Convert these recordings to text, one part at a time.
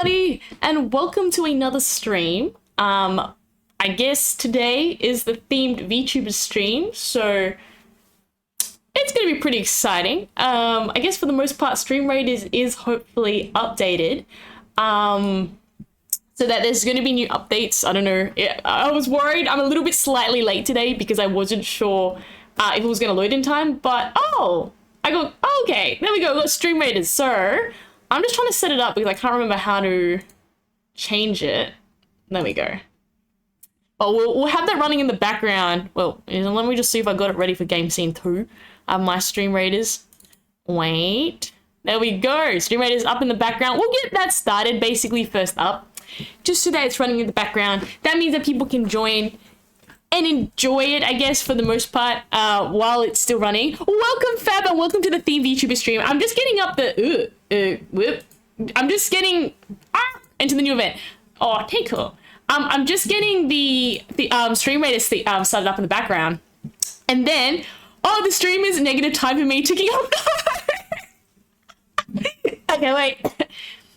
everybody, and welcome to another stream. I guess today is the themed VTuber stream, so it's going to be pretty exciting. I guess for the most part, stream rate is hopefully updated, so that there's going to be new updates. I don't know. I was worried. I'm a little bit slightly late today because I wasn't sure if it was going to load in time, but okay, there we go. We got stream rated. So I'm just trying to set it up because I can't remember how to change it. There we go. But we'll have that running in the background. Well, let me just see if I got it ready for game scene 2. My stream raiders. Wait. There we go. Stream raiders up in the background. We'll get that started basically first up. Just so that it's running in the background. That means that people can join and enjoy it, I guess, for the most part, while it's still running. Welcome, Fab, and welcome to the Theme VTuber stream. I'm just getting up the... I'm just getting... into the new event. Oh, take her. I'm just getting the stream rate started up in the background. And then, the stream is negative time for me ticking up. Okay, wait.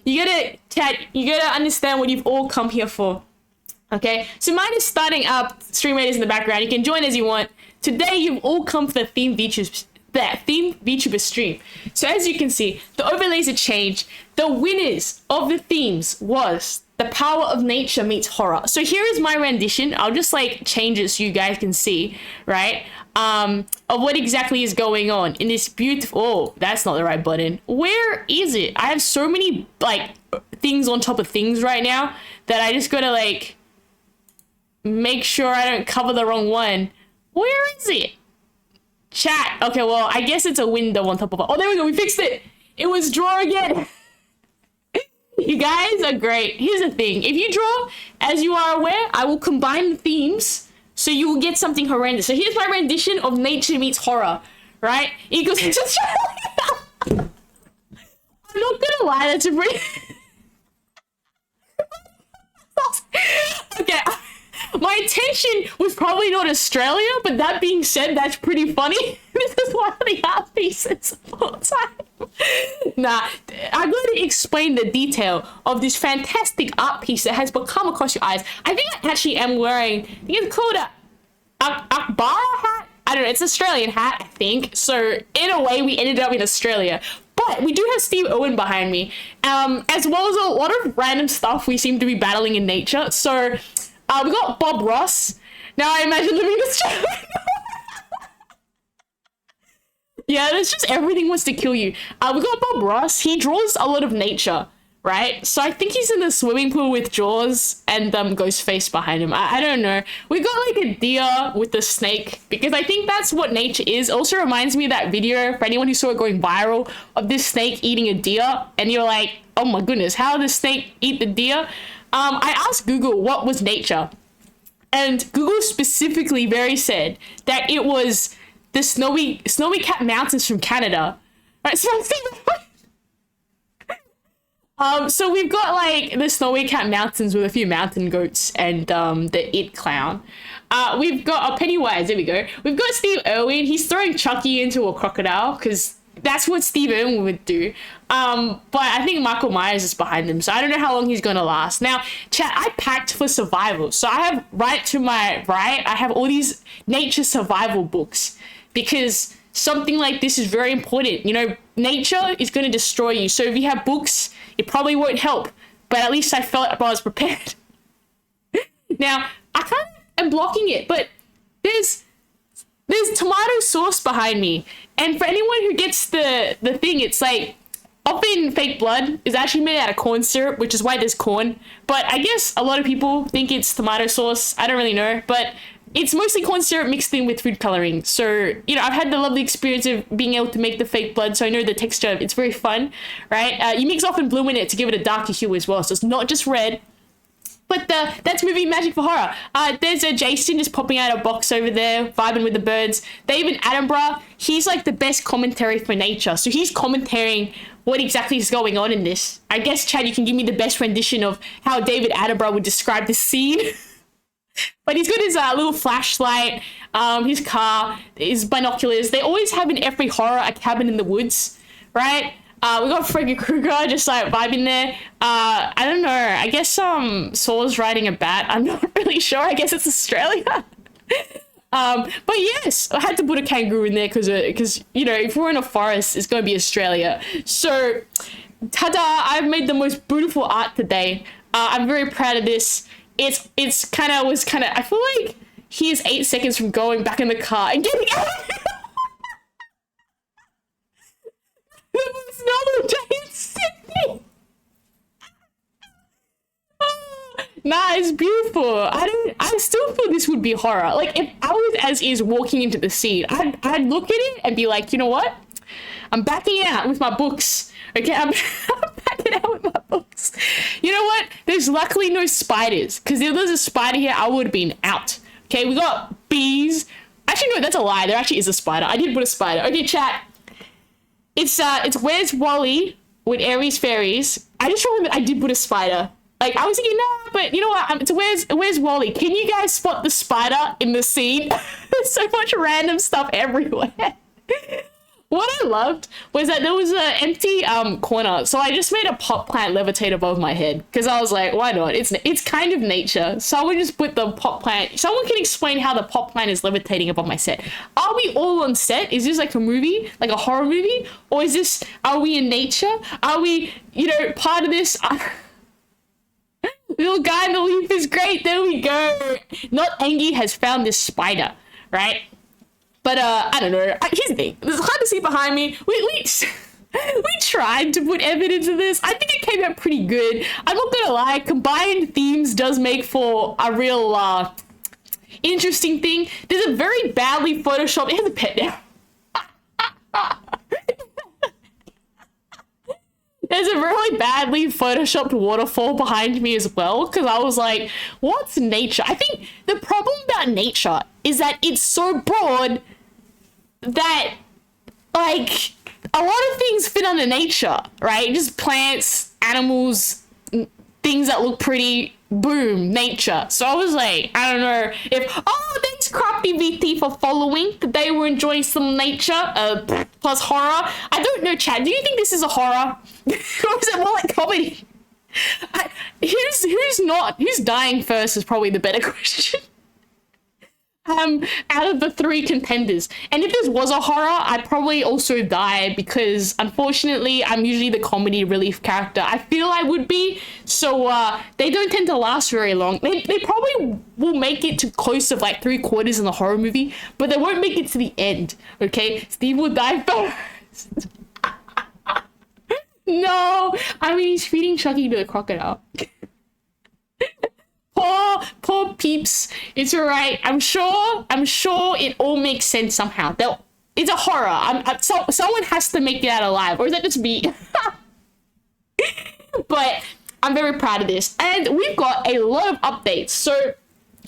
You gotta understand what you've all come here for. Okay, so mine is starting up, stream rate is in the background. You can join as you want. Today, you've all come for the Theme VTuber stream. So as you can see, the overlays have changed. The winners of the themes was the power of nature meets horror. So here is my rendition. I'll just change it so you guys can see, right? Of what exactly is going on in this beautiful... Oh, that's not the right button. Where is it? I have so many things on top of things right now that I just gotta make sure I don't cover the wrong one. Where is it? Chat. Okay, well, I guess it's a window on top of it. Oh, there we go. We fixed it. It was draw again. You guys are great. Here's the thing. If you draw, as you are aware, I will combine the themes so you will get something horrendous. So here's my rendition of nature meets horror, right? Equals... I'm not gonna lie, that's a pretty... Okay. My intention was probably not Australia, but that being said, that's pretty funny. This is one of the art pieces of all time. Nah, I'm going to explain the detail of this fantastic art piece that has become across your eyes. I think I actually am wearing, I think it's called a Akbara hat? I don't know, it's an Australian hat, I think. So in a way, we ended up in Australia. But we do have Steve Owen behind me, as well as a lot of random stuff we seem to be battling in nature. So... we got Bob Ross. Now I imagine living in Australia. Yeah, that's just everything wants to kill you. We got Bob Ross. He draws a lot of nature, right? So I think he's in the swimming pool with Jaws and Ghostface behind him. I don't know. We got a deer with the snake because I think that's what nature is. Also reminds me of that video, for anyone who saw it going viral, of this snake eating a deer. And you're like, oh my goodness, how did the snake eat the deer? I asked Google what was nature, and Google specifically said that it was the snowy cap mountains from Canada. Right, so we've got the snowy cap mountains with a few mountain goats and the It Clown. We've got Pennywise. There we go. We've got Steve Irwin. He's throwing Chucky into a crocodile because that's what Steve Irwin would do. But I think Michael Myers is behind him, so I don't know how long he's gonna last. Now, chat, I packed for survival. So I have right to my right, I have all these nature survival books because something like this is very important. You know, nature is gonna destroy you. So if you have books, it probably won't help, but at least I felt I was prepared. Now, I kind of am blocking it, but there's tomato sauce behind me. And for anyone who gets the thing, it's often fake blood is actually made out of corn syrup, which is why there's corn. But I guess a lot of people think it's tomato sauce. I don't really know, but it's mostly corn syrup mixed in with food coloring. So, I've had the lovely experience of being able to make the fake blood, so I know the texture. It's very fun, right? You mix often blue in it to give it a darker hue as well, so it's not just red. But that's movie magic for horror. There's a Jason just popping out a box over there, vibing with the birds. David Attenborough, he's the best commentary for nature. So he's commentating what exactly is going on in this. I guess, Chad, you can give me the best rendition of how David Attenborough would describe this scene. But he's got his little flashlight, his car, his binoculars. They always have in every horror a cabin in the woods, right? We got Freddy Krueger just like vibing there. I don't know. I guess Saul's riding a bat. I'm not really sure. I guess it's Australia. But yes, I had to put a kangaroo in there because you know, if we're in a forest, it's going to be Australia. So, ta-da! I've made the most beautiful art today. I'm very proud of this. It's kind of I feel like he is 8 seconds from going back in the car and getting out. It's not a giant Sydney. Nah, it's beautiful. I still feel this would be horror. Like, if I was as is walking into the scene, I'd look at it and be like, you know what? I'm backing out with my books. Okay, I'm backing out with my books. You know what? There's luckily no spiders. Because if there's a spider here, I would have been out. Okay, we got bees. Actually, no, that's a lie. There actually is a spider. I did put a spider. Okay, chat. It's Where's Wally with Aries Fairies. I just remembered I did put a spider. Like, I was thinking, no, but you know what? It's Where's Wally? Can you guys spot the spider in the scene? There's so much random stuff everywhere. What I loved was that there was an empty corner, so I just made a pot plant levitate above my head because I was like, why not? It's kind of nature. So I would just put the pot plant. Someone can explain how the pot plant is levitating above my set. Are we all on set? Is this like a movie, like a horror movie, or are we in nature? Are we, you know, part of this? Little guy in the leaf is great. There we go. Not Angie has found this spider, right? But I don't know. Here's the thing. It's hard to see behind me. We tried to put evidence of this. I think it came out pretty good. I'm not gonna lie. Combined themes does make for a real interesting thing. There's a very badly photoshopped. It has a pet now. There's a really badly photoshopped waterfall behind me as well, because I was like, what's nature? I think the problem about nature is that it's so broad that, like, a lot of things fit under nature, right? Just plants, animals, things that look pretty, boom, nature. So I was like, I don't know if, thanks Crafty VT for following, that they were enjoying some nature, plus horror. I don't know, Chad, do you think this is a horror? Or is it more like comedy? Who's dying first is probably the better question. Out of the 3 contenders. And if this was a horror, I'd probably also die because, unfortunately, I'm usually the comedy relief character. I feel I would be, so they don't tend to last very long. They probably will make it to close to like 3/4 in the horror movie, but they won't make it to the end, okay? Steve will die first. No! I mean, he's feeding Chucky to the crocodile. Poor peeps. It's alright. I'm sure it all makes sense somehow. It's a horror. Someone has to make it out alive, or is that just me? But I'm very proud of this, and we've got a lot of updates. So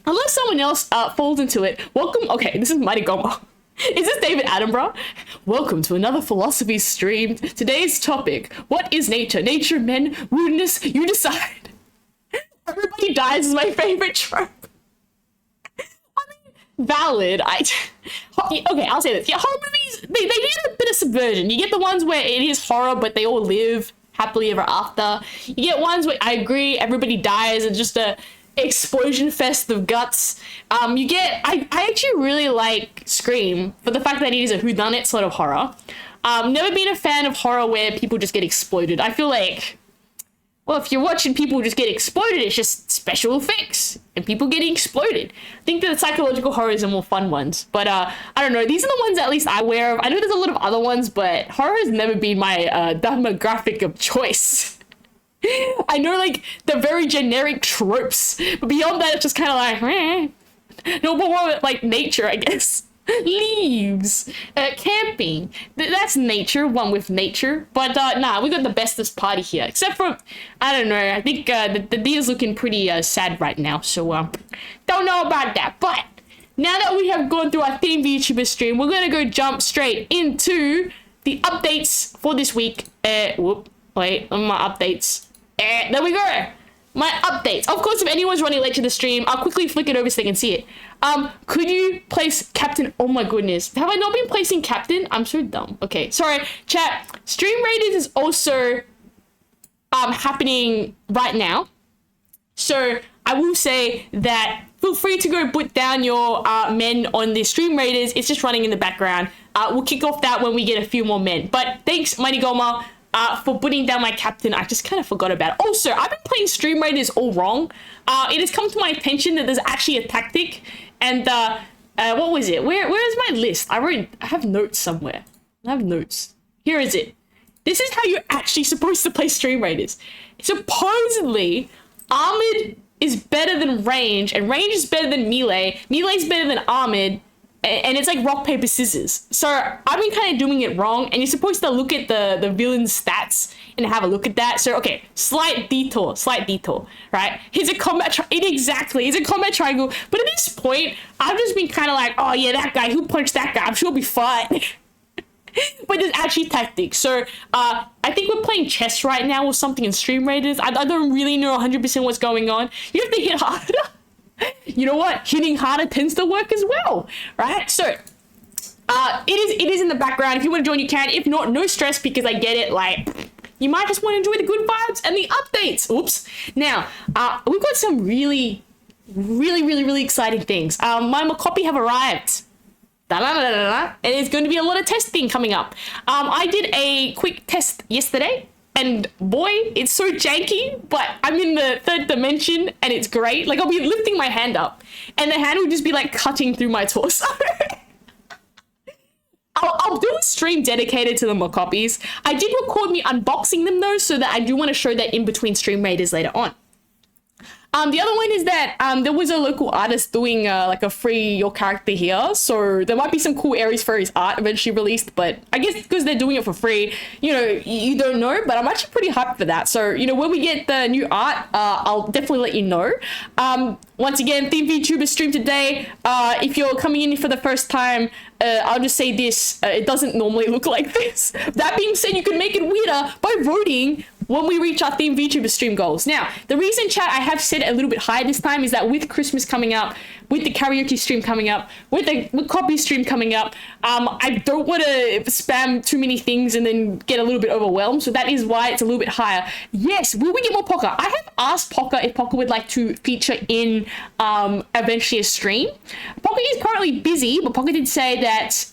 unless someone else falls into it, welcome. Okay, this is Mighty Goma. Is this David Attenborough? Welcome to another philosophy stream. Today's topic: what is nature? Nature, men, rudeness. You decide. Everybody dies is my favorite trope. I mean, valid. Okay, I'll say this. Yeah, horror movies, they get a bit of subversion. You get the ones where it is horror, but they all live happily ever after. You get ones where, I agree, everybody dies and just a explosion fest of guts. I actually really like Scream for the fact that it is a whodunit sort of horror. Never been a fan of horror where people just get exploded. I feel like, well, if you're watching people just get exploded, it's just special effects and people getting exploded. I think that the psychological horrors are more fun ones. But I don't know. These are the ones at least I'm aware of. I know there's a lot of other ones, but horror has never been my demographic of choice. I know, like, the very generic tropes. But beyond that, it's just kind of like, no, but more like nature, I guess. Leaves, camping, that's nature, one with nature. But nah, we got the bestest party here, except for, I don't know, I think the deer's looking pretty sad right now, so don't know about that. But now that we have gone through our theme VTuber stream, we're gonna go jump straight into the updates for this week. Wait, on my updates. There we go. my updates. Of course, if anyone's running late to the stream, I'll quickly flick it over so they can see it. Could you place Captain? Oh my goodness. Have I not been placing Captain? I'm so dumb. Okay, sorry. Chat, Stream Raiders is also happening right now. So I will say that feel free to go put down your men on the Stream Raiders. It's just running in the background. We'll kick off that when we get a few more men. But thanks, Mighty Goma, for putting down my captain. I just kind of forgot about it. Also, I've been playing Stream Raiders all wrong. It has come to my attention that there's actually a tactic. And what was it? Where is my list? I have notes somewhere. I have notes. Here is it. This is how you're actually supposed to play Stream Raiders. Supposedly, Armored is better than Range, and Range is better than Melee. Melee is better than Armored, and it's like rock, paper, scissors. So I've been kind of doing it wrong, and you're supposed to look at the villain's stats and have a look at that. So, okay, slight detour, right? Here's a combat exactly, here's a combat triangle. But at this point, I've just been kind of like, oh yeah, that guy, who punched that guy? I'm sure it'll be fine. But there's actually tactics. So I think we're playing chess right now or something in Stream Raiders. I don't really know 100% what's going on. You have to hit harder. You know what? Hitting harder tends to work as well, right? So it is in the background. If you want to join, you can. If not, no stress, because I get it. Like, you might just want to enjoy the good vibes and the updates. Oops. Now, we've got some really exciting things. My Mocopi have arrived. And there's going to be a lot of testing coming up. I did a quick test yesterday, and boy, it's so janky, but I'm in the third dimension and it's great. Like, I'll be lifting my hand up and the hand will just be like cutting through my torso. I'll do a stream dedicated to the Mocopis. I did record me unboxing them though, so that I do want to show that in between Stream Raiders later on. The other one is that there was a local artist doing like a free your character here, so there might be some cool Aries Fairies art eventually released, but I guess because they're doing it for free, you know, you don't know, but I'm actually pretty hyped for that. So, you know, when we get the new art, I'll definitely let you know. Once again, Theme Vtuber stream today. If you're coming in for the first time, I'll just say this, it doesn't normally look like this. That being said, you can make it weirder by voting when we reach our Theme Vtuber stream goals. Now, the reason, chat, I have set it a little bit higher this time is that with Christmas coming up, with the karaoke stream coming up, with the Mocopi stream coming up, I don't want to spam too many things and then get a little bit overwhelmed. So that is why it's a little bit higher. Yes, will we get more Poca? I have asked Poca if Poca would like to feature in eventually a stream. Poca is currently busy, but Poca did say that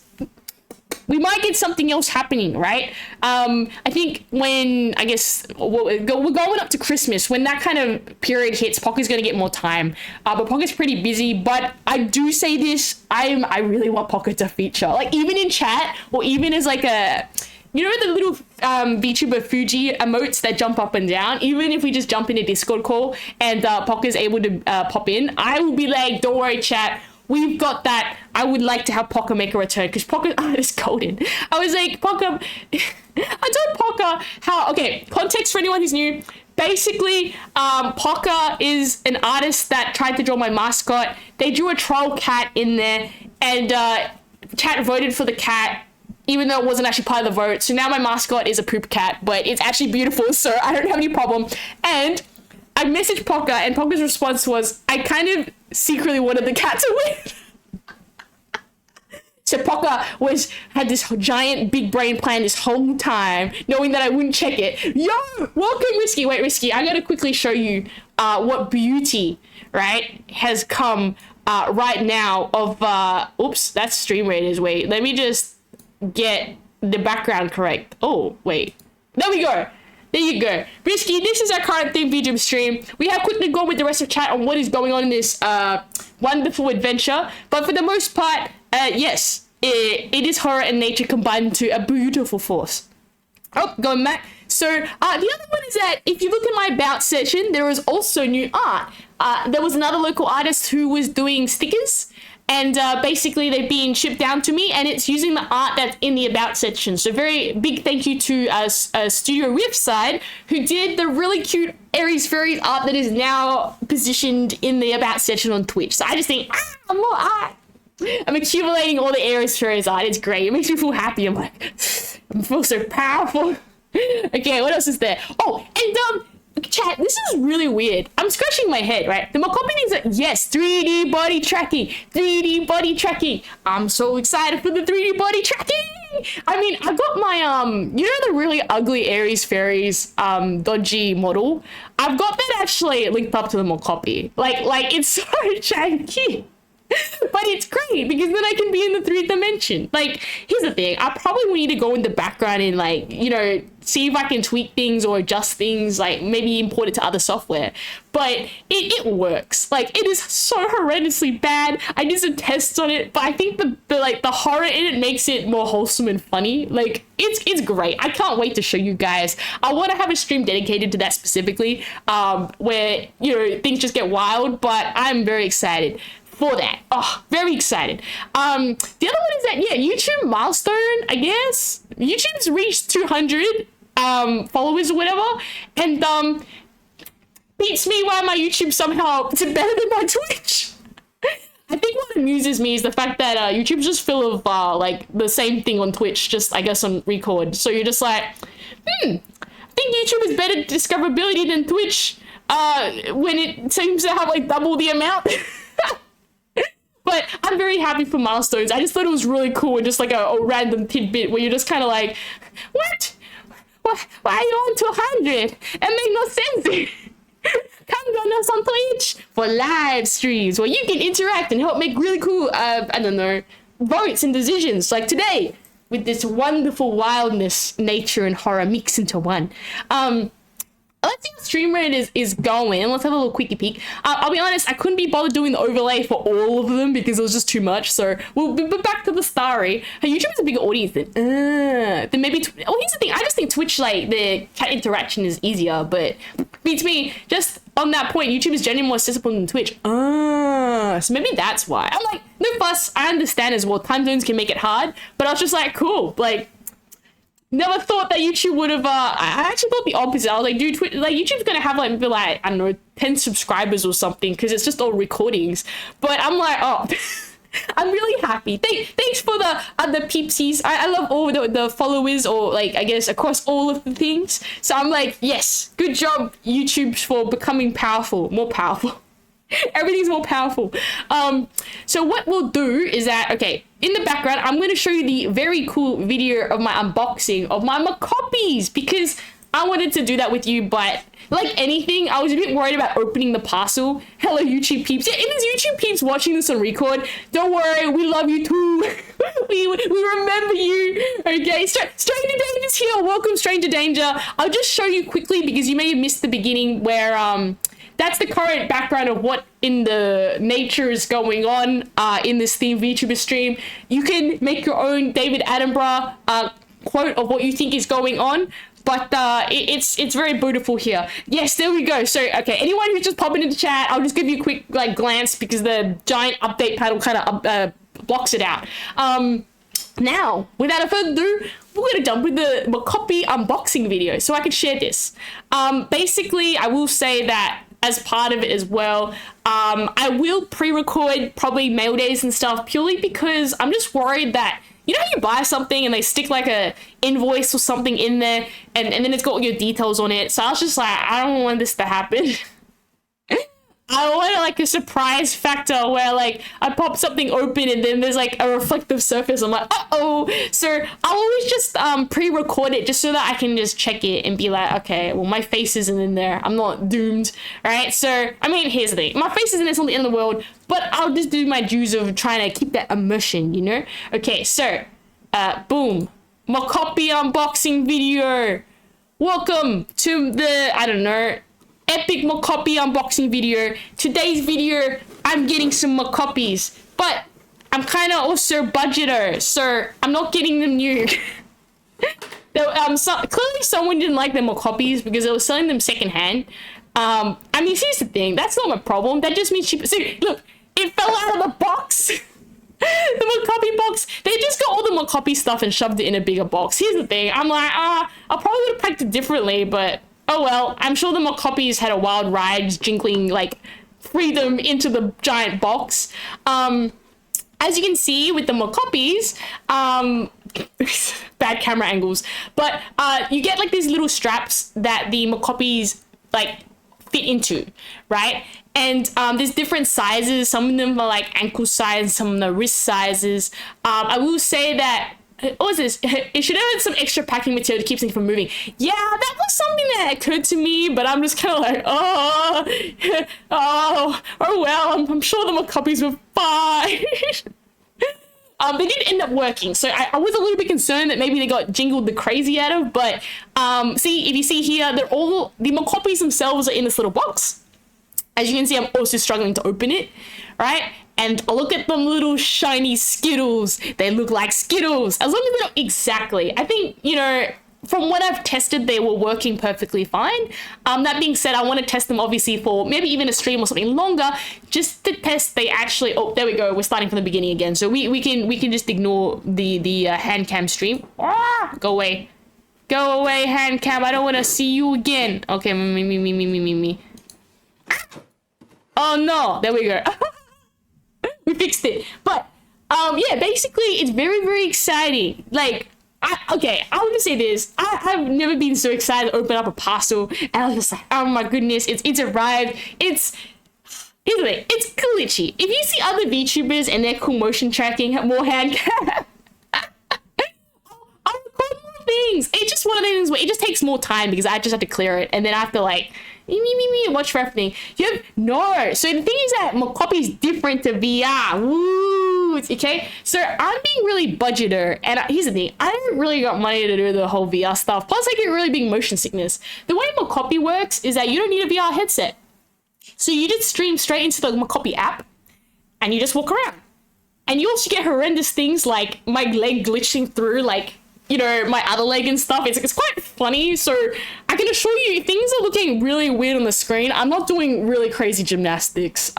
we might get something else happening, right? I think when, I guess, we're going up to Christmas, when that kind of period hits, Poca's going to get more time. But Poca's pretty busy, but I do say this, I really want Poca to feature. Like, even in chat, or even as like a, you know, the little VTuber Fuji emotes that jump up and down? Even if we just jump in a Discord call and Poca's able to pop in, I will be like, don't worry, chat, we've got that. I would like to have Poca make a return, because Poca is golden. I was like, Poca, I told Poca how, okay, context for anyone who's new. Basically, Poca is an artist that tried to draw my mascot. They drew a troll cat in there, and chat voted for the cat, even though it wasn't actually part of the vote. So now my mascot is a poop cat, but it's actually beautiful, so I don't have any problem. And I messaged Poca, and Poca's response was, I kind of secretly wanted the cat to win. So Poca had this giant big brain plan this whole time, knowing that I wouldn't check it. Yo, welcome, Risky. Wait, Risky, I gotta quickly show you what beauty, right, has come right now of, oops, that's Stream Raiders. Wait, let me just get the background correct. Oh, wait, there we go. There you go. Risky, this is our current Theme Vtuber stream. We have quickly gone with the rest of chat on what is going on in this wonderful adventure. But for the most part, yes, it is horror and nature combined into a beautiful force. Oh, going back. So the other one is that if you look at my about section, there is also new art. There was another local artist who was doing stickers. And basically they've been shipped down to me, and it's using the art that's in the about section. So very big thank you to Studio Riffside, who did the really cute Aries Fairies art that is now positioned in the about section on Twitch. So I just think, more art. I'm accumulating all the Aries Fairies art. It's great. It makes me feel happy. I'm like, I feel so powerful. Okay, what else is there? Oh, and Chat, this is really weird. I'm scratching my head, right? The Mocopi needs a, yes, 3D body tracking. 3D body tracking. I'm so excited for the 3D body tracking. I mean, I got my, you know the really ugly Aries Fairies, dodgy model? I've got that actually linked up to the Mocopi. Like, it's so janky. But it's great because then I can be in the 3rd dimension. Like, here's the thing. I probably will need to go in the background and, like, you know, see if I can tweak things or adjust things, like maybe import it to other software. But it works. Like, it is so horrendously bad. I did some tests on it, but I think the horror in it makes it more wholesome and funny. Like, it's great. I can't wait to show you guys. I want to have a stream dedicated to that specifically, where, you know, things just get wild, but I'm very excited for that. Oh, very excited. The other one is that, yeah, YouTube milestone, I guess. YouTube's reached 200 followers or whatever, and beats me why my YouTube somehow is better than my Twitch. I think what amuses me is the fact that YouTube's just full of like the same thing on Twitch, just I guess on record. So you're just like, I think YouTube is better discoverability than Twitch when it seems to have like double the amount. But I'm very happy for milestones. I just thought it was really cool and just like a random tidbit where you're just kind of like, what? Why are you on to 100? It made no sense. Come join us on Twitch for live streams where you can interact and help make really cool, I don't know, votes and decisions like today with this wonderful wildness, nature, and horror mixed into one. Let's see how stream rate is going. Let's have a little quickie peek. I'll be honest, I couldn't be bothered doing the overlay for all of them because it was just too much. So we'll be back to the story. YouTube has a bigger audience then maybe. Well, here's the thing. I just think Twitch, like, the chat interaction is easier, but beats me. Just on that point, YouTube is generally more accessible than Twitch. So maybe that's why. I'm like, no fuss. I understand as well. Time zones can make it hard, but I was just like, cool. Like, never thought that YouTube would have, I actually thought the opposite. I was like, dude, like, YouTube's gonna have, like, maybe, like, I don't know, 10 subscribers or something, because it's just all recordings. But I'm like, oh, I'm really happy. Thanks for the peepsies. I love all the followers, or, like, I guess, across all of the things. So I'm like, yes, good job, YouTube, for becoming powerful, more powerful. Everything's more powerful. So what we'll do is that, okay, in the background, I'm going to show you the very cool video of my unboxing of my Mocopis, because I wanted to do that with you, but like anything, I was a bit worried about opening the parcel. Hello, YouTube peeps. Yeah, if there's YouTube peeps watching this on record, don't worry, we love you too. we remember you. Okay, Stranger Danger's here. Welcome, Stranger Danger. I'll just show you quickly because you may have missed the beginning where that's the current background of what in the nature is going on in this theme VTuber stream. You can make your own David Attenborough quote of what you think is going on, but it's very beautiful here. Yes, there we go. So, okay, anyone who's just popping into chat, I'll just give you a quick like glance because the giant update panel kind of blocks it out. Now, without further ado, we're going to jump with the Mocopi unboxing video so I can share this. Basically, I will say that as part of it as well, I will pre-record probably mail days and stuff purely because I'm just worried that, you know how you buy something and they stick like a invoice or something in there and then it's got all your details on it. So I was just like, I don't want this to happen. I want like a surprise factor where like I pop something open and then there's like a reflective surface. I'm like, uh-oh. So I'll always just pre-record it just so that I can just check it and be like, okay, well, my face isn't in there. I'm not doomed, right? So, I mean, here's the thing. My face isn't on the end of the world, but I'll just do my dues of trying to keep that immersion, you know? Okay, so, boom. Mocopi unboxing video. Welcome to the, I don't know, epic Mocopi unboxing video. Today's video, I'm getting some Mocopis, but I'm kind of also budgeter, so I'm not getting them new. Clearly someone didn't like the Mocopis because they were selling them secondhand. I mean, here's the thing, that's not my problem. That just means cheaper. See, look, it fell out of the box. The Mocopi box, they just got all the Mocopi stuff and shoved it in a bigger box. Here's the thing, I'm like, I probably would have packed it differently, but oh well, I'm sure the Mocopis had a wild ride, jingling like freedom into the giant box. As you can see with the Mocopis, bad camera angles, but you get like these little straps that the Mocopis like fit into, right? And there's different sizes. Some of them are like ankle size, some of them are wrist sizes. I will say that, what was this? It should have had some extra packing material to keep things from moving. Yeah, that was something that occurred to me, but I'm just kind of like, oh well, I'm sure the Mocopis were fine. They did end up working, so I was a little bit concerned that maybe they got jingled the crazy out of, but see, if you see here, the Mocopis themselves are in this little box. As you can see, I'm also struggling to open it, right? And look at them little shiny Skittles. They look like Skittles. As long as they don't exactly. I think, you know, from what I've tested, they were working perfectly fine. That being said, I want to test them obviously for maybe even a stream or something longer, just to test they actually, oh, there we go. We're starting from the beginning again. So we can just ignore the hand cam stream. Ah, go away. Go away, hand cam. I don't want to see you again. Okay, me. Oh no, there we go. We fixed it. But yeah, basically it's very, very exciting. Like, I want to say this. I've never been so excited to open up a parcel, and I was just like, oh my goodness, it's arrived. Here's the thing, it's glitchy. If you see other VTubers and their cool motion tracking have more hand cam, I'll record more things. It's just one of those things where it just takes more time because I just have to clear it, and then I have to like watch for everything. No. So the thing is that Mocopi is different to VR. Woo, okay? So I'm being really budgeter, and here's the thing. I haven't really got money to do the whole VR stuff. Plus, I get really big motion sickness. The way Mocopi works is that you don't need a VR headset. So you just stream straight into the Mocopi app, and you just walk around. And you also get horrendous things like my leg glitching through, like, you know, my other leg and stuff. It's quite funny. So I can assure you, things are looking really weird on the screen. I'm not doing really crazy gymnastics.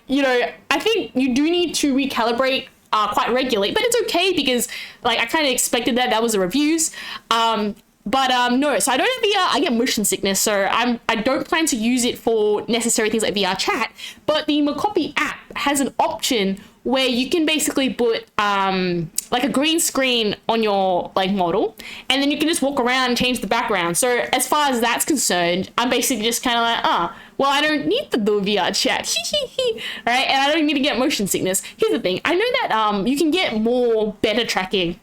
You know, I think you do need to recalibrate quite regularly, but it's okay because like I kind of expected that was the reviews. No, so I don't have VR. I get motion sickness, so I don't plan to use it for necessary things like VR chat. But the Mocopi app has an option where you can basically put like a green screen on your like model, and then you can just walk around and change the background. So as far as that's concerned, I'm basically just kind of like, well, I don't need to do VR chat, right? And I don't need to get motion sickness. Here's the thing: I know that you can get better tracking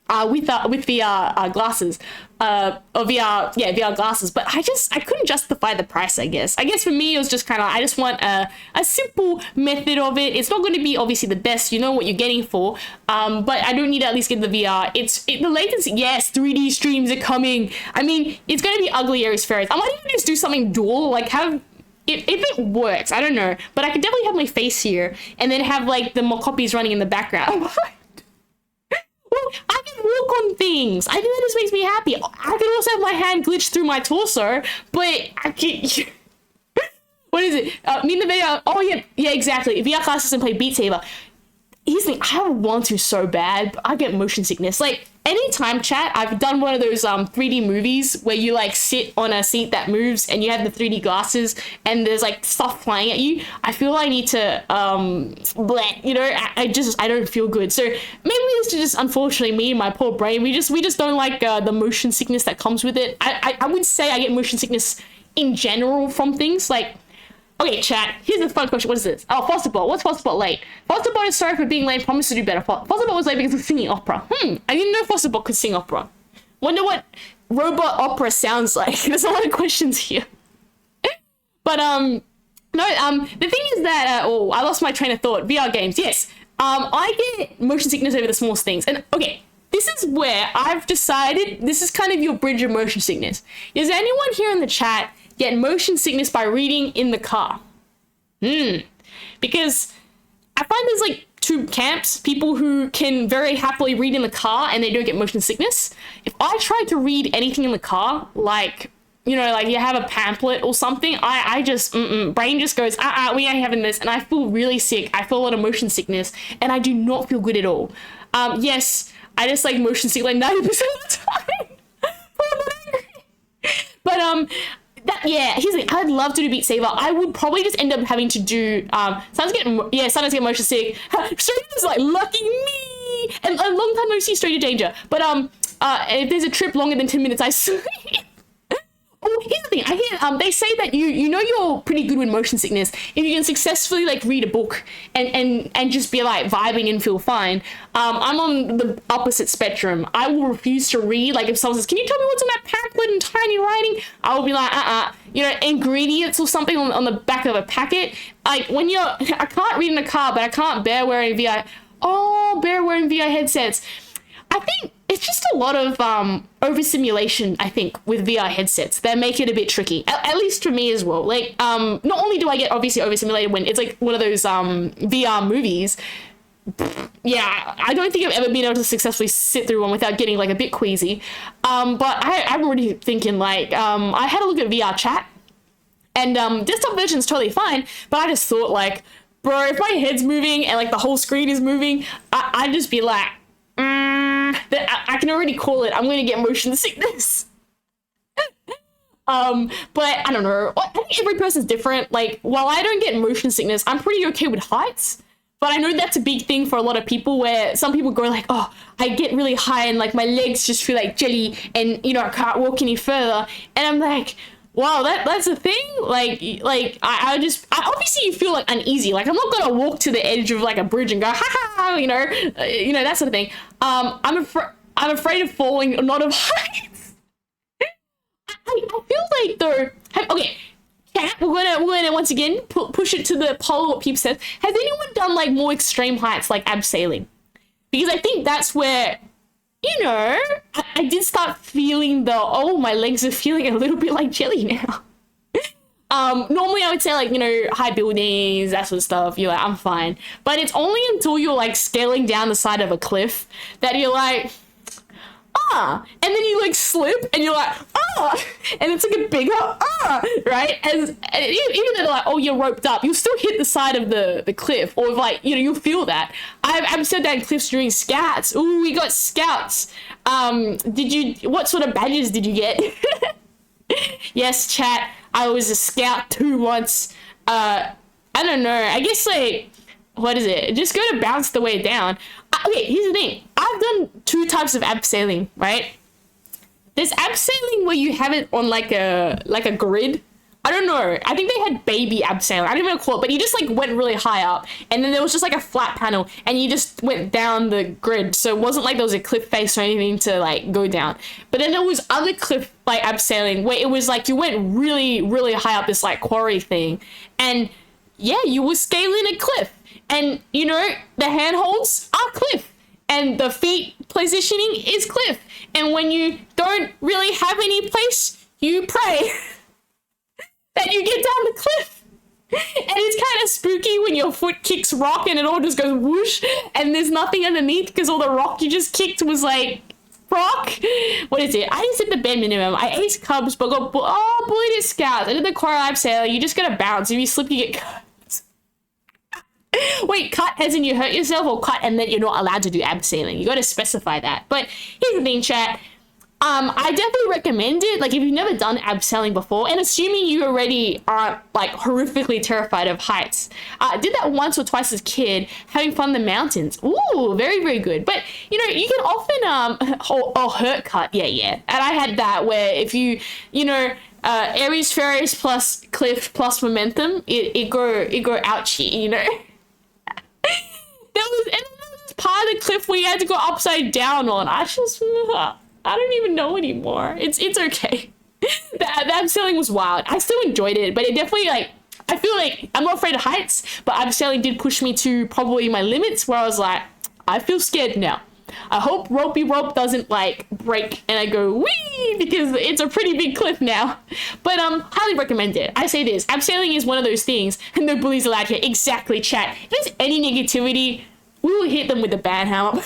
with VR glasses, or VR glasses, but I couldn't justify the price. I guess for me it was just kind of, I just want a simple method of it. It's not going to be obviously the best, you know what you're getting for, but I don't need to at least get the VR. The latency, yes, 3D streams are coming. I mean, it's going to be ugly Aries Fairies. I might even just do something dual, like have, if it works, I don't know, but I could definitely have my face here and then have like the Mocopis running in the background. Well, I can walk on things. I think that just makes me happy. I can also have my hand glitch through my torso, but I can't. What is it? Me in the video. Oh yeah, exactly. VR classes and play Beat Saber. Here's the thing, I want to so bad, but I get motion sickness. Like, anytime, chat, I've done one of those 3D movies where you like sit on a seat that moves and you have the 3D glasses and there's like stuff flying at you. I feel I need to you know, I don't feel good. So maybe it's just unfortunately me and my poor brain. We just don't like the motion sickness that comes with it. I would say I get motion sickness in general from things like, okay, chat, here's the fun question. What is this? Oh, Fosterbot. What's Fosterbot late? Fosterbot is sorry for being late. Promised to do better. Fosterbot was late because of singing opera. I didn't know Fosterbot could sing opera. Wonder what robot opera sounds like. There's a lot of questions here. But, no, the thing is that, I lost my train of thought. VR games, yes. I get motion sickness over the smallest things. And, okay, this is where I've decided, this is kind of your bridge of motion sickness. Is anyone here in the chat get motion sickness by reading in the car? Because I find there's like two camps, people who can very happily read in the car and they don't get motion sickness. If I try to read anything in the car, like, you know, like you have a pamphlet or something, I just, brain just goes, we ain't having this, and I feel really sick. I feel a lot of motion sickness and I do not feel good at all. Yes, I just like motion sick like 90% of the time. But, here's the thing, I'd love to do Beat Saber. I would probably just end up having to do, sometimes get motion sick. Stranger like, lucky me! And a long time no see Stranger Danger. But, if there's a trip longer than 10 minutes, I sleep. Oh, here's the thing. I hear they say that you know you're pretty good with motion sickness if you can successfully like read a book and just be like vibing and feel fine. I'm on the opposite spectrum. I will refuse to read. Like if someone says, "Can you tell me what's on that pamphlet in tiny writing?" I will be like, you know, ingredients or something on the back of a packet. Like when I can't read in a car, but I can't bear wearing VR. Oh, bear wearing VR headsets. I think it's just a lot of overstimulation, I think, with VR headsets that make it a bit tricky, at least for me as well. Like, not only do I get obviously overstimulated when it's like one of those VR movies, yeah, I don't think I've ever been able to successfully sit through one without getting like a bit queasy. But I'm already thinking like, I had a look at VR chat, and desktop version's totally fine, but I just thought like, bro, if my head's moving and like the whole screen is moving, I'd just be like, I can already call it. I'm going to get motion sickness. But I don't know. I think every person's different. Like, while I don't get motion sickness, I'm pretty okay with heights. But I know that's a big thing for a lot of people where some people go like, oh, I get really high and like my legs just feel like jelly and, you know, I can't walk any further. And I'm like, wow, that's a thing. I obviously you feel like uneasy. Like I'm not gonna walk to the edge of like a bridge and go, ha ha, you know, that sort of thing. I'm afraid of falling, not of heights. I feel like though. Okay, Kat, we're gonna once again push it to the poll. What people said. Has anyone done like more extreme heights, like abseiling? Because I think that's where, you know, I did start feeling my legs are feeling a little bit like jelly now. Normally I would say like, you know, high buildings, that sort of stuff, you're like, I'm fine. But it's only until you're like scaling down the side of a cliff that you're like, and then you like slip and you're like, and it's like a bigger, right? And even though they're like, oh, you're roped up, you'll still hit the side of the cliff, or like, you know, you'll feel that. I've said that in cliffs during scouts. Ooh, we got scouts. What sort of badges did you get? Yes, chat, I was a scout too once. I don't know, I guess like, what is it? Just go to bounce the way down. Okay, here's the thing. I've done two types of abseiling, right? There's abseiling where you have it on like a grid. I don't know. I think they had baby abseiling. I don't even know what to call it, but you just like went really high up, and then there was just like a flat panel, and you just went down the grid. So it wasn't like there was a cliff face or anything to like go down. But then there was other cliff like abseiling where it was like you went really, really high up this like quarry thing, and yeah, you were scaling a cliff. And, you know, the handholds are cliff. And the feet positioning is cliff. And when you don't really have any place, you pray that you get down the cliff. And it's kind of spooky when your foot kicks rock and it all just goes whoosh. And there's nothing underneath because all the rock you just kicked was like rock. What is it? I just did the bare minimum. I aced Cubs, but got bullied at Scouts. I did the Coral Abseiler. You just gotta bounce. If you slip, you get cut. Wait, cut as in you hurt yourself, or cut and then you're not allowed to do abseiling? You got to specify that. But here's the thing, chat. I definitely recommend it. Like if you've never done abseiling before, and assuming you already aren't like horrifically terrified of heights, I did that once or twice as a kid, having fun in the mountains. Ooh, very, very good. But you know, you can often hurt cut. Yeah. And I had that where if you know, Aries Fairies plus cliff plus momentum, it go ouchie, you know. There was part of the cliff where you had to go upside down on. I don't even know anymore. It's okay. The abseiling was wild. I still enjoyed it, but it definitely like, I feel like I'm not afraid of heights, but abseiling did push me to probably my limits where I was like, I feel scared now. I hope ropey rope doesn't like break and I go wee, because it's a pretty big cliff now. But highly recommend it. I say this, abseiling is one of those things, and no bullies allowed here. Exactly, chat. If there's any negativity, we will hit them with the ban hammer.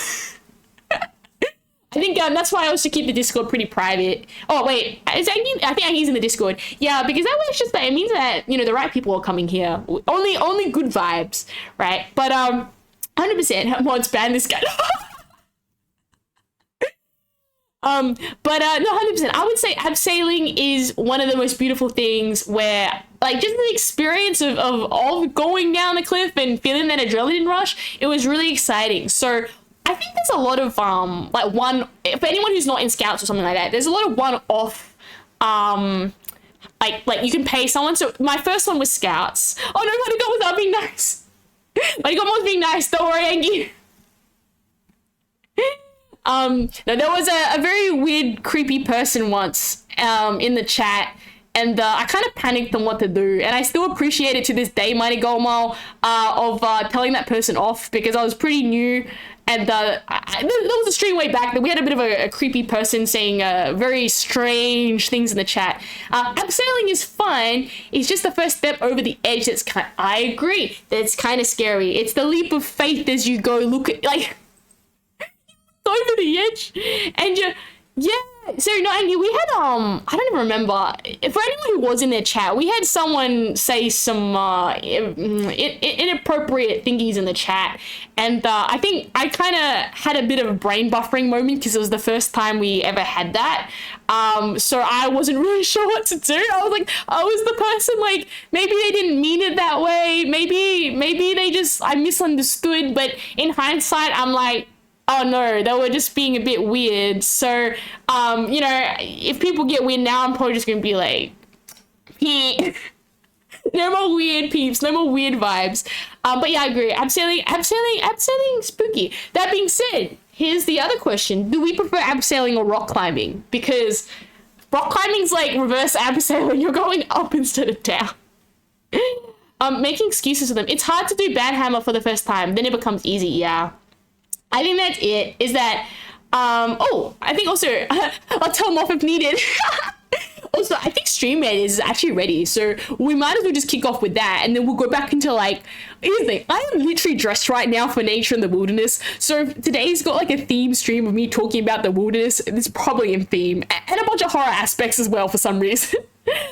I think that's why I also keep the Discord pretty private. Oh wait, I think he's in the Discord. Yeah, because that way it's just that it means that, you know, the right people are coming here. Only good vibes, right? But 100% mods ban this guy. No, 100%. I would say abseiling is one of the most beautiful things where, like, just the experience of going down the cliff and feeling that adrenaline rush, it was really exciting. So I think there's a lot of, for anyone who's not in Scouts or something like that, there's a lot of one-off, like you can pay someone. So my first one was Scouts. Oh no, my God, without being nice. My God was being nice. Don't worry, Angie. No, there was a very weird, creepy person once in the chat, and I kind of panicked on what to do, and I still appreciate it to this day, Mighty Golmal, of telling that person off, because I was pretty new, and there was a stream way back that we had a bit of a creepy person saying very strange things in the chat. Abseiling is fun. It's just the first step over the edge. I agree. That's kind of scary. It's the leap of faith as you go. Look at like over the edge, and yeah. So no, Angie, we had I don't even remember. For anyone who was in their chat, we had someone say some inappropriate thingies in the chat, and I think I kind of had a bit of a brain buffering moment because it was the first time we ever had that. So I wasn't really sure what to do. I was like, I was the person, like, maybe they didn't mean it that way. Maybe they just, I misunderstood. But in hindsight, I'm like, oh no, they were just being a bit weird. So, you know, if people get weird now, I'm probably just gonna be like, no more weird peeps, no more weird vibes. But yeah, I agree. Abseiling, spooky. That being said, here's the other question: do we prefer abseiling or rock climbing? Because rock climbing's like reverse abseiling. You're going up instead of down. Making excuses for them. It's hard to do bad hammer for the first time. Then it becomes easy. Yeah. I think that's it, is that, I think also, I'll tell them off if needed. Also, I think Stream Raid is actually ready, so we might as well just kick off with that, and then we'll go back into, like, here's the thing, I am literally dressed right now for nature in the wilderness, so if today's got, like, a theme stream of me talking about the wilderness, it's probably in theme, and a bunch of horror aspects as well for some reason.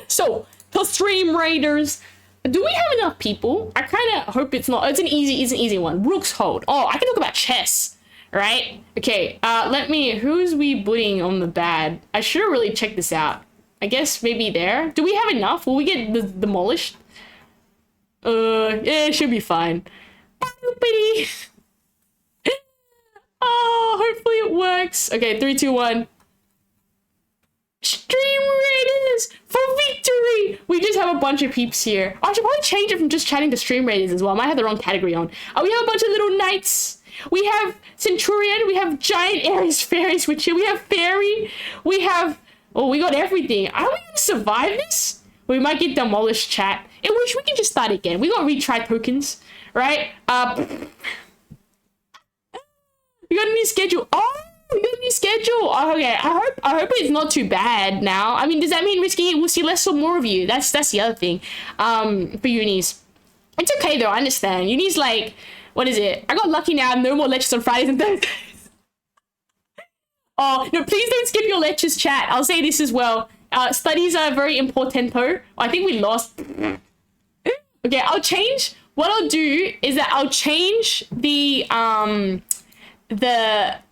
So, the Stream Raiders. Do we have enough people? I kind of hope it's not. It's an easy one. Rook's Hold. Oh, I can talk about chess, right? Okay, who's we booting on the bad? I should have really checked this out. I guess maybe there. Do we have enough? Will we get demolished? Yeah, it should be fine. Oh, hopefully it works. Okay, 3, 2, 1. Stream Raiders for victory! We just have a bunch of peeps here. I should probably change it from just chatting to Stream Raiders as well. I might have the wrong category on. We have a bunch of little knights. We have Centurion. We have Giant Ares Fairies, which we have Fairy. We have... Oh, we got everything. Are we going to survive this? We might get demolished, chat. In which we can just start again. We got retry tokens, right? We got a new schedule. Oh! We got a new schedule. Oh, okay, I hope it's not too bad now. I mean, does that mean Risky we'll see less or more of you? That's the other thing. For unis. It's okay though, I understand. Unis like, what is it? I got lucky now, no more lectures on Fridays and Thursdays. Oh, no, please don't skip your lectures, chat. I'll say this as well. Studies are very important. I think we lost. Okay, what I'll do is that I'll change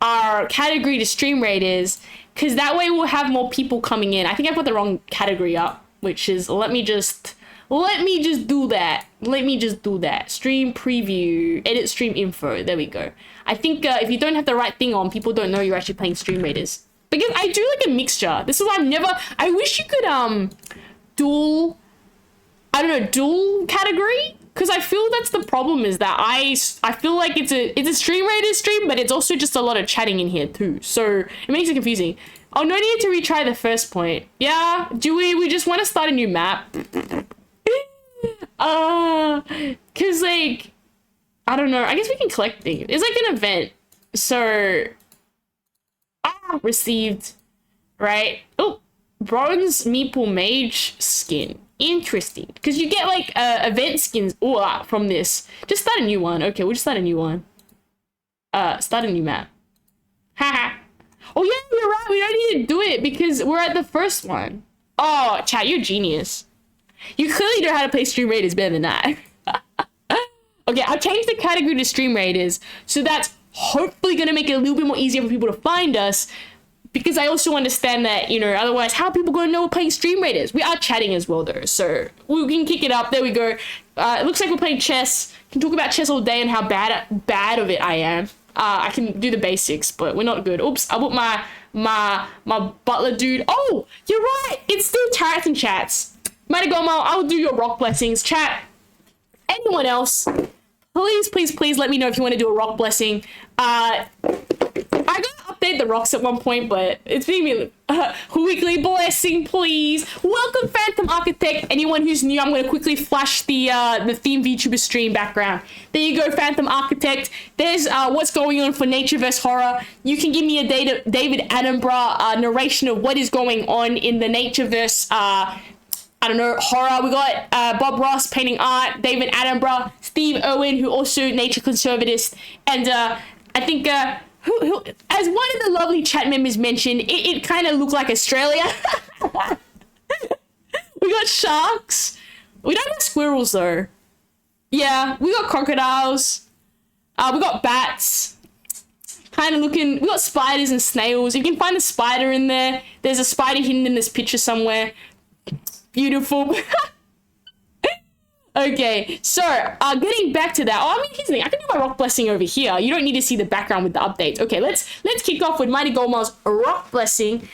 our category to Stream Raiders, because that way we'll have more people coming in. I think I put the wrong category up, which is, let me just do that. Stream preview, edit stream info. There we go. I think if you don't have the right thing on, people don't know you're actually playing Stream Raiders. Because I do like a mixture. This is why I wish you could dual category. Because I feel that's the problem, is that I feel like it's a Stream Raiders stream, but it's also just a lot of chatting in here too. So it makes it confusing. Oh, no need to retry the first point. Yeah, do we just want to start a new map? Cause like, I don't know. I guess we can collect things. It's like an event. So, received, right? Oh, bronze meeple mage skin. Interesting, because you get like event skins from this. Just start a new one. Okay, we'll just start a new one. Start a new map. Haha. Oh yeah, you're right. We don't need to do it because we're at the first one. Oh, chat, you're a genius. You clearly know how to play Stream Raiders better than that. Okay, I'll change the category to Stream Raiders, so that's hopefully gonna make it a little bit more easier for people to find us. Because I also understand that, you know, otherwise, how are people going to know we're playing Stream Raiders? We are chatting as well, though, so we can kick it up. There we go. It looks like we're playing chess. Can talk about chess all day and how bad of it I am. I can do the basics, but we're not good. Oops, I put my butler dude. Oh, you're right. It's still Tarrants and Chats. Matagomo, I'll do your rock blessings. Chat, anyone else, please let me know if you want to do a rock blessing. I gotta update the rocks at one point, but it's being weekly blessing, please. Welcome, Phantom Architect. Anyone who's new, I'm gonna quickly flash the theme VTuber stream background. There you go, Phantom Architect. There's what's going on for Nature vs Horror. You can give me a David Attenborough narration of what is going on in the Nature vs I don't know, horror. We got Bob Ross painting art, David Attenborough, Steve Irwin, who also nature conservatist, and I think who as one of the lovely chat members mentioned, it kind of looked like Australia. We got sharks. We don't have squirrels though. Yeah, we got crocodiles. We got bats. Kind of looking. We got spiders and snails. You can find a spider in there. There's a spider hidden in this picture somewhere. Beautiful. Okay, so getting back to that. Oh, I mean, here's the thing. I can do my rock blessing over here. You don't need to see the background with the updates. Okay, let's kick off with Mighty Goldmaw's rock blessing.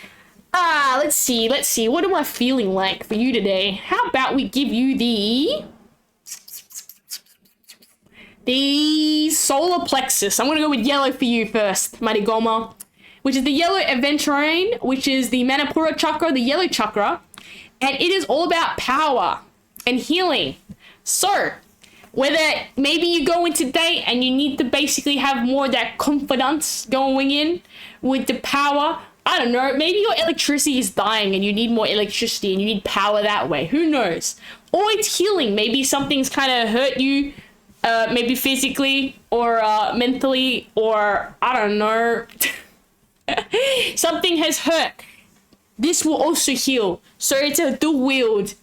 Let's see. What am I feeling like for you today? How about we give you the solar plexus. I'm gonna go with yellow for you first, Mighty Goldmaw, which is the yellow Aventurine, which is the Manipura chakra, the yellow chakra, and it is all about power and healing. So, whether maybe you go in today and you need to basically have more of that confidence going in with the power, I don't know, maybe your electricity is dying and you need more electricity and you need power that way, who knows? Or it's healing, maybe something's kind of hurt you, maybe physically or mentally, or I don't know, something has hurt. This will also heal, so it's a dual-wield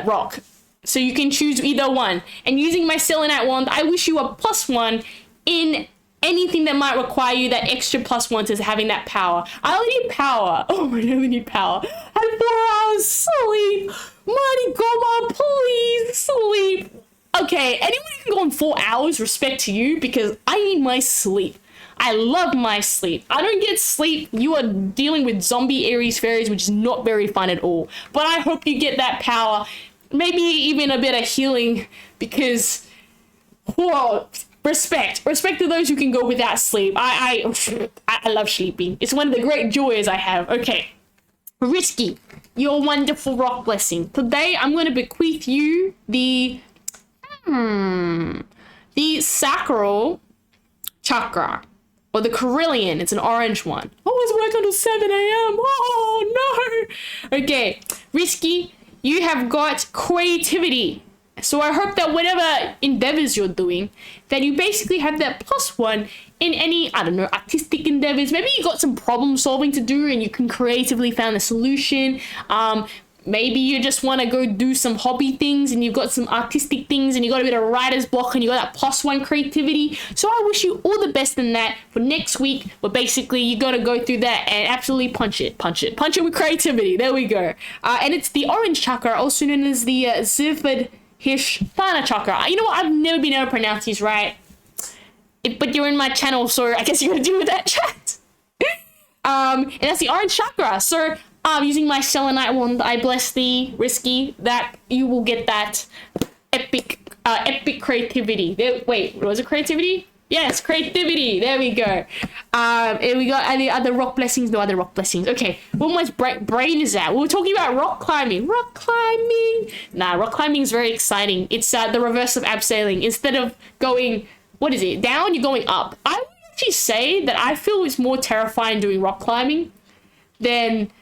rock. So you can choose either one. And using my selenite wand, I wish you a +1 in anything that might require you that extra +1 to having that power. I only need power. Oh, I really need power. I have 4 hours sleep. Mighty Goma, please sleep. Okay, anyone who can go on 4 hours, respect to you, because I need my sleep. I love my sleep. I don't get sleep. You are dealing with zombie Aries fairies, which is not very fun at all. But I hope you get that power. Maybe even a bit of healing, because, whoa, respect to those who can go without sleep. I love sleeping. It's one of the great joys I have. Okay, Risky, your wonderful rock blessing. Today I'm going to bequeath you the sacral chakra, or the Carillion. It's an orange one. Always work until 7 a.m. Oh no. Okay, Risky, you have got creativity. So I hope that whatever endeavors you're doing, that you basically have that +1 in any, I don't know, artistic endeavors. Maybe you got some problem solving to do and you can creatively find a solution. Maybe you just want to go do some hobby things and you've got some artistic things and you got a bit of writer's block and you got that +1 creativity. So I wish you all the best in that for next week. But basically you got to go through that and absolutely punch it with creativity. There we go. And it's the orange chakra, also known as the Zivadhisthana chakra. You know what? I've never been able to pronounce these right. But you're in my channel, so I guess you're going to deal with that, chat. And that's the orange chakra. So using my selenite wand, I bless thee, Risky, that you will get that epic creativity. Wait, was it creativity? Yes, creativity. There we go. And we got any other rock blessings? No other rock blessings. Okay, what my brain is at? We were talking about rock climbing. Rock climbing. Nah, rock climbing is very exciting. It's the reverse of abseiling. Instead of going, what is it, down, you're going up. I would actually say that I feel it's more terrifying doing rock climbing than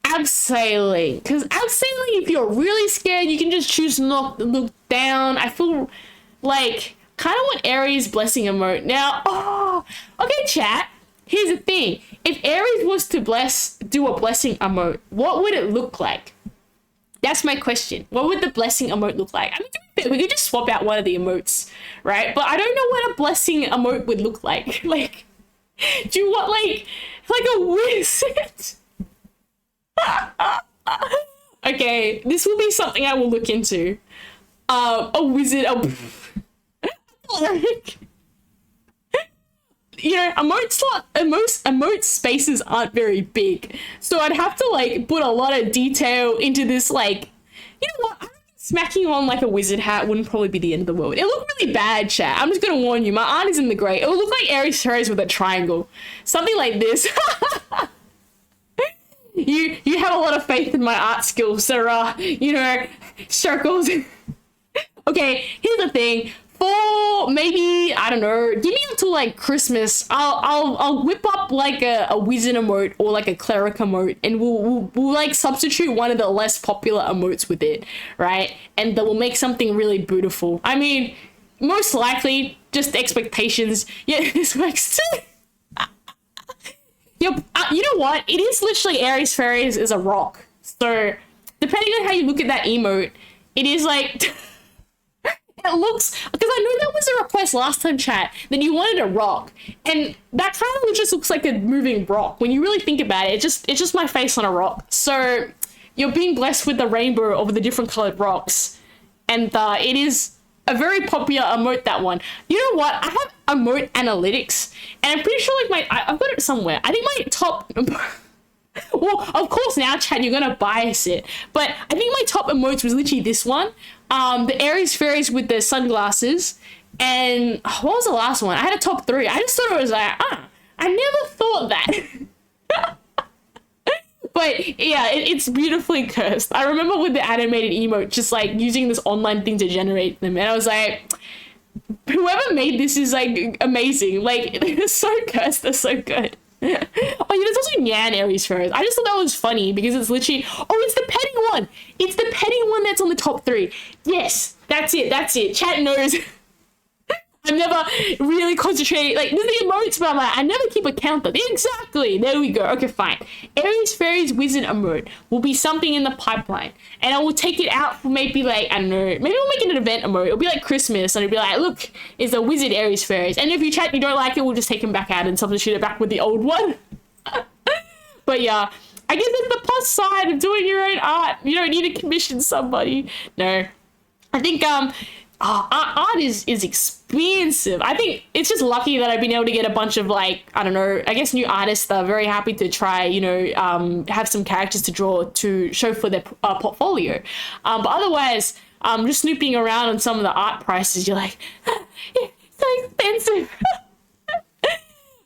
abseiling, because abseiling, if you're really scared, you can just choose to look down. I feel like kind of want Aries blessing emote now. Okay, chat, here's the thing. If Aries was to do a blessing emote, what would it look like? That's my question. What would the blessing emote look like? I mean, we could just swap out one of the emotes, right? But I don't know what a blessing emote would look like. Like, do you want like a wizard? Okay, this will be something I will look into. A wizard, you know, emote spaces aren't very big, so I'd have to like put a lot of detail into this like You know what? I reckon smacking on like a wizard hat wouldn't probably be the end of the world. It looked really bad, chat. I'm just gonna warn you. My art is in the grey. It would look like Aries Fairies with a triangle. Something like this. You have a lot of faith in my art skills, so you know, circles. Okay, here's the thing. For maybe, I don't know, give me until like Christmas. I'll whip up like a wizard emote or like a cleric emote, and we'll like substitute one of the less popular emotes with it, right? And then we'll make something really beautiful. I mean, most likely just expectations. Yeah, this works too. Yep. You know what? It is literally Aries Fairies is a rock. So depending on how you look at that emote, it is like. It looks, because I know that was a request last time, chat, that you wanted a rock, and that kind of just looks like a moving rock. When you really think about it, it's just my face on a rock. So you're being blessed with the rainbow of the different colored rocks, and it is a very popular emote, that one. You know what? I have emote analytics, and I'm pretty sure like I've got it somewhere. I think my top. Well, of course now, chat, you're gonna bias it, but I think my top emotes was literally this one. The Aries Fairies with the sunglasses, and what was the last one? I had a top 3. I just thought it was like, I never thought that. But yeah, it's beautifully cursed. I remember with the animated emote, just like using this online thing to generate them, and I was like, whoever made this is like amazing. Like, they're so cursed, they're so good. Oh yeah, there's also Nyan Aries Fairies. I just thought that was funny because it's literally, it's the petty one. It's the petty one that's on the top 3. Yes, that's it. Chat knows. I'm never really concentrating. Like, there's the emotes, but I'm like, I never keep a counter. Exactly. There we go. Okay, fine. Aries Fairies Wizard emote will be something in the pipeline. And I will take it out for maybe like, I don't know, maybe we'll make it an event emote. It'll be like Christmas, and it'll be like, look, it's a Wizard Aries Fairies. And if you chat and you don't like it, we'll just take them back out and substitute it back with the old one. But yeah, I guess it's the plus side of doing your own art. You don't need to commission somebody. No. I think, art is expensive. I think it's just lucky that I've been able to get a bunch of like, I don't know, I guess new artists that are very happy to try, you know, have some characters to draw to show for their portfolio. But otherwise, just snooping around on some of the art prices, you're like, it's so expensive.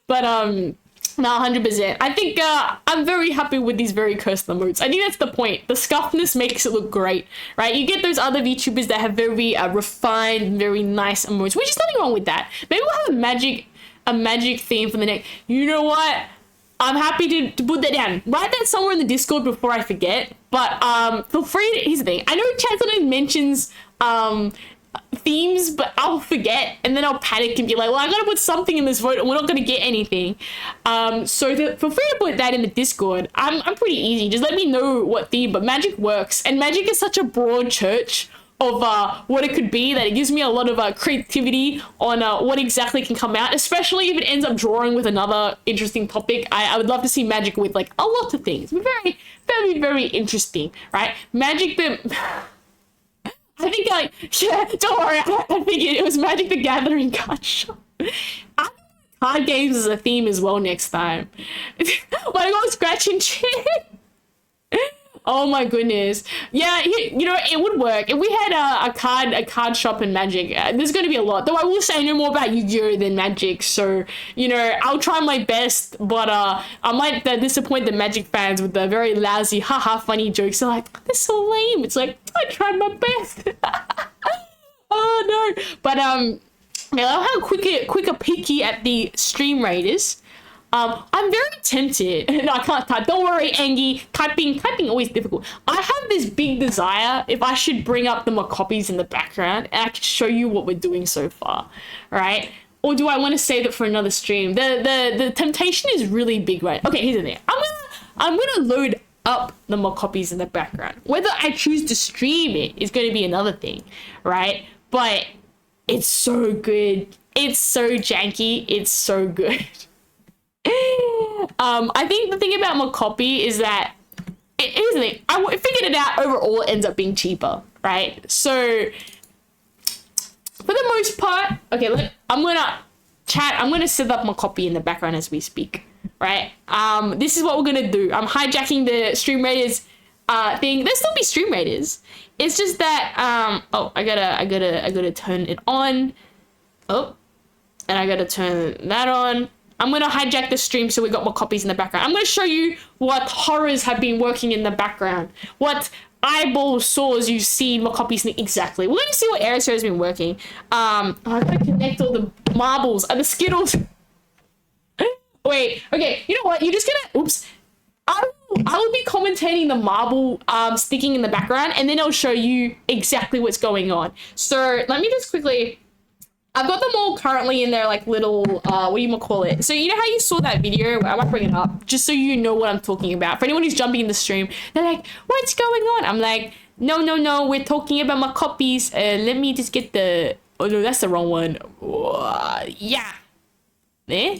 But no, 100%. I think I'm very happy with these very cursed emotes. I think that's the point. The scuffness makes it look great, right? You get those other VTubers that have very refined, very nice emotes, which is nothing wrong with that. Maybe we'll have a magic theme for the next. You know what? I'm happy to put that down. Write that somewhere in the Discord before I forget. But feel free to, here's the thing. I know chat sometimes mentions themes, but I'll forget, and then I'll panic and be like, well, I gotta put something in this vote and we're not gonna get anything. So feel free to put that in the Discord. I'm pretty easy. Just let me know what theme, but magic works, and magic is such a broad church of what it could be that it gives me a lot of creativity on what exactly can come out, especially if it ends up drawing with another interesting topic. I would love to see magic with like a lot of things. Very, very, very interesting, right? Magic the... I think yeah, don't worry, I think it was Magic the Gathering card shop. I think card games is a theme as well next time. My God, scratching chin. Oh my goodness. Yeah, you know, it would work. If we had a card shop in Magic, there's going to be a lot. Though I will say I know more about Yu-Gi-Oh! Than Magic, so, you know, I'll try my best, but I might disappoint the Magic fans with the very lousy, haha, funny jokes. They're like, they're so lame. It's like, I tried my best. Oh no. But I'll have a quicker peeky at the stream raiders. I'm very tempted. No, I can't type. Don't worry, Angie. Typing always difficult. I have this big desire if I should bring up the Mocopis in the background and I could show you what we're doing so far, right? Or do I want to save it for another stream? The temptation is really big, right? Okay, here's the thing. I'm gonna load up the Mocopis in the background. Whether I choose to stream it is going to be another thing, right? But it's so good. It's so janky. It's so good. I think the thing about Mocopi is that here's the thing. I figured it out. Overall, it ends up being cheaper, right? So for the most part, okay, I'm gonna set up Mocopi in the background as we speak, right? This is what we're gonna do. I'm hijacking the stream raiders thing, there'll still be stream raiders. It's just that oh, I gotta turn it on. Oh, and I gotta turn that on. I'm gonna hijack the stream so we got more copies in the background. I'm gonna show you what horrors have been working in the background. What eyeball sores you see Mocopi's exactly. We're gonna see what area has been working. I'm gonna connect all the marbles and the Skittles. Wait, okay, you know what? You're just gonna, oops. I will be commentating the marble sticking in the background, and then I'll show you exactly what's going on. So let me just quickly, I've got them all currently in their like little, what do you call it? So you know how you saw that video? I might bring it up just so you know what I'm talking about. For anyone who's jumping in the stream, they're like, what's going on? I'm like, no, we're talking about Mocopis. Let me just get the, oh no, that's the wrong one. Yeah. There?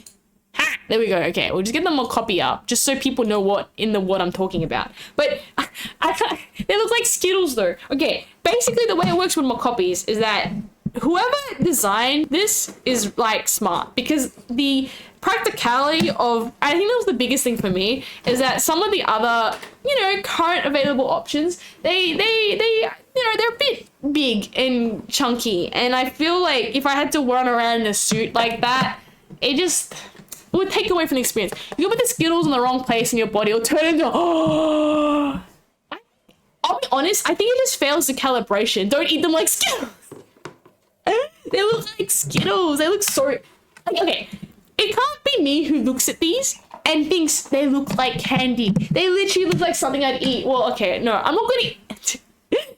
Ha! There we go. Okay, we'll just get the Mocopi up just so people know what I'm talking about. But they look like Skittles though. Okay, basically the way it works with Mocopis is that whoever designed this is like smart, because the practicality of, I think that was the biggest thing for me, is that some of the other, you know, current available options, they you know, they're a bit big and chunky, and I feel like if I had to run around in a suit like that, it would take away from the experience. If you put the Skittles in the wrong place in your body, it'll turn into, oh. I'll be honest, I think it just fails the calibration. Don't eat them like Skittles. They look like Skittles. They look so, okay. It can't be me who looks at these and thinks they look like candy. They literally look like something I'd eat. Well, okay, no, I'm not gonna eat.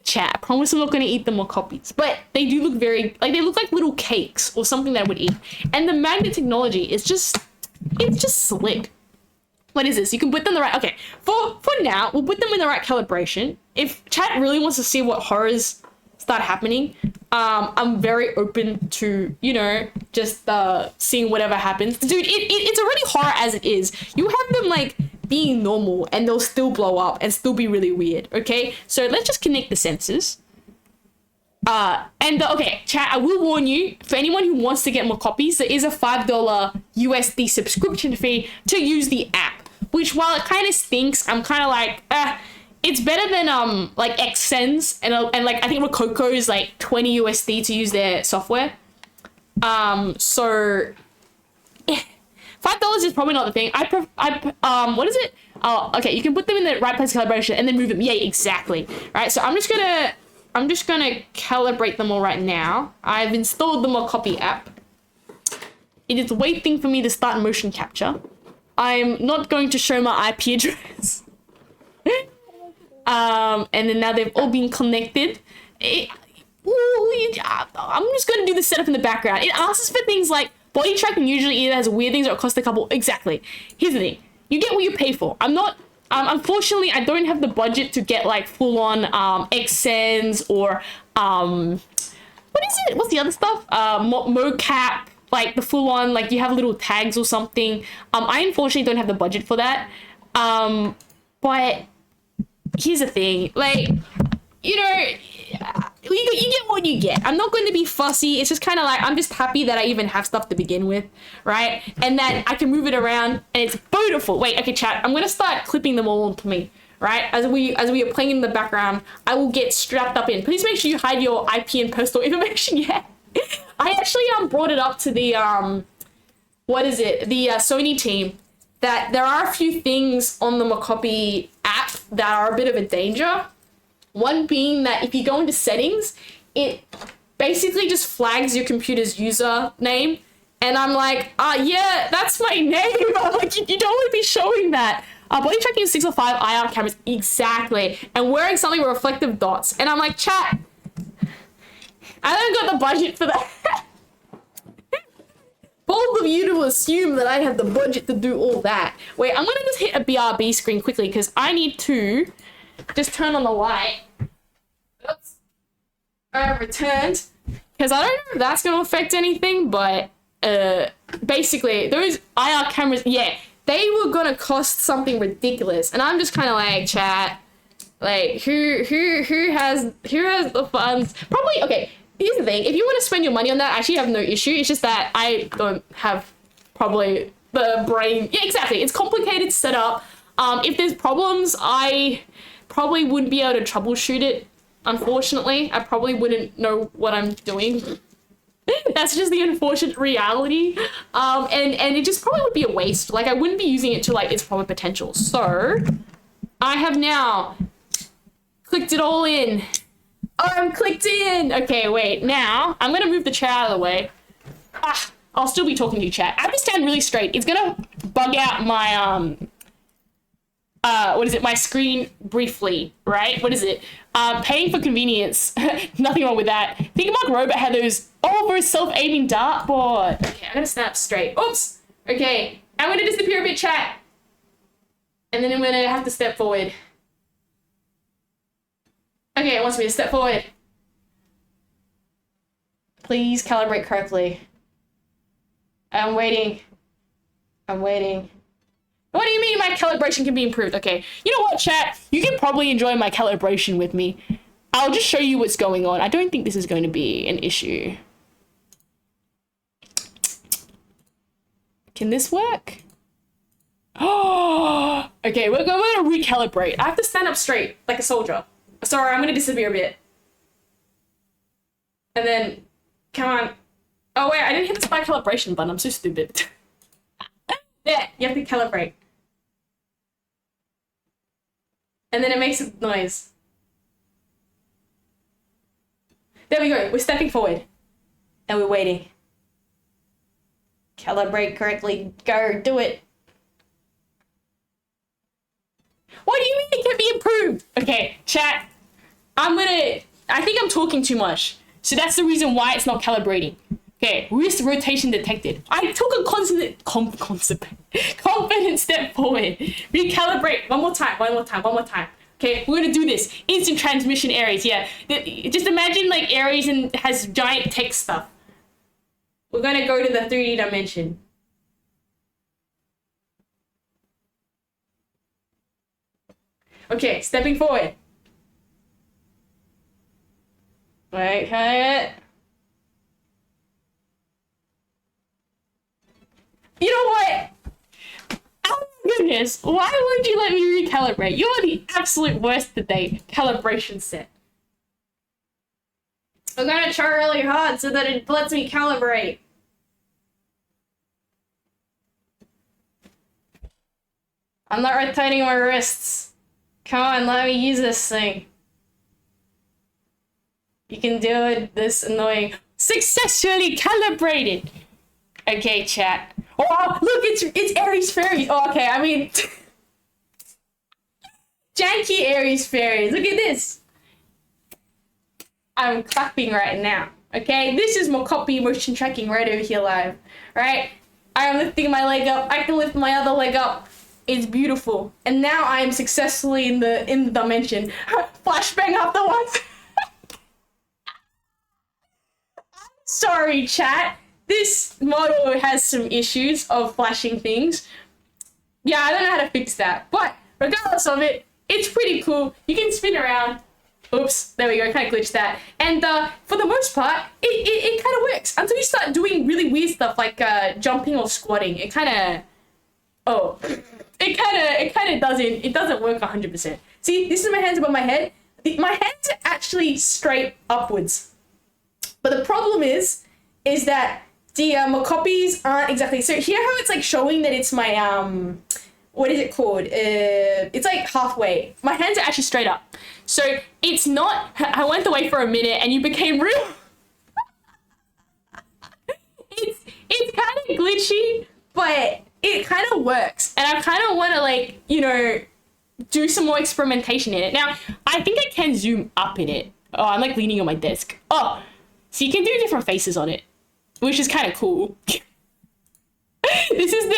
Chat, I promise I'm not gonna eat the Mocopis. But they do look very, like, they look like little cakes or something that I would eat. And the magnet technology is just, it's just slick. What is this? You can put them in the right, okay. For now, we'll put them in the right calibration. If chat really wants to see what horrors start happening, I'm very open to, you know, just seeing whatever happens. Dude, it's already horror as it is. You have them like being normal and they'll still blow up and still be really weird, okay? So let's just connect the sensors. Okay, chat, I will warn you, for anyone who wants to get more copies, there is a $5 USD subscription fee to use the app, which while it kind of stinks, I'm kind of like, it's better than like XSense and like I think Rococo is like 20 USD to use their software. So $5 is probably not the thing. What is it? Oh, okay, you can put them in the right place calibration and then move them. Yeah, exactly. Right, so I'm just gonna calibrate them all right now. I've installed the Mocopi app. It is waiting for me to start motion capture. I'm not going to show my IP address. And then now they've all been connected. I'm just going to do the setup in the background. It asks for things like body tracking usually either has weird things or it costs a couple. Exactly. Here's the thing. You get what you pay for. I'm not, unfortunately, I don't have the budget to get like full on XSense or, what is it? What's the other stuff? Mocap, like the full on, like you have little tags or something. I unfortunately don't have the budget for that. But here's the thing, like, you know, you get what you get. I'm not going to be fussy. It's just kind of like, I'm just happy that I even have stuff to begin with, right? And that I can move it around and it's beautiful. Wait, okay, chat, I'm going to start clipping them all onto me, right? As we are playing in the background, I will get strapped up in. Please make sure you hide your IP and personal information. Yeah. I actually brought it up to the, what is it? The Sony team, that there are a few things on the Mocopi app that are a bit of a danger. One being that if you go into settings, it basically just flags your computer's username. And I'm like, yeah, that's my name. I'm like, you don't want to be showing that. Body tracking is 6 or 5 IR cameras, exactly. And wearing something with reflective dots. And I'm like, chat, I don't got the budget for that. Bold of you to assume that I have the budget to do all that. Wait, I'm gonna just hit a BRB screen quickly because I need to just turn on the light. Oops. I returned. Because I don't know if that's gonna affect anything, but basically those IR cameras, yeah, they were gonna cost something ridiculous. And I'm just kinda like, chat, like who has the funds? Probably, okay. Here's the thing, if you want to spend your money on that, I actually have no issue. It's just that I don't have probably the brain. Yeah, exactly. It's complicated setup. If there's problems, probably wouldn't be able to troubleshoot it. Unfortunately, I probably wouldn't know what I'm doing. That's just the unfortunate reality. And it just probably would be a waste. Like, I wouldn't be using it to like its proper potential. So I have now clicked it all in. Oh, I'm clicked in. Okay, wait. Now I'm gonna move the chair out of the way. I'll still be talking to you, chat. I have to stand really straight. It's gonna bug out my my screen briefly, right? What is it? Paying for convenience. Nothing wrong with that. Think Mark Robot had those for a self-aiming dartboard. Okay, I'm gonna snap straight. Oops. Okay, I'm gonna disappear a bit, chat. And then I'm gonna have to step forward. Okay, it wants me to step forward. Please calibrate correctly. I'm waiting. I'm waiting. What do you mean my calibration can be improved? Okay, you know what, chat? You can probably enjoy my calibration with me. I'll just show you what's going on. I don't think this is going to be an issue. Can this work? Oh, okay, we're going to recalibrate. I have to stand up straight like a soldier. Sorry, I'm going to disappear a bit. And then, come on. Oh, wait, I didn't hit the spy calibration button. I'm so stupid. There, you have to calibrate. And then it makes a noise. There we go. We're stepping forward. And we're waiting. Calibrate correctly. Go, do it. What do you mean it can be improved? Okay, chat. I think I'm talking too much. So that's the reason why it's not calibrating. Okay, wrist rotation detected. I took a confident step forward. Recalibrate. One more time. Okay, we're gonna do this. Instant transmission Aries, yeah. Just imagine like Aries and has giant text stuff. We're gonna go to the 3D dimension. Okay, stepping forward. Wait, you know what? Oh my goodness, why won't you let me recalibrate? You're the absolute worst today. Calibration set. I'm gonna try really hard so that it lets me calibrate. I'm not rotating my wrists. Come on, let me use this thing. You can do it, this annoying. Successfully calibrated. Okay, chat. Oh, look, it's Aries Fairies. Oh, okay, I mean... janky Aries Fairies. Look at this. I'm clapping right now. Okay, this is Mocopi motion tracking right over here live. Right? I am lifting my leg up. I can lift my other leg up. It's beautiful. And now I am successfully in the dimension. Flashbang afterwards. Sorry, chat. This model has some issues of flashing things. Yeah, I don't know how to fix that. But regardless of it, it's pretty cool. You can spin around. Oops, there we go, kind of glitched that. And for the most part, it kind of works. Until you start doing really weird stuff like jumping or squatting. It kind of... it doesn't work 100%. See, this is my hands above my head. My hands are actually straight upwards. But the problem is that the Mocopis aren't exactly... So here how it's like showing that it's my, what is it called? It's like halfway. My hands are actually straight up. So it's not... I went away for a minute and you became real... it's kind of glitchy, but it kind of works. And I kind of want to like, you know, do some more experimentation in it. Now, I think I can zoom up in it. Oh, I'm like leaning on my desk. Oh, so you can do different faces on it, which is kind of cool. This is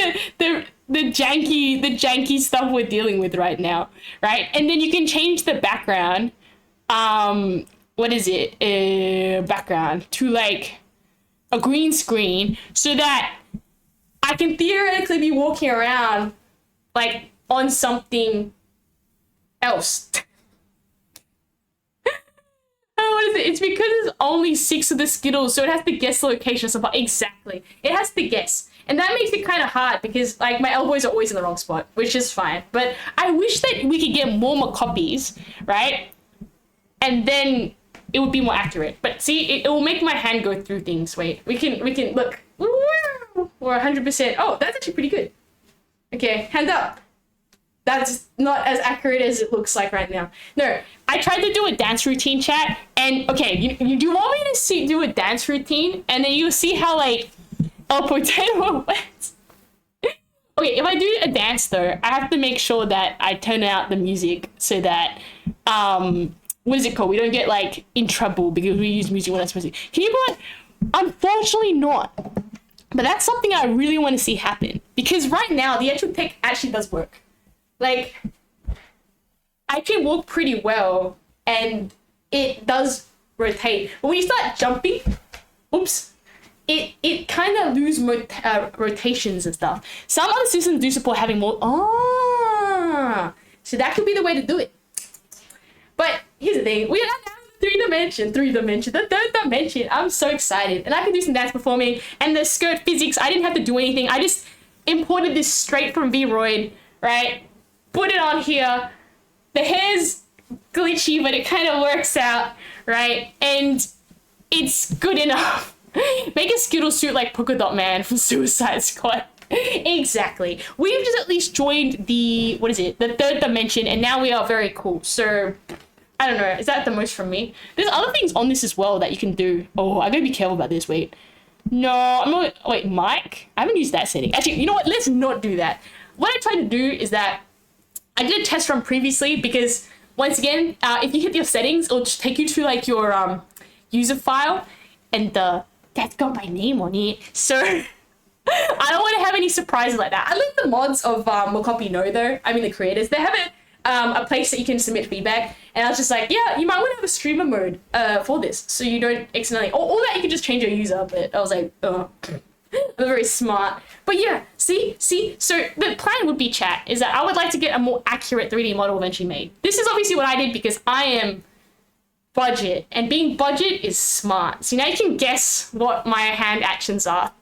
the janky stuff we're dealing with right now, right? And then you can change the background. What is it? Background to like a green screen so that I can theoretically be walking around like on something else. I don't want it's because it's only 6 of the Skittles, so it has to guess the location of something. Exactly. It has to guess. And that makes it kind of hard because like my elbows are always in the wrong spot, which is fine. But I wish that we could get more Mocopis, right? And then it would be more accurate. But see, it will make my hand go through things. Wait, we can look. We're 100%. Oh, that's actually pretty good. Okay, hand up. That's not as accurate as it looks like right now. No, I tried to do a dance routine, chat, and okay, you do want me to do a dance routine, and then you'll see how like a potato went. Okay, if I do a dance though, I have to make sure that I turn out the music so that what is it called? We don't get like in trouble because we use music when that's supposed to. Can you put? Unfortunately, not. But that's something I really want to see happen because right now the actual tech actually does work. Like, I can walk pretty well, and it does rotate. But when you start jumping, oops, it kind of loses rotations and stuff. Some other systems do support having more. So that could be the way to do it. But here's the thing: we are now the third dimension. I'm so excited, and I can do some dance performing. And the skirt physics, I didn't have to do anything. I just imported this straight from Vroid, right? Put it on here. The hair's glitchy, but it kind of works out, right? And it's good enough. Make a Skittle suit like Polka Dot Man from Suicide Squad. Exactly. We've just at least joined the, the third dimension, and now we are very cool. So, I don't know. Is that the most from me? There's other things on this as well that you can do. Oh, I gotta be careful about this. Wait. No, I'm not. Wait, mic? I haven't used that setting. Actually, you know what? Let's not do that. What I tried to do is that I did a test run previously because once again, if you hit your settings, it'll just take you to like your user file, and that's got my name on it. So I don't want to have any surprises like that. I like the mods of Mocopi know though. I mean the creators. They have a place that you can submit feedback, and I was just like, yeah, you might want to have a streamer mode for this, so you don't accidentally. Or that you can just change your user. But I was like, oh. I'm very smart. But yeah, see? So the plan would be, chat, is that I would like to get a more accurate 3D model eventually made. This is obviously what I did because I am budget, and being budget is smart. So now you can guess what my hand actions are.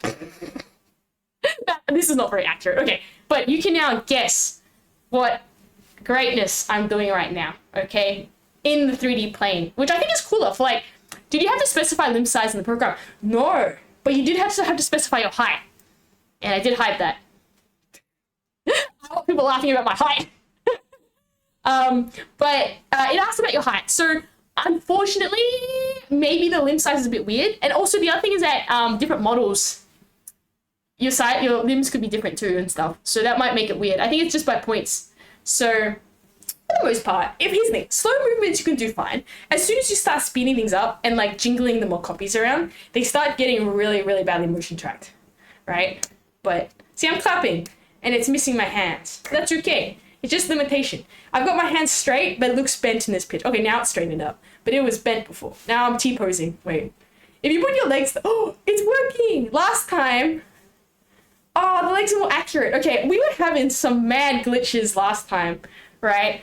This is not very accurate. Okay, but you can now guess what greatness I'm doing right now, okay? In the 3D plane, which I think is cooler. For like, did you have to specify limb size in the program? No. But you did have to specify your height. And I did hide that. I don't want people laughing about my height. But it asks about your height. So, unfortunately, maybe the limb size is a bit weird. And also, the other thing is that different models, your limbs could be different too and stuff. So that might make it weird. I think it's just by points. So, for the most part, here's the thing, slow movements you can do fine. As soon as you start speeding things up and like jingling the Mocopis around, they start getting really, really badly motion tracked, right? But see, I'm clapping and it's missing my hands. That's okay. It's just limitation. I've got my hands straight, but it looks bent in this pitch. Okay, now it's straightened up, but it was bent before. Now I'm T-posing. Wait, if you put your legs, oh, it's working. Last time, oh, the legs are more accurate. Okay, we were having some mad glitches last time, right?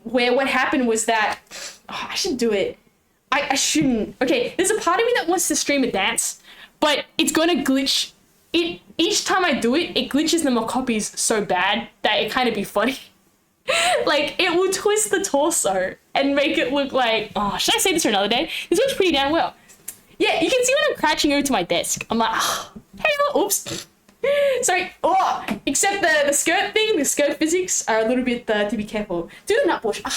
Where what happened was that, I should do it. I shouldn't. Okay, there's a part of me that wants to stream a dance, but it's gonna glitch. Each time I do it, it glitches the Mocopis so bad that it kind of be funny. Like, it will twist the torso and make it look like, oh, should I say this for another day? This looks pretty damn well. Yeah, you can see when I'm crouching over to my desk. I'm like, oh, hey, oops. Sorry, oh, except the skirt thing, the skirt physics are a little bit, to be careful. Do the nut bush. I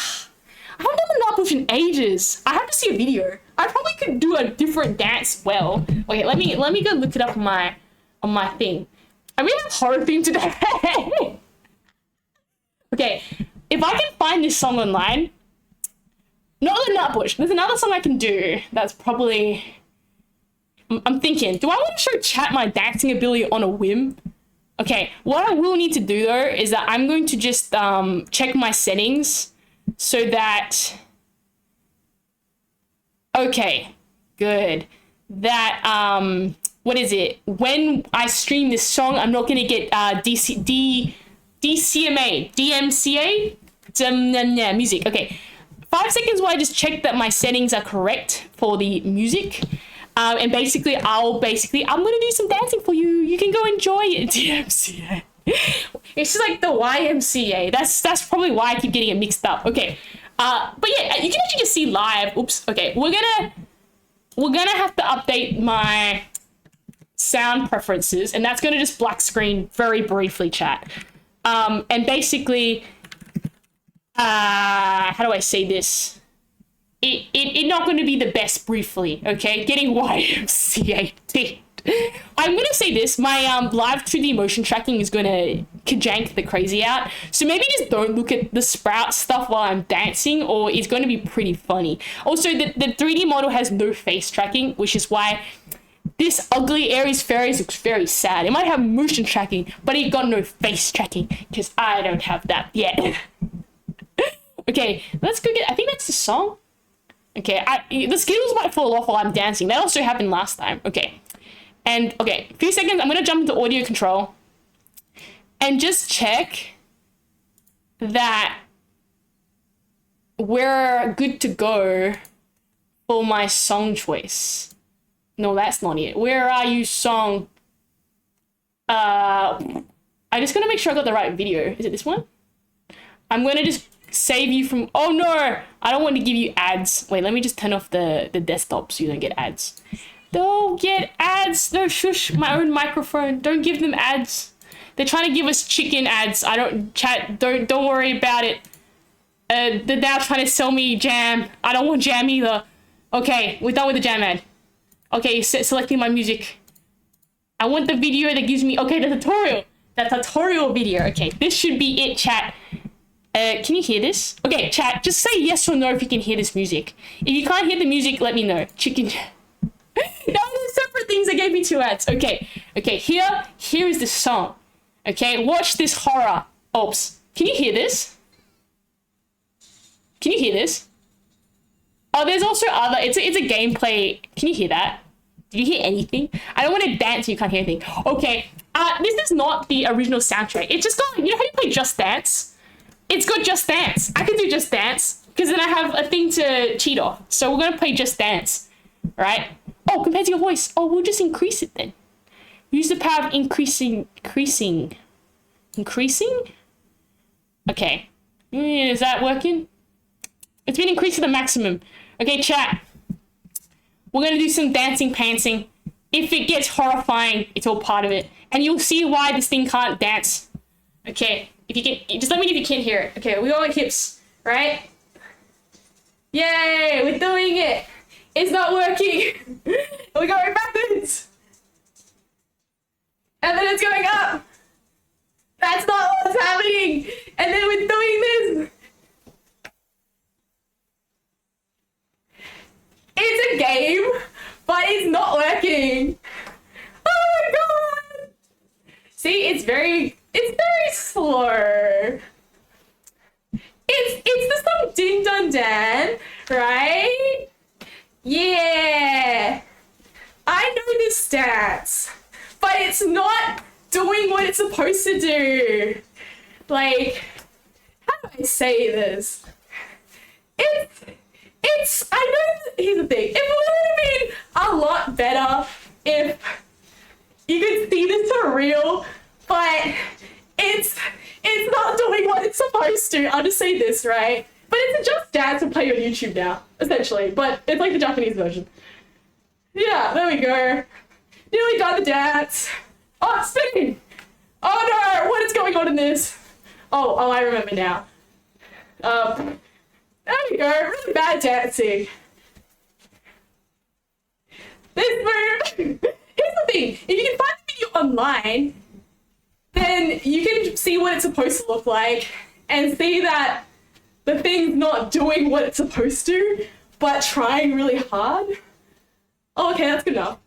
haven't done the nut bush in ages. I have to see a video. I probably could do a different dance well. Okay, let me go look it up on my thing. I really have a horror theme today. Okay, if I can find this song online, not the nut bush, there's another song I can do that's probably, I'm thinking, do I want to show chat my dancing ability on a whim? Okay, what I will need to do though is that I'm going to just check my settings so that, okay, good, that, what is it? When I stream this song, I'm not going to get DMCA, music. Okay, 5 seconds while I just check that my settings are correct for the music. And basically, I'm gonna do some dancing for you. You can go enjoy it. DMCA. It's just like the YMCA. That's probably why I keep getting it mixed up. Okay. But yeah, you can actually just see live. Oops. Okay. We're gonna have to update my sound preferences, and that's gonna just black screen very briefly, chat. And basically, how do I say this? It not going to be the best briefly, okay? Getting YMCA. I'm going to say this, my live 2D motion tracking is going to kajank the crazy out. So maybe just don't look at the sprout stuff while I'm dancing, or it's going to be pretty funny. Also, the 3D model has no face tracking, which is why this ugly Aries Fairies looks very sad. It might have motion tracking, but it got no face tracking, because I don't have that yet. Okay, let's go get, I think that's the song. Okay, the Skittles might fall off while I'm dancing. That also happened last time. Okay. And, okay, a few seconds. I'm going to jump into audio control and just check that we're good to go for my song choice. No, that's not it. Where are you, song? I just going to make sure I got the right video. Is it this one? I'm going to just save you from, oh no, I don't want to give you ads. Wait, let me just turn off the desktop so you don't get ads. Don't get ads. No, shush, my own microphone. Don't give them ads. They're trying to give us chicken ads. Don't worry about it. They're now trying to sell me jam. I don't want jam either. Okay, we're done with the jam ad. Okay, selecting my music. I want the video that gives me, okay, the tutorial. That tutorial video. Okay, this should be it, chat. Can you hear this? Okay, chat, just say yes or no if you can hear this music. If you can't hear the music, let me know. Chicken. No, they're separate things. They gave me 2 ads. Okay, here is the song. Okay, watch this horror. Oops. Can you hear this? Can you hear this? Oh, there's also other, it's a gameplay. Can you hear that? Did you hear anything? I don't want to dance so you can't hear anything. Okay, this is not the original soundtrack. It's just got, you know how you play Just Dance? It's got Just Dance. I can do Just Dance because then I have a thing to cheat off. So we're going to play Just Dance, right? Oh, compared to your voice. Oh, we'll just increase it then. Use the power of increasing? Okay. Is that working? It's been increased to the maximum. Okay, chat. We're going to do some dancing pantsing. If it gets horrifying, it's all part of it. And you'll see why this thing can't dance. Okay. If you can, just let me know if you can't hear it. Okay, we all on hips, right? Yay, we're doing it. It's not working. We're going backwards. And then it's going up. That's not what's happening. And then we're doing this. It's a game, but it's not working. Oh my god. See, it's very slow. It's the song Ding Dong Dan, right? Yeah. I know the stats, but it's not doing what it's supposed to do. Like, how do I say this? I know, here's the thing. It would have been a lot better if you could see this for real, but it's not doing what it's supposed to. I'll just say this, right? But it's a Just Dance to play on YouTube now, essentially. But it's like the Japanese version. Yeah, there we go. Nearly done the dance. Oh, it's spinning. Oh no, what is going on in this? Oh, I remember now. There we go, really bad dancing. This move. Here's the thing, if you can find the video online, then you can see what it's supposed to look like and see that the thing's not doing what it's supposed to, but trying really hard. Oh, okay, that's good enough.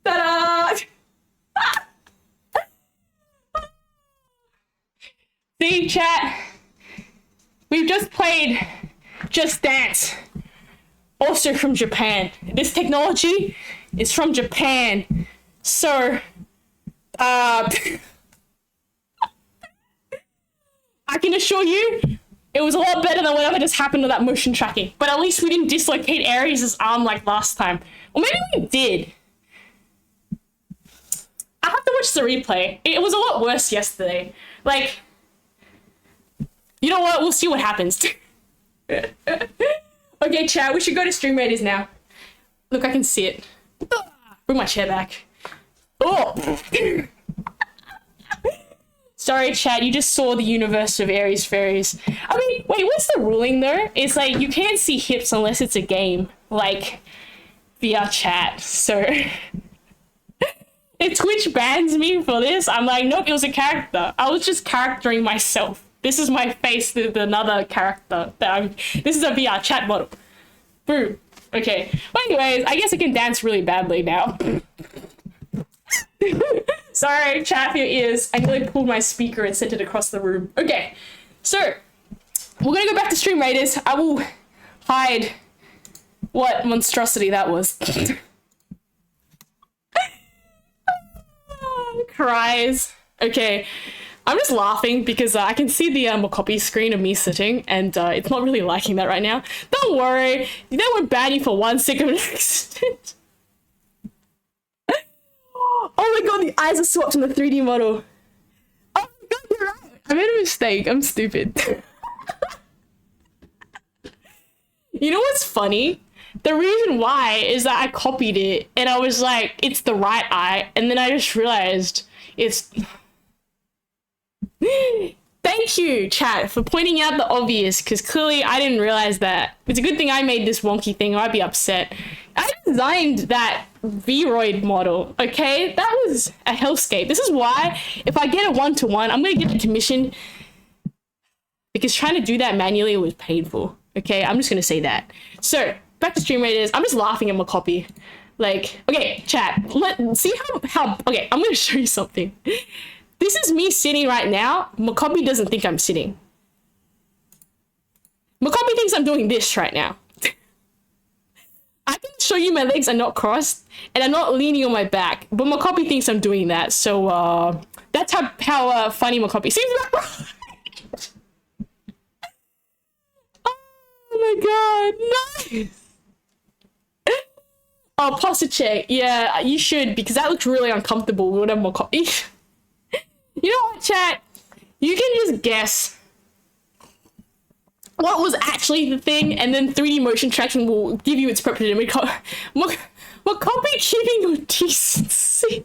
Ta-da! See, chat? We've just played Just Dance. Also from Japan. This technology is from Japan. So, I can assure you, It was a lot better than whatever just happened to that motion tracking. But at least we didn't dislocate Ares' arm like last time. Or maybe we did. I have to watch the replay. It was a lot worse yesterday. Like, you know what? We'll see what happens. Okay, chat, we should go to Stream Raiders now. Look, I can see it. Bring my chair back. Oh! Sorry, chat, you just saw the universe of Aries Fairies. I mean, wait, what's the ruling, though? It's like, you can't see hips unless it's a game. Like, via chat, so... If Twitch bans me for this, I'm like, nope, it was a character. I was just charactering myself. This is my face with another character. This is a VR chat model. Boom. Okay. But anyways, I guess I can dance really badly now. Sorry, chat for your ears. I nearly pulled my speaker and sent it across the room. Okay, so we're gonna go back to Stream Raiders. I will hide what monstrosity that was. Cries. Okay, I'm just laughing because I can see the Mocopi screen of me sitting, and it's not really liking that right now. Don't worry, they won't ban you for 1 second of an accident. Oh my god, the eyes are swapped in the 3D model. Oh my god, you're right. I made a mistake. I'm stupid. You know what's funny? The reason why is that I copied it and I was like, it's the right eye. And then I just realized it's... Thank you, chat, for pointing out the obvious, because clearly I didn't realize that. It's a good thing I made this wonky thing or I'd be upset. I designed that Vroid model, okay? That was a hellscape. This is why, if I get a 1-to-1, I'm going to get a commission, because trying to do that manually was painful, okay? I'm just going to say that. So, back to Stream Raiders. I'm just laughing at Mocopi. Like, okay, chat, let's see how, okay, I'm going to show you something. This is me sitting right now. Mocopi doesn't think I'm sitting. Mocopi thinks I'm doing this right now. I can show you my legs are not crossed and I'm not leaning on my back, but Mocopi thinks I'm doing that. So that's how funny Mocopi seems. Oh my god, nice. Oh, posture check. Yeah, you should, because that looks really uncomfortable with a Mocopi. You know what, chat? You can just guess what was actually the thing, and then 3D motion tracking will give you its proper image. Mocopi keeping your decency.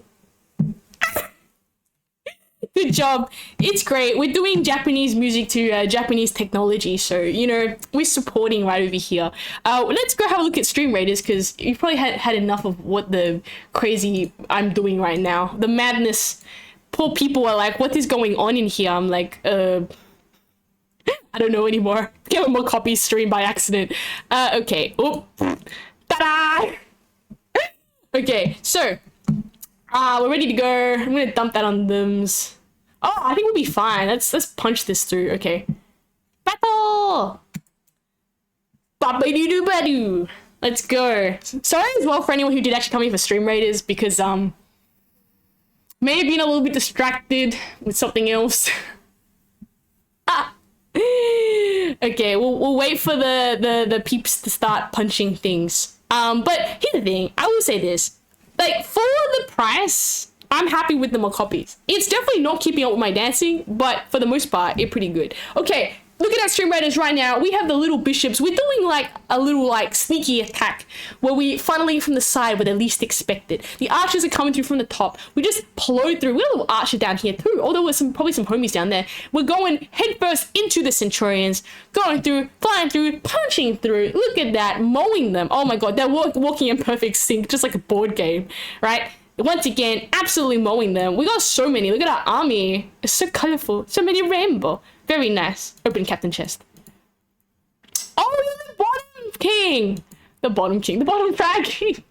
Good job. It's great. We're doing Japanese music to Japanese technology, so, you know, we're supporting right over here. Let's go have a look at Stream Raiders, because you've probably had enough of what the crazy I'm doing right now. The madness. Poor people are like, what is going on in here? I'm like, I don't know anymore. Get a Mocopi stream by accident. Okay. Oop. Ta-da! Okay, so we're ready to go. I'm gonna dump that on them. Oh, I think we'll be fine. Let's punch this through. Okay. Battle! Ba-ba-doo-doo-ba-doo. Let's go. Sorry as well for anyone who did actually come in for Stream Raiders, because may have been a little bit distracted with something else. Okay, we'll wait for the peeps to start punching things. But here's the thing, I will say this. Like, for the price, I'm happy with the Mocopis. It's definitely not keeping up with my dancing, but for the most part, it's pretty good. Okay, looking at Stream Raiders right now, we have the little bishops. We're doing like a little like sneaky attack where we funneling from the side where they're least expected. The archers are coming through from the top. We just plow through. We have a little archer down here too, although there's probably some homies down there. We're going headfirst into the centurions, going through, flying through, punching through. Look at that, mowing them. Oh my god, they're walking in perfect sync, just like a board game, right? Once again, absolutely mowing them. We got so many. Look at our army. It's so colorful. So many rainbow. Very nice. Open captain chest. Oh, the bottom king. The bottom king. The bottom frag king.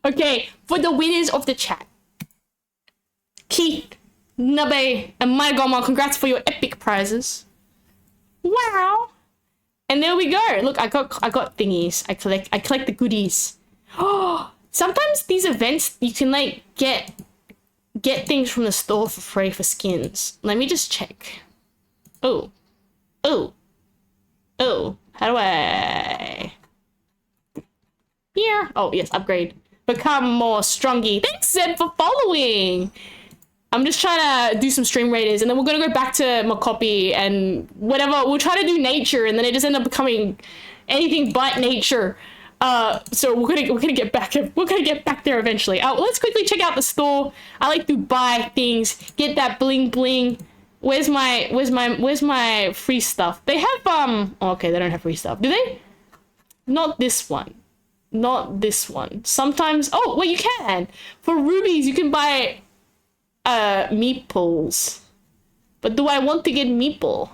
Okay, for the winners of the chat. Keith, Nabe, and my Goma, congrats for your epic prizes. Wow. And there we go. Look, I got thingies. I collect the goodies. Oh, sometimes these events you can like get things from the store for free for skins. Let me just check. Oh, Oh, how do I... Here. Oh, yes, upgrade. Become more strongy. Thanks, Zeb, for following. I'm just trying to do some stream raiders, and then we're gonna go back to Mocopi and whatever. We'll try to do nature, and then it just end up becoming anything but nature. So we're gonna get back. We're gonna get back there eventually. Let's quickly check out the store. I like to buy things, get that bling bling. Where's my free stuff? They have oh, okay, they don't have free stuff. Do they? Not this one. Not this one. Sometimes. Oh, well, you can. For rubies, you can buy meeples. But do I want to get meeple?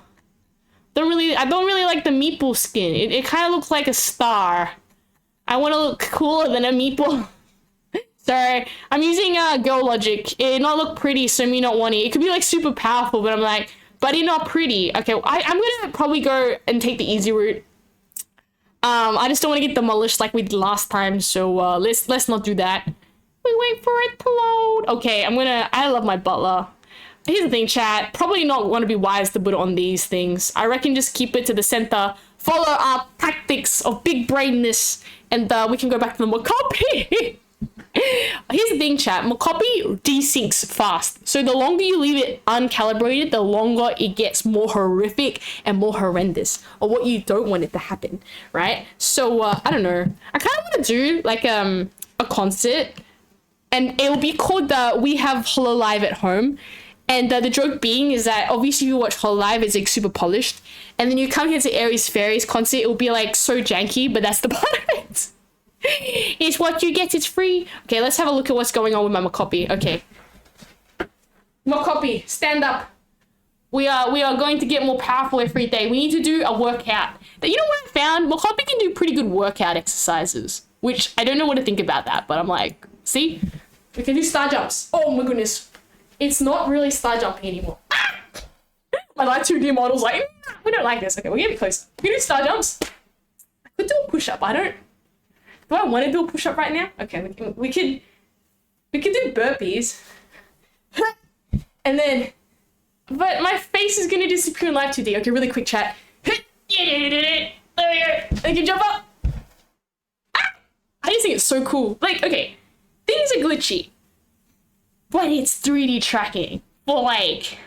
I don't really like the meeple skin. It kind of looks like a star. I want to look cooler than a meeple. Sorry, I'm using girl logic. It not look pretty, so me not wanting it. It could be like super powerful, but I'm like, but it not pretty. Okay, I'm gonna probably go and take the easy route. I just don't want to get demolished like we did last time, so let's not do that. We wait for it to load. Okay, I love my butler. Here's the thing, chat. Probably not want to be wise to put it on these things. I reckon just keep it to the center. Follow our tactics of big brainness, and we can go back to the Mocopi. Here's the thing, chat. Mocopi desyncs fast. So the longer you leave it uncalibrated, the longer it gets more horrific and more horrendous, or what you don't want it to happen, right? So I don't know. I kind of want to do like a concert, and it'll be called We Have Hololive at Home. And the joke being is that obviously if you watch Hololive, it's like super polished, and then you come here to Aries Fairies concert, it'll be like so janky, but that's the part of it. It's what you get, it's free. Okay, let's have a look at what's going on with my Mocopi. Okay. Mocopi, stand up. We are going to get more powerful every day. We need to do a workout. But you know what I found? Mocopi can do pretty good workout exercises, which I don't know what to think about that, but I'm like, see? We can do star jumps. Oh my goodness. It's not really star jumping anymore. Ah! My like 2D model's like, we don't like this. Okay, we're getting closer. We can do star jumps. I could do a push-up. Do I want to do a push-up right now? Okay, we could do burpees. And then, but my face is gonna disappear in live 2D. Okay, really quick chat. There we go. I can jump up. Ah! I just think it's so cool. Like, okay, things are glitchy, but it's 3D tracking for like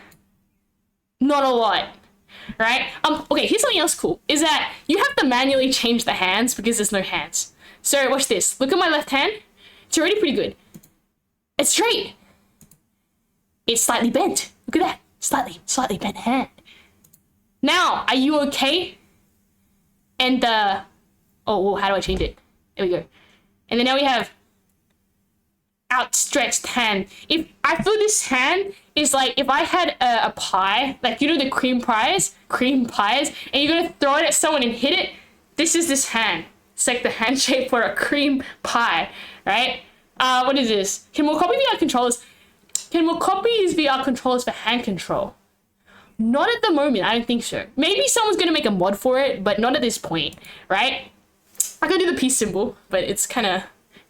not a lot, right? Okay, here's something else cool, is that you have to manually change the hands because there's no hands. So watch this. Look at my left hand. It's already pretty good. It's straight. It's slightly bent. Look at that. Slightly bent hand. Now, are you okay? And oh, well, how do I change it? There we go. And then now we have outstretched hand. If I feel this hand is like if I had a pie, like you know the cream pies, and you're gonna throw it at someone and hit it. This is this hand. It's like the hand shape for a cream pie, right? What is this? Can Mocopi VR controllers? Can Mocopi use VR controllers for hand control? Not at the moment. I don't think so. Maybe someone's gonna make a mod for it, but not at this point, right? I can do the peace symbol, but it's kind of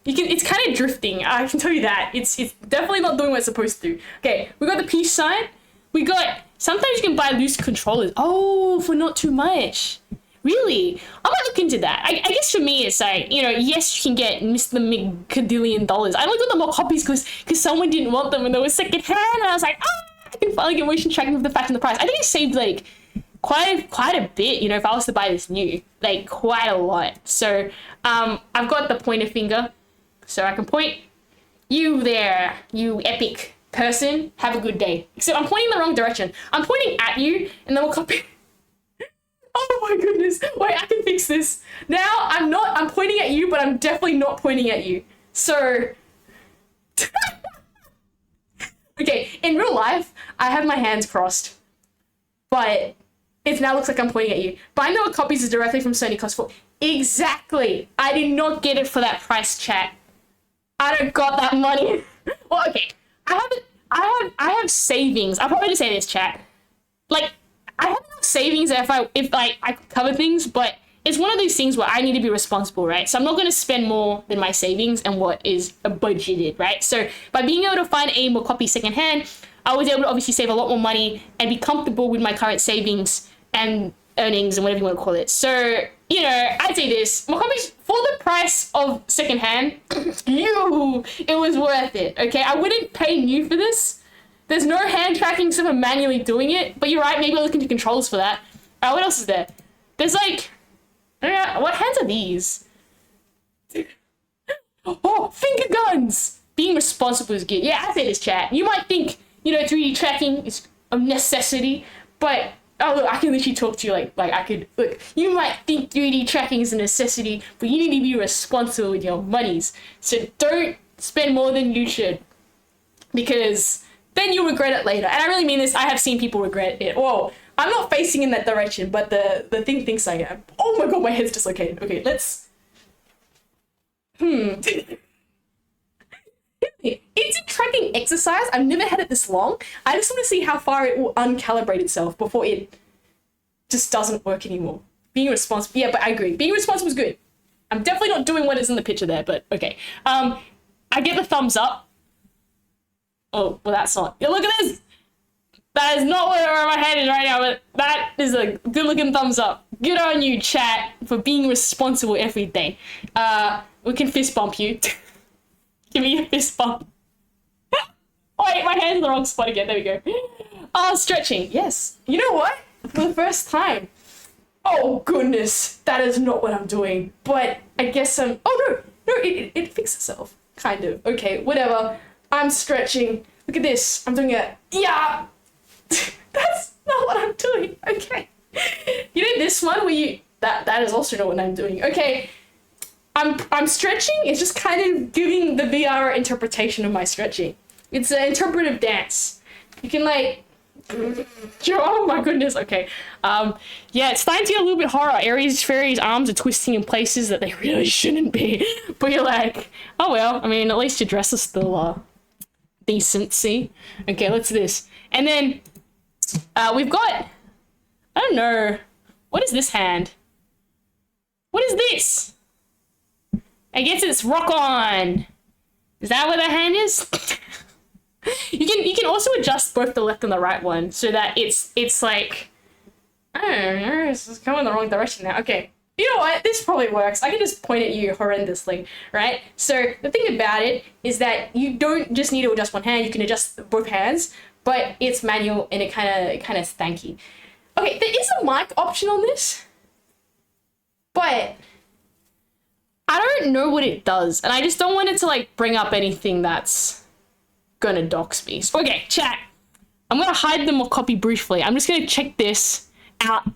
it's kind of drifting. I can tell you that. It's definitely not doing what it's supposed to do. Okay, we got the peace sign. We got sometimes you can buy loose controllers. Oh, for not too much. Really? I might look into that. I guess for me, it's like, you know, yes, you can get Mr. McCadillion dollars. I looked at the more copies because someone didn't want them and they were second hand, and I was like, I can finally get motion tracking with the fact and the price. I think I saved like quite a bit, you know, if I was to buy this new, like quite a lot. So I've got the pointer finger, so I can point. You there, you epic person, have a good day. Except I'm pointing the wrong direction. I'm pointing at you, and then we'll copy. Oh my goodness. Wait, I can fix this. Now I'm pointing at you, but I'm definitely not pointing at you. So, okay, in real life, I have my hands crossed, but it now looks like I'm pointing at you. But I know what copies is directly from Sony cost for. Exactly. I did not get it for that price, chat. I don't got that money. Well, okay. I have savings. I'll probably just say this, chat. Like, I have enough savings if I could cover things, but it's one of those things where I need to be responsible, right? So I'm not going to spend more than my savings and what is budgeted, right? So by being able to find a Mocopi secondhand, I was able to obviously save a lot more money and be comfortable with my current savings and earnings and whatever you want to call it. So, you know, I'd say this. Mocopi's, for the price of secondhand, it was worth it, okay? I wouldn't pay new for this. There's no hand tracking except for manually doing it. But you're right, maybe I'll look into controls for that. What else is there? There's like, I don't know, what hands are these? Oh, finger guns! Being responsible is good. Yeah, I say this, chat. You might think, you know, 3D tracking is a necessity, but oh look, I can literally talk to you like I could look. You might think 3D tracking is a necessity, but you need to be responsible with your monies. So don't spend more than you should, because then you'll regret it later. And I really mean this. I have seen people regret it. Whoa, I'm not facing in that direction, but the thing thinks I am. Oh my god, my head's dislocated. Okay, let's. It's a tracking exercise. I've never had it this long. I just want to see how far it will uncalibrate itself before it just doesn't work anymore. Being responsible. Yeah, but I agree. Being responsible is good. I'm definitely not doing what is in the picture there, but okay. I get the thumbs up. Oh, well, that's not. Yeah, look at this. That is not where my head is right now, but that is a good looking thumbs up. Good on you, chat, for being responsible every day. We can fist bump you. Give me a fist bump. Wait, my hand's in the wrong spot again. There we go. Oh, stretching. Yes. You know what? For the first time. Oh, goodness. That is not what I'm doing. But I guess I'm... Oh, no. No, it fixed itself. Kind of. Okay, whatever. I'm stretching. Look at this. I'm doing a... Yeah. That's not what I'm doing. Okay. You know this one where you... That is also not what I'm doing. Okay. I'm stretching. It's just kind of giving the VR interpretation of my stretching. It's an interpretive dance. You can like, oh my goodness. Okay. Yeah, it's starting to get a little bit horror. Aries Fairy's arms are twisting in places that they really shouldn't be. But you're like, oh well. I mean, at least your dress is still decent. See? Okay, let's do this. And then we've got, I don't know, what is this hand? What is this? I guess it's rock on. Is that what the hand is? You can also adjust both the left and the right one so that it's like, I don't know, it's going the wrong direction now. Okay, you know what? This probably works. I can just point at you horrendously, right? So the thing about it is that you don't just need to adjust one hand. You can adjust both hands, but it's manual and it kind of stanky. Okay, there is a mic option on this, but I don't know what it does, and I just don't want it to like bring up anything that's gonna dox me. So, okay, chat. I'm gonna hide the Mocopi briefly. I'm just gonna check this out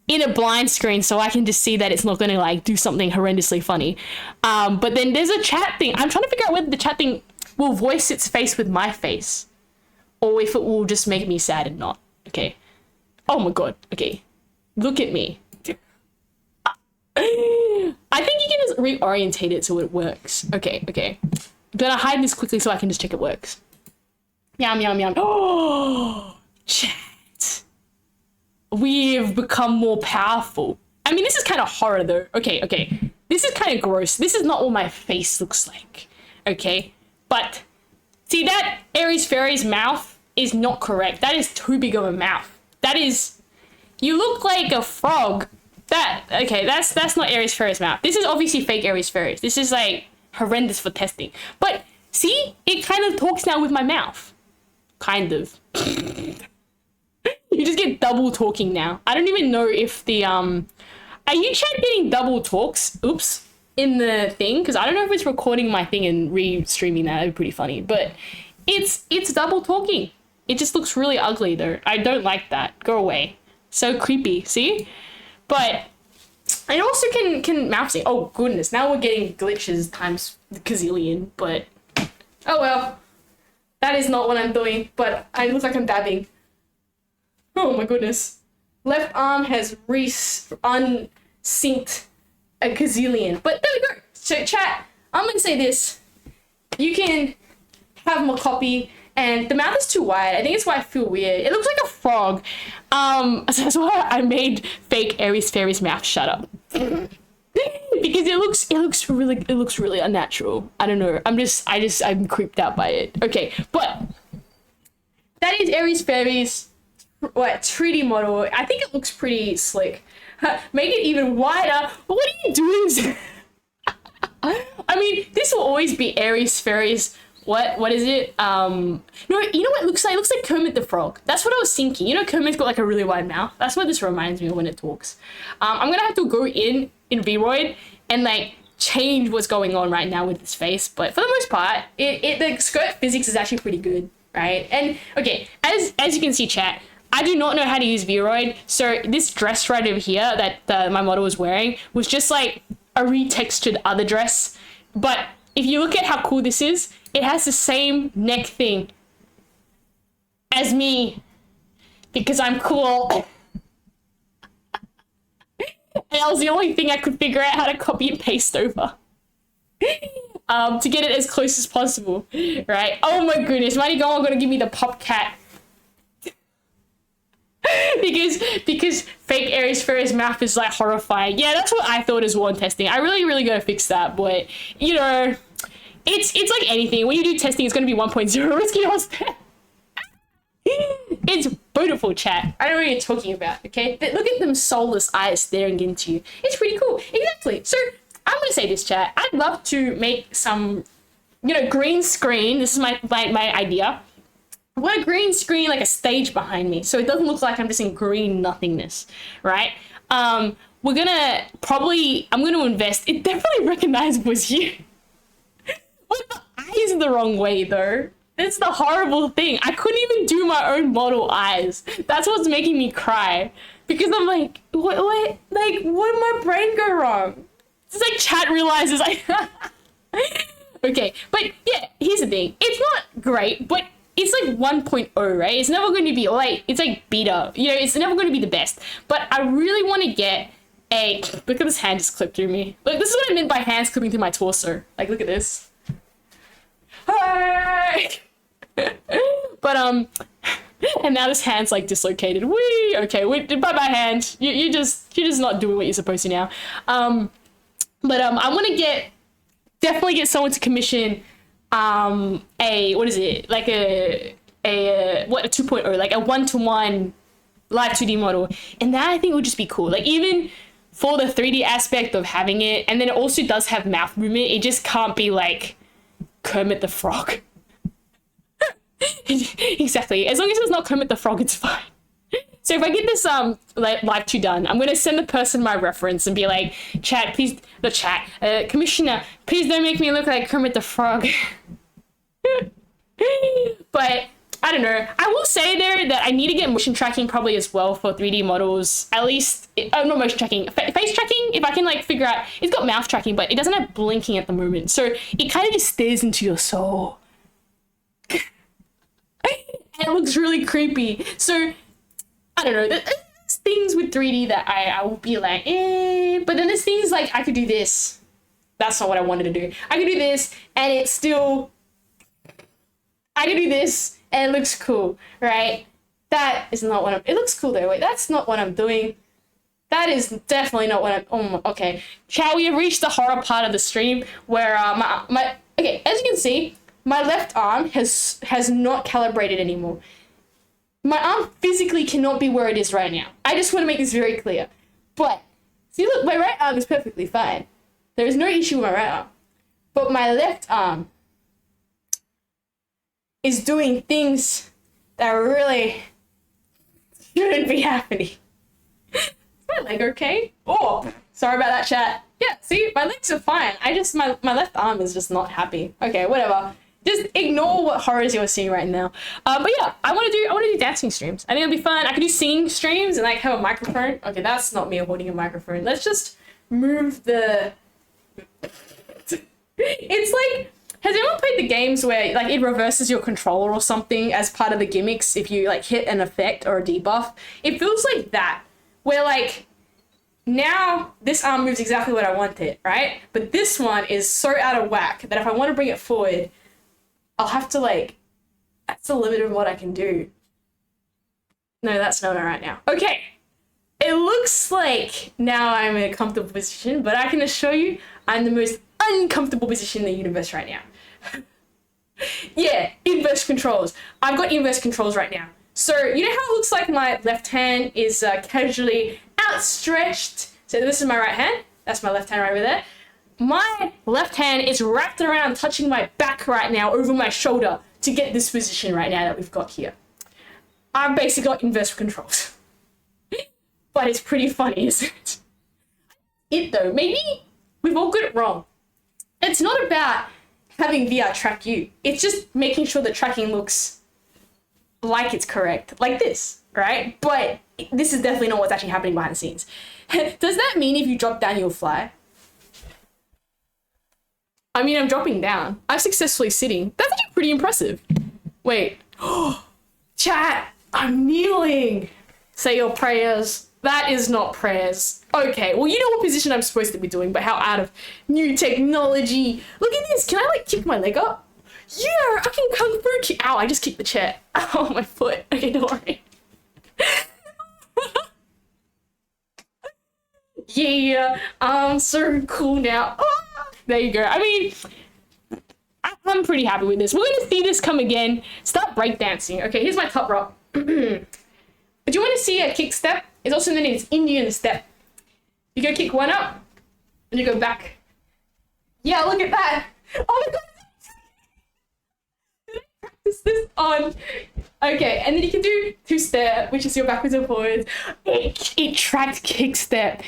in a blind screen so I can just see that it's not gonna like do something horrendously funny. But then there's a chat thing. I'm trying to figure out whether the chat thing will voice its face with my face, or if it will just make me sad and not. Okay. Oh my god. Okay. Look at me. I think you can just reorientate it so it works. Okay, okay. I'm gonna hide this quickly so I can just check it works. Yum, yum, yum. Oh, chat. We've become more powerful. I mean, this is kind of horror though. Okay, okay. This is kind of gross. This is not what my face looks like. Okay? But, see that Aries Fairy's mouth is not correct. That is too big of a mouth. That is... You look like a frog. Okay, that's not Aries Fairy's mouth. This is obviously fake Aries Fairy's. This is like horrendous for testing. But see, it kind of talks now with my mouth. Kind of. You just get double talking now. I don't even know if the are you chat getting double talks? Oops. In the thing, because I don't know if it's recording my thing and re-streaming that. That'd be pretty funny. But it's double talking. It just looks really ugly though. I don't like that. Go away. So creepy. See? But it also can mouth sync. Oh goodness, now we're getting glitches times the gazillion, but oh well. That is not what I'm doing, but I look like I'm dabbing. Oh my goodness. Left arm has unsynced a gazillion. But there we go. So chat, I'm gonna say this. You can have Mocopi, and the mouth is too wide. I think it's why I feel weird. It looks like a frog. So that's why I made fake Aries Fairy's mouth shut up. Because it looks really unnatural. I don't know. I'm creeped out by it. Okay, but that is Aries Fairy's what 3D model. I think it looks pretty slick. Make it even wider. What are you doing? I mean, this will always be Aries Fairies. What is it? No, you know what it looks like? It looks like Kermit the Frog. That's what I was thinking. You know, Kermit's got like a really wide mouth. That's what this reminds me of when it talks. I'm gonna have to go in Vroid and like change what's going on right now with his face. But for the most part, the skirt physics is actually pretty good, right? And okay, as you can see, chat, I do not know how to use Vroid. So this dress right over here that my model was wearing was just like a retextured other dress. But if you look at how cool this is, it has the same neck thing as me because I'm cool. And that was the only thing I could figure out how to copy and paste over. To get it as close as possible, right? Oh my goodness, Mighty Gohan gonna give me the pop cat. because fake Aries Fairy's mouth is like horrifying. Yeah, that's what I thought as well in testing. I really gotta fix that, but you know, it's like anything. When you do testing, it's gonna be 1.0 risky odds. It's beautiful, chat. I don't know what you're talking about, okay? Look at them soulless eyes staring into you. It's pretty cool. Exactly. So I'm gonna say this, chat. I'd love to make some, you know, green screen. This is my idea. I want a green screen, like a stage behind me, so it doesn't look like I'm just in green nothingness, right? I'm gonna invest. It definitely recognizable as you. What, the eyes the wrong way though? It's the horrible thing. I couldn't even do my own model eyes. That's what's making me cry. Because I'm like, what did my brain go wrong? It's like chat realizes Okay, but yeah, here's the thing. It's not great, but it's like 1.0, right? It's never going to be like, it's like beta. You know, it's never going to be the best. But I really want to get a, look at this hand just clipped through me. Look, this is what I meant by hands clipping through my torso. Like, look at this. Hi! But and now this hand's like dislocated. Whee! Okay, bye bye hand. You're just not doing what you're supposed to now. But I want to definitely get someone to commission what is it, like a 2.0, like a 1-to-1 live 2D model, and that I think would just be cool. Like even for the 3D aspect of having it, and then it also does have mouth movement. It just can't be like Kermit the Frog. Exactly. As long as it's not Kermit the Frog, it's fine. So if I get this like live 2 done, I'm gonna send the person my reference and be like, commissioner, please don't make me look like Kermit the Frog. But I don't know. I will say there that I need to get motion tracking probably as well for 3D models. At least, not motion tracking, face tracking. If I can like figure out, it's got mouth tracking, but it doesn't have blinking at the moment. So it kind of just stares into your soul. And it looks really creepy. So I don't know. There's things with 3D that I will be like, but then there's things like I could do this. That's not what I wanted to do. I could do this and it's still, I could do this and it looks cool, right? That is not what it looks cool though. Wait, that's not what I'm doing. That is definitely not what okay. Chat, we have reached the horror part of the stream where okay, as you can see, my left arm has not calibrated anymore. My arm physically cannot be where it is right now. I just want to make this very clear. But, see look, my right arm is perfectly fine. There is no issue with my right arm. But my left arm is doing things that really shouldn't be happening. Is my leg okay? Oh, sorry about that, chat. Yeah, see, my legs are fine. My left arm is just not happy. Okay, whatever. Just ignore what horrors you're seeing right now. But yeah, I want to do dancing streams. I think it'll be fun. I could do singing streams and like have a microphone. Okay, that's not me holding a microphone. Let's just move the. It's like, has anyone played the games where like it reverses your controller or something as part of the gimmicks if you like hit an effect or a debuff? It feels like that, where like now this arm moves exactly what I want it, right? But this one is so out of whack that if I want to bring it forward, I'll have to like, that's the limit of what I can do. No, that's not right now. Okay, it looks like now I'm in a comfortable position, but I can assure you I'm the most uncomfortable position in the universe right now. Yeah, inverse controls. I've got inverse controls right now. So you know how it looks like my left hand is casually outstretched? So this is my right hand. That's my left hand right over there. My left hand is wrapped around, touching my back right now over my shoulder to get this position right now that we've got here. I've basically got inverse controls. But it's pretty funny, isn't it? Though, maybe we've all got it wrong. It's not about having VR track you. It's just making sure the tracking looks like it's correct, like this, right? But this is definitely not what's actually happening behind the scenes. Does that mean if you drop down, you'll fly? I mean, I'm dropping down. I'm successfully sitting. That's actually pretty impressive. Wait. Chat, I'm kneeling. Say your prayers. That is not prayers. Okay, well, you know what position I'm supposed to be doing, but how out of new technology. Look at this. Can I, like, kick my leg up? Yeah, I can kung fu kick. Ow, I just kicked the chair. Ow, my foot. Okay, don't worry. Yeah, I'm so cool now. Oh, there you go. I mean, I'm pretty happy with this. We're going to see this come again. Start breakdancing. Okay, here's my top rock. But you want to see a kick step? It's also known as Indian step. You go kick one up, and you go back. Yeah, look at that. Oh my god. Did I practice this on? Okay, and then you can do two step, which is your backwards and forwards. It tracked kick step.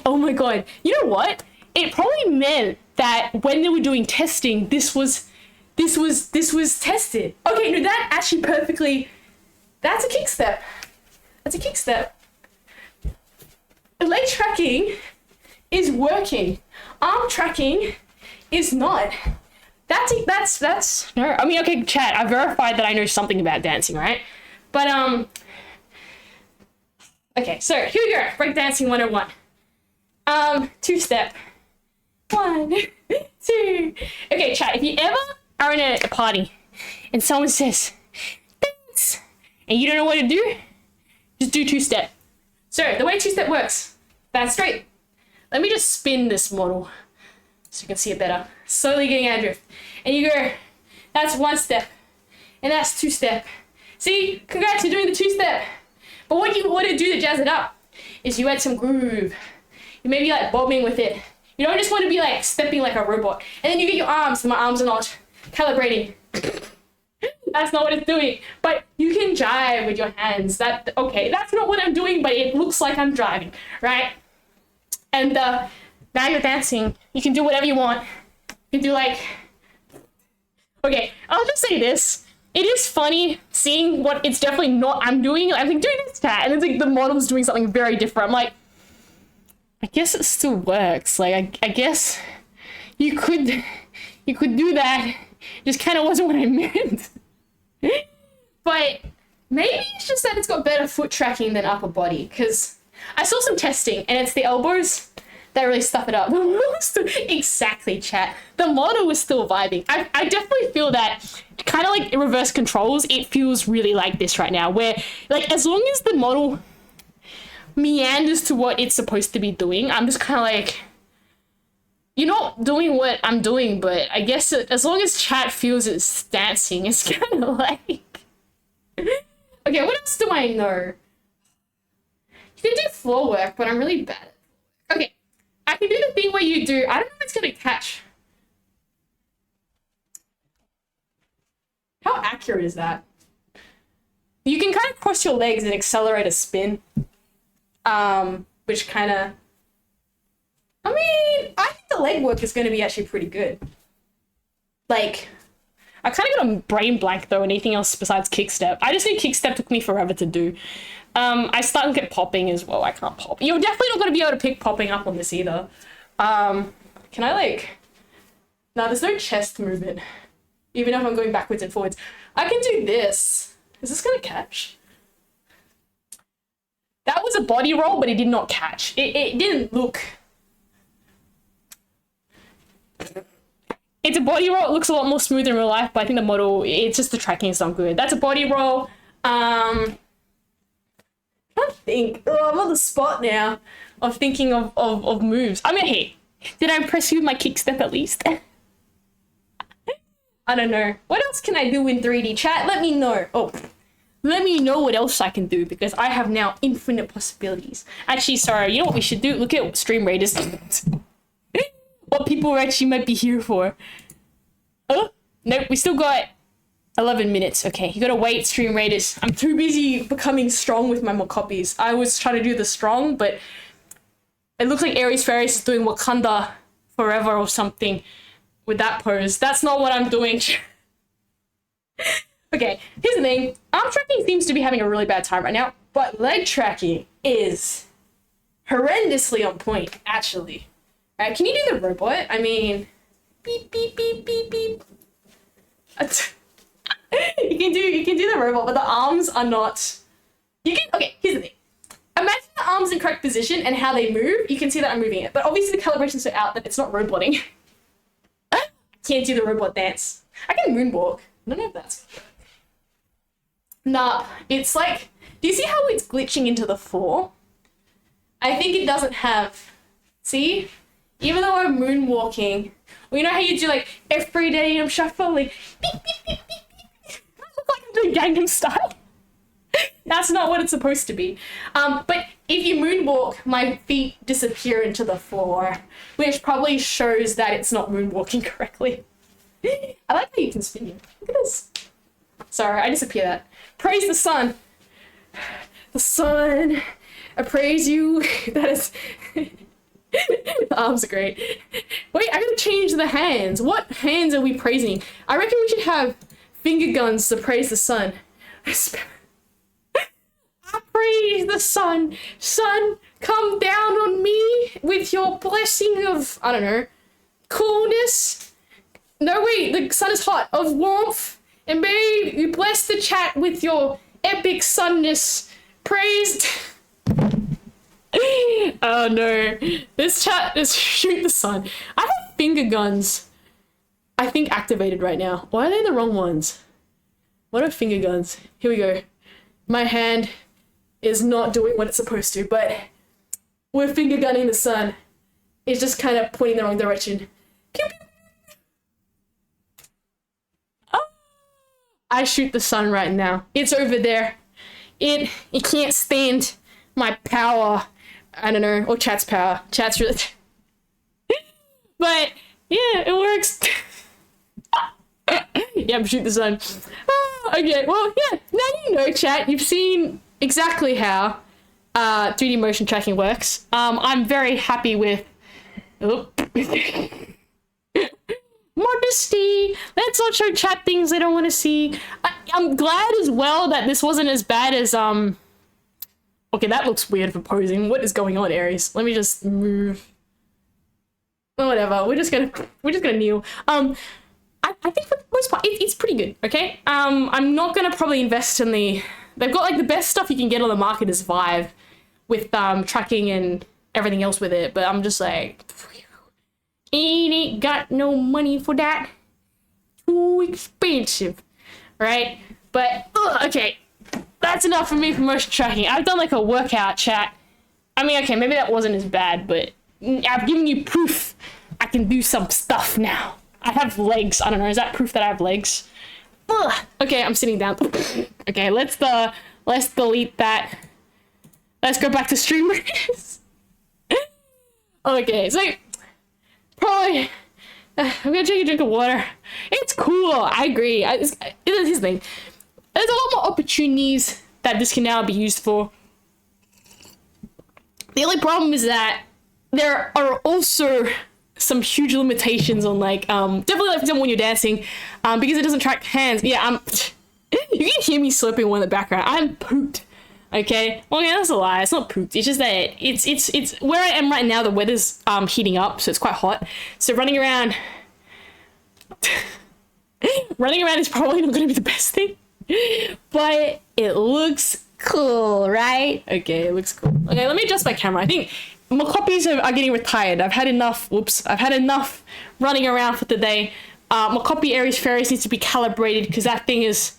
Oh my god. You know what? It probably meant that when they were doing testing, this was tested. Okay, no, that actually perfectly. That's a kick step. That's a kick step. Leg tracking is working. Arm tracking is not. That's no. I mean, okay, chat. I verified that I know something about dancing, right? But okay. So here we go. Breakdancing 101. Two step. 1, 2. Okay, chat. If you ever are in a party and someone says dance and you don't know what to do, just do two step. So the way two step works, that's straight. Let me just spin this model so you can see it better. Slowly getting out of drift. And you go, that's one step. And that's two step. See, congrats, you're doing the two step. But what you want to do to jazz it up is you add some groove. You maybe like bobbing with it. You don't just want to be like stepping like a robot. And then you get your arms, and my arms are not calibrating. That's not what it's doing. But you can jive with your hands. Okay, that's not what I'm doing, but it looks like I'm driving, right? And now you're dancing. You can do whatever you want. You can do like... Okay, I'll just say this. It is funny seeing what it's definitely not I'm doing. I'm like, doing this cat, and it's like the model's doing something very different. I'm like, I guess it still works. Like, I guess you could do that. Just kind of wasn't what I meant. But maybe it's just that it's got better foot tracking than upper body, because I saw some testing and it's the elbows that really stuff it up. Exactly, chat. The model was still vibing. I definitely feel that kind of like reverse controls, it feels really like this right now, where like as long as the model meanders to what it's supposed to be doing, I'm just kind of like, you're not doing what I'm doing, but I guess as long as chat feels it's dancing, it's kind of like... Okay, what else do I know? You can do floor work, but I'm really bad at it. Okay, I can do the thing where you do... I don't know if it's going to catch. How accurate is that? You can kind of cross your legs and accelerate a spin. Which kind of... I mean, I think the leg work is going to be actually pretty good. Like, I kind of got a brain blank though, anything else besides kickstep. I just knew kickstep took me forever to do. I started to get popping as well. I can't pop. You're definitely not going to be able to pick popping up on this either. Can I like... No, there's no chest movement. Even if I'm going backwards and forwards. I can do this. Is this going to catch? That was a body roll, but it did not catch. It didn't look... It's a body roll. It looks a lot more smooth in real life, but I think the model, it's just the tracking is not good. That's a body roll. I think. Oh, I'm on the spot now of thinking of moves. I mean, hey, did I impress you with my kick step at least? I don't know. What else can I do in 3D? Chat, let me know. Oh, let me know what else I can do, because I have now infinite possibilities. Actually, sorry, you know what we should do? Look at Stream Raiders. What people actually might be here for. Oh, nope, we still got 11 minutes. Okay, you gotta wait, Stream Raiders. I'm too busy becoming strong with my Mocopis. I was trying to do the strong, but it looks like Aries Fairies is doing Wakanda Forever or something with that pose. That's not what I'm doing. Okay, here's the thing. Arm tracking seems to be having a really bad time right now, but leg tracking is horrendously on point, actually. All right, can you do the robot? I mean, beep, beep, beep, beep, beep. You can do the robot, but the arms are not. Okay, here's the thing. Imagine the arms in correct position and how they move. You can see that I'm moving it, but obviously the calibration's so out that it's not roboting. I can't do the robot dance. I can moonwalk. I don't know if that's good. Nah, it's like, do you see how it's glitching into the 4? I think it doesn't have, see? Even though I'm moonwalking, well, you know how you do like every day I'm shuffling, beep, beep, beep, beep, beep. I look like I'm doing Gangnam Style. That's not what it's supposed to be. But if you moonwalk, my feet disappear into the floor, which probably shows that it's not moonwalking correctly. I like how you can spin you. Look at this. Sorry, I disappear that. Praise the sun. The sun. I praise you. That is... The arms are great. Wait, I gotta change the hands. What hands are we praising? I reckon we should have finger guns to praise the sun. I praise the sun. Sun, come down on me with your blessing of, I don't know, coolness. No, wait, the sun is hot. Of warmth. And may you bless the chat with your epic sunness. Praised. Oh no. This chat is shoot the sun. I have finger guns, I think, activated right now. Why are they the wrong ones? What are finger guns? Here we go. My hand is not doing what it's supposed to, but we're finger gunning the sun. It's just kind of pointing the wrong direction. Pew, pew. Oh. I shoot the sun right now. It's over there. It can't stand my power. I don't know, or chat's power. Chat's really... But, yeah, it works. Yeah, shoot the sun. Oh, okay, well, yeah, now you know, chat. You've seen exactly how 3D motion tracking works. I'm very happy with... Oh. Modesty! Let's not show chat things they don't want to see. I'm glad as well that this wasn't as bad as, Okay, that looks weird for posing. What is going on, Aries? Let me just move. Oh, whatever. We're just gonna kneel. I think for the most part, it's pretty good. Okay. I'm not gonna probably invest in the. They've got like the best stuff you can get on the market is Vive, with tracking and everything else with it. But I'm just like, ain't got no money for that. Too expensive, right? But okay. That's enough for me for motion tracking. I've done like a workout, chat. I mean, okay, maybe that wasn't as bad, but I've given you proof I can do some stuff now. I have legs. I don't know, is that proof that I have legs? Ugh. Okay, I'm sitting down. Okay, let's delete that. Let's go back to streamers. Okay, so probably I'm gonna take a drink of water. It's cool. I agree. Here's the thing. There's a lot more opportunities that this can now be used for. The only problem is that there are also some huge limitations on like definitely like for example when you're dancing because it doesn't track hands. Yeah, you can hear me slurping one in the background. I'm pooped. Okay, well yeah, that's a lie. It's not pooped. It's just that it's where I am right now. The weather's heating up, so it's quite hot. So running around is probably not going to be the best thing. But it looks cool, right? Okay, it looks cool. Okay, let me adjust my camera. I think Mocopis are getting retired. I've had enough. Whoops. I've had enough running around for today. Mocopi Aries Fairies needs to be calibrated because that thing is...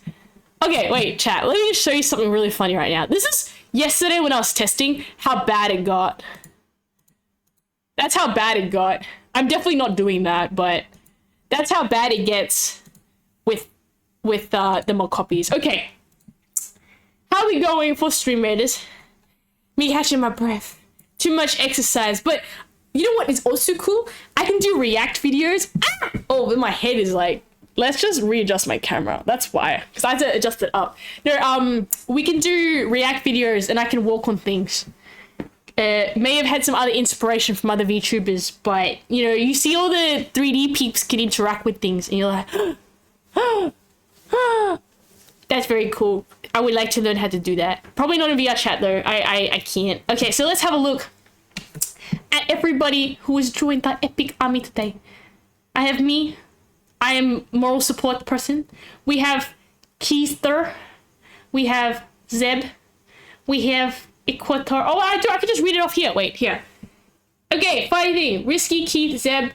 Okay, wait, chat. Let me just show you something really funny right now. This is yesterday when I was testing how bad it got. That's how bad it got. I'm definitely not doing that, but that's how bad it gets with the Mocopis. Okay. are we going for Stream Raiders? Me catching my breath. Too much exercise. But you know what is also cool? I can do react videos. Ah! Oh, but my head is like, let's just readjust my camera. That's why. Because I had to adjust it up. No, we can do react videos and I can walk on things. May have had some other inspiration from other VTubers, but you know, you see all the 3D peeps can interact with things and you're like, that's very cool. I would like to learn how to do that. Probably not in VR chat though. I can't. Okay, so let's have a look at everybody who has joined the epic army today. I have me. I am moral support person. We have Keister. We have Zeb. We have Equator. Oh, I can just read it off here. Wait, here. Okay, funny thing. Risky, Keith, Zeb,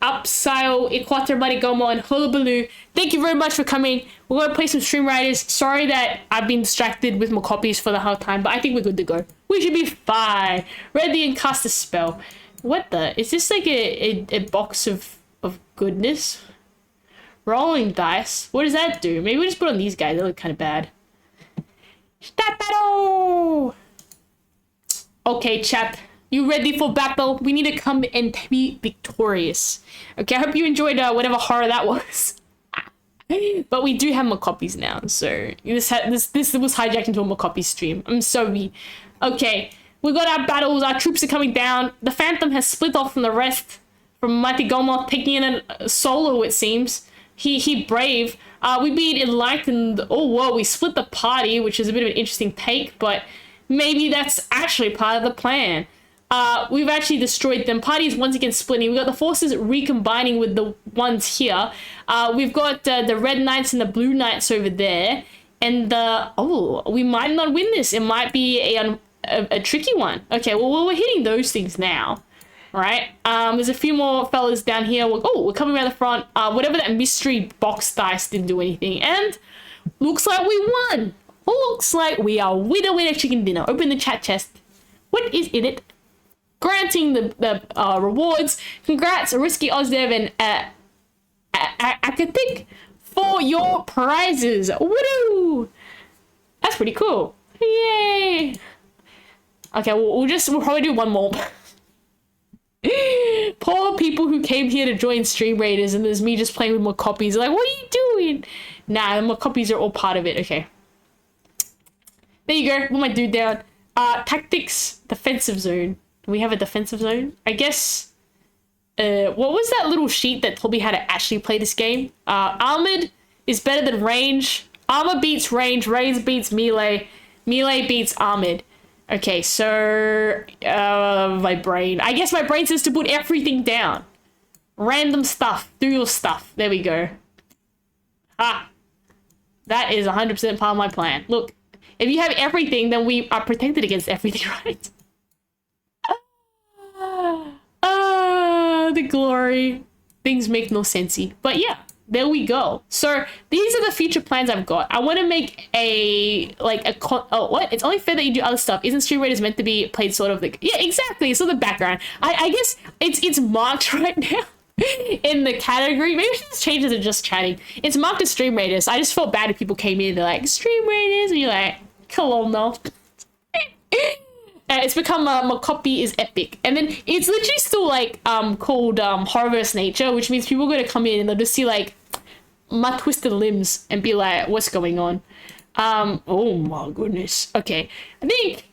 Upsile, Equator, Buddy Gomo, and Hullabaloo. Thank you very much for coming. We're going to play some Stream Riders. Sorry that I've been distracted with Mocopis for the whole time, but I think we're good to go. We should be fine. Ready and cast a spell. What the? Is this like a box of goodness? Rolling dice. What does that do? Maybe we just put on these guys. They look kind of bad. Start battle! Okay, chat. You ready for battle? We need to come and be victorious. Okay, I hope you enjoyed whatever horror that was. But we do have Mocopis now, so this was hijacked into a Mocopi stream. I'm sorry. Okay, we got our battles. Our troops are coming down. The Phantom has split off from the rest. From Mighty Gomoth, taking in a solo, it seems. He brave. We beat Enlightened. Oh, whoa, we split the party, which is a bit of an interesting take, but maybe that's actually part of the plan. We've actually destroyed them. Parties once again splitting. We've got the forces recombining with the ones here. We've got the Red Knights and the Blue Knights over there. And we might not win this. It might be a tricky one. Okay, well, we're hitting those things now. Right, there's a few more fellas down here. We're coming around the front. Whatever that mystery box dice didn't do anything. And looks like we won. Looks like we are winner chicken dinner. Open the chat chest. What is in it? Granting the rewards. Congrats, Risky Ozdev and Akatik for your prizes. Woo! That's pretty cool. Yay! Okay, we'll probably do one more. Poor people who came here to join Stream Raiders and there's me just playing with Mocopis. Like, what are you doing? Nah, the Mocopis are all part of it. Okay. There you go. Put my dude down. Tactics. Defensive zone. Do we have a defensive zone? I guess... what was that little sheet that told me how to actually play this game? Armored is better than range. Armor beats range. Range beats melee. Melee beats armored. Okay, so, my brain. I guess my brain says to put everything down. Random stuff. Do your stuff. There we go. Ah. That is 100% part of my plan. Look, if you have everything, then we are protected against everything, right? The glory. Things make no sensey. But yeah. There we go. So these are the future plans I've got. I want to make what? It's only fair that you do other stuff. Isn't Stream Raiders meant to be played sort of like, yeah, exactly. So the background. I guess it's marked right now in the category. Maybe we should just change it to just chatting. It's marked as Stream Raiders. I just felt bad if people came in and they're like, Stream Raiders, and you're like, come on now. It's become Mocopi is epic, and then it's literally still like called Horrorverse Nature, which means people are going to come in and they'll just see like my twisted limbs and be like, what's going on? Oh my goodness. Okay, I think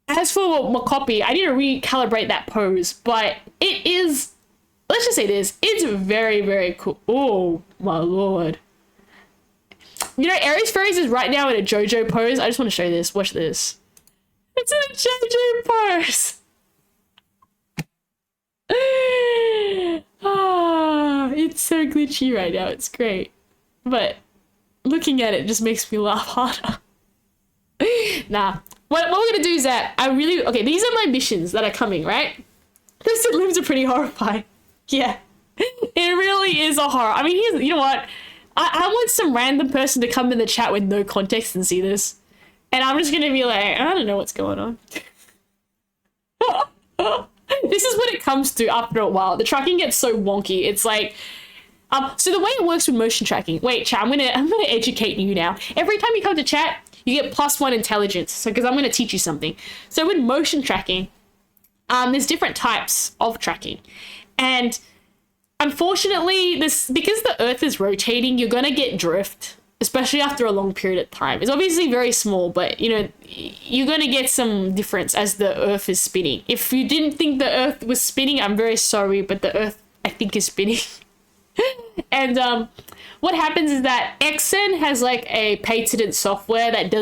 as for Mocopi, I need to recalibrate that pose, but it is, let's just say this, it's very, very cool. Oh my lord. You know, Aries Fairies is right now in a JoJo pose. I just want to show you this. Watch this. It's in a JoJo pose. It's so glitchy right now. It's great. But looking at it just makes me laugh harder. Nah. What we're going to do is that okay, these are my missions that are coming, right? Those limbs are pretty horrifying. Yeah. It really is a horror. I mean, you know what? I want some random person to come in the chat with no context and see this. And I'm just gonna be like, I don't know what's going on. This is what it comes to after a while. The tracking gets so wonky. It's like, So the way it works with motion tracking, wait, chat, I'm gonna educate you now. Every time you come to chat, you get +1 intelligence. So because I'm gonna teach you something. So with motion tracking, there's different types of tracking. And unfortunately, because the Earth is rotating, you're gonna get drift, especially after a long period of time. It's obviously very small, but you know, you're gonna get some difference as the Earth is spinning. If you didn't think the Earth was spinning, I'm very sorry, but the Earth, I think, is spinning. And what happens is that XN has like a patented software that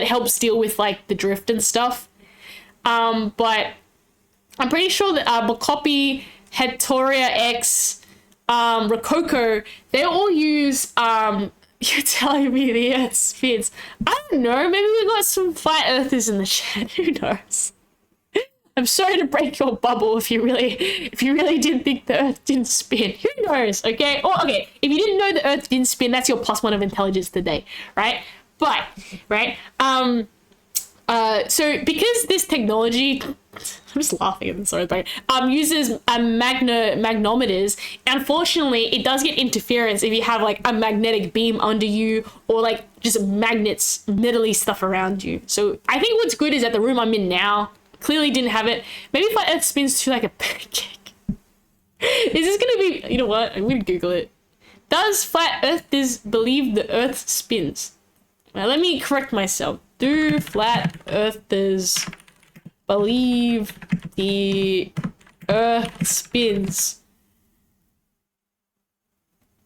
helps deal with like the drift and stuff. But I'm pretty sure that Mocopi, Hetoria X, Rococo, they all use you're telling me the Earth spins. I don't know, maybe we got some flat earthers in the chat. Who knows? I'm sorry to break your bubble if you really didn't think the Earth didn't spin. Who knows, okay? Or, okay, if you didn't know the Earth didn't spin, that's your +1 of intelligence today, right? But, right, so because this technology, I'm just laughing at this, sorry, but uses magnometers, unfortunately, it does get interference if you have like a magnetic beam under you or like just magnets, metally stuff around you. So I think what's good is that the room I'm in now clearly didn't have it. Maybe if Earth spins to like a pancake. Is this gonna be, you know what? I'm gonna Google it. Does flat earthers believe the Earth spins? Now let me correct myself. Do flat earthers believe the Earth spins?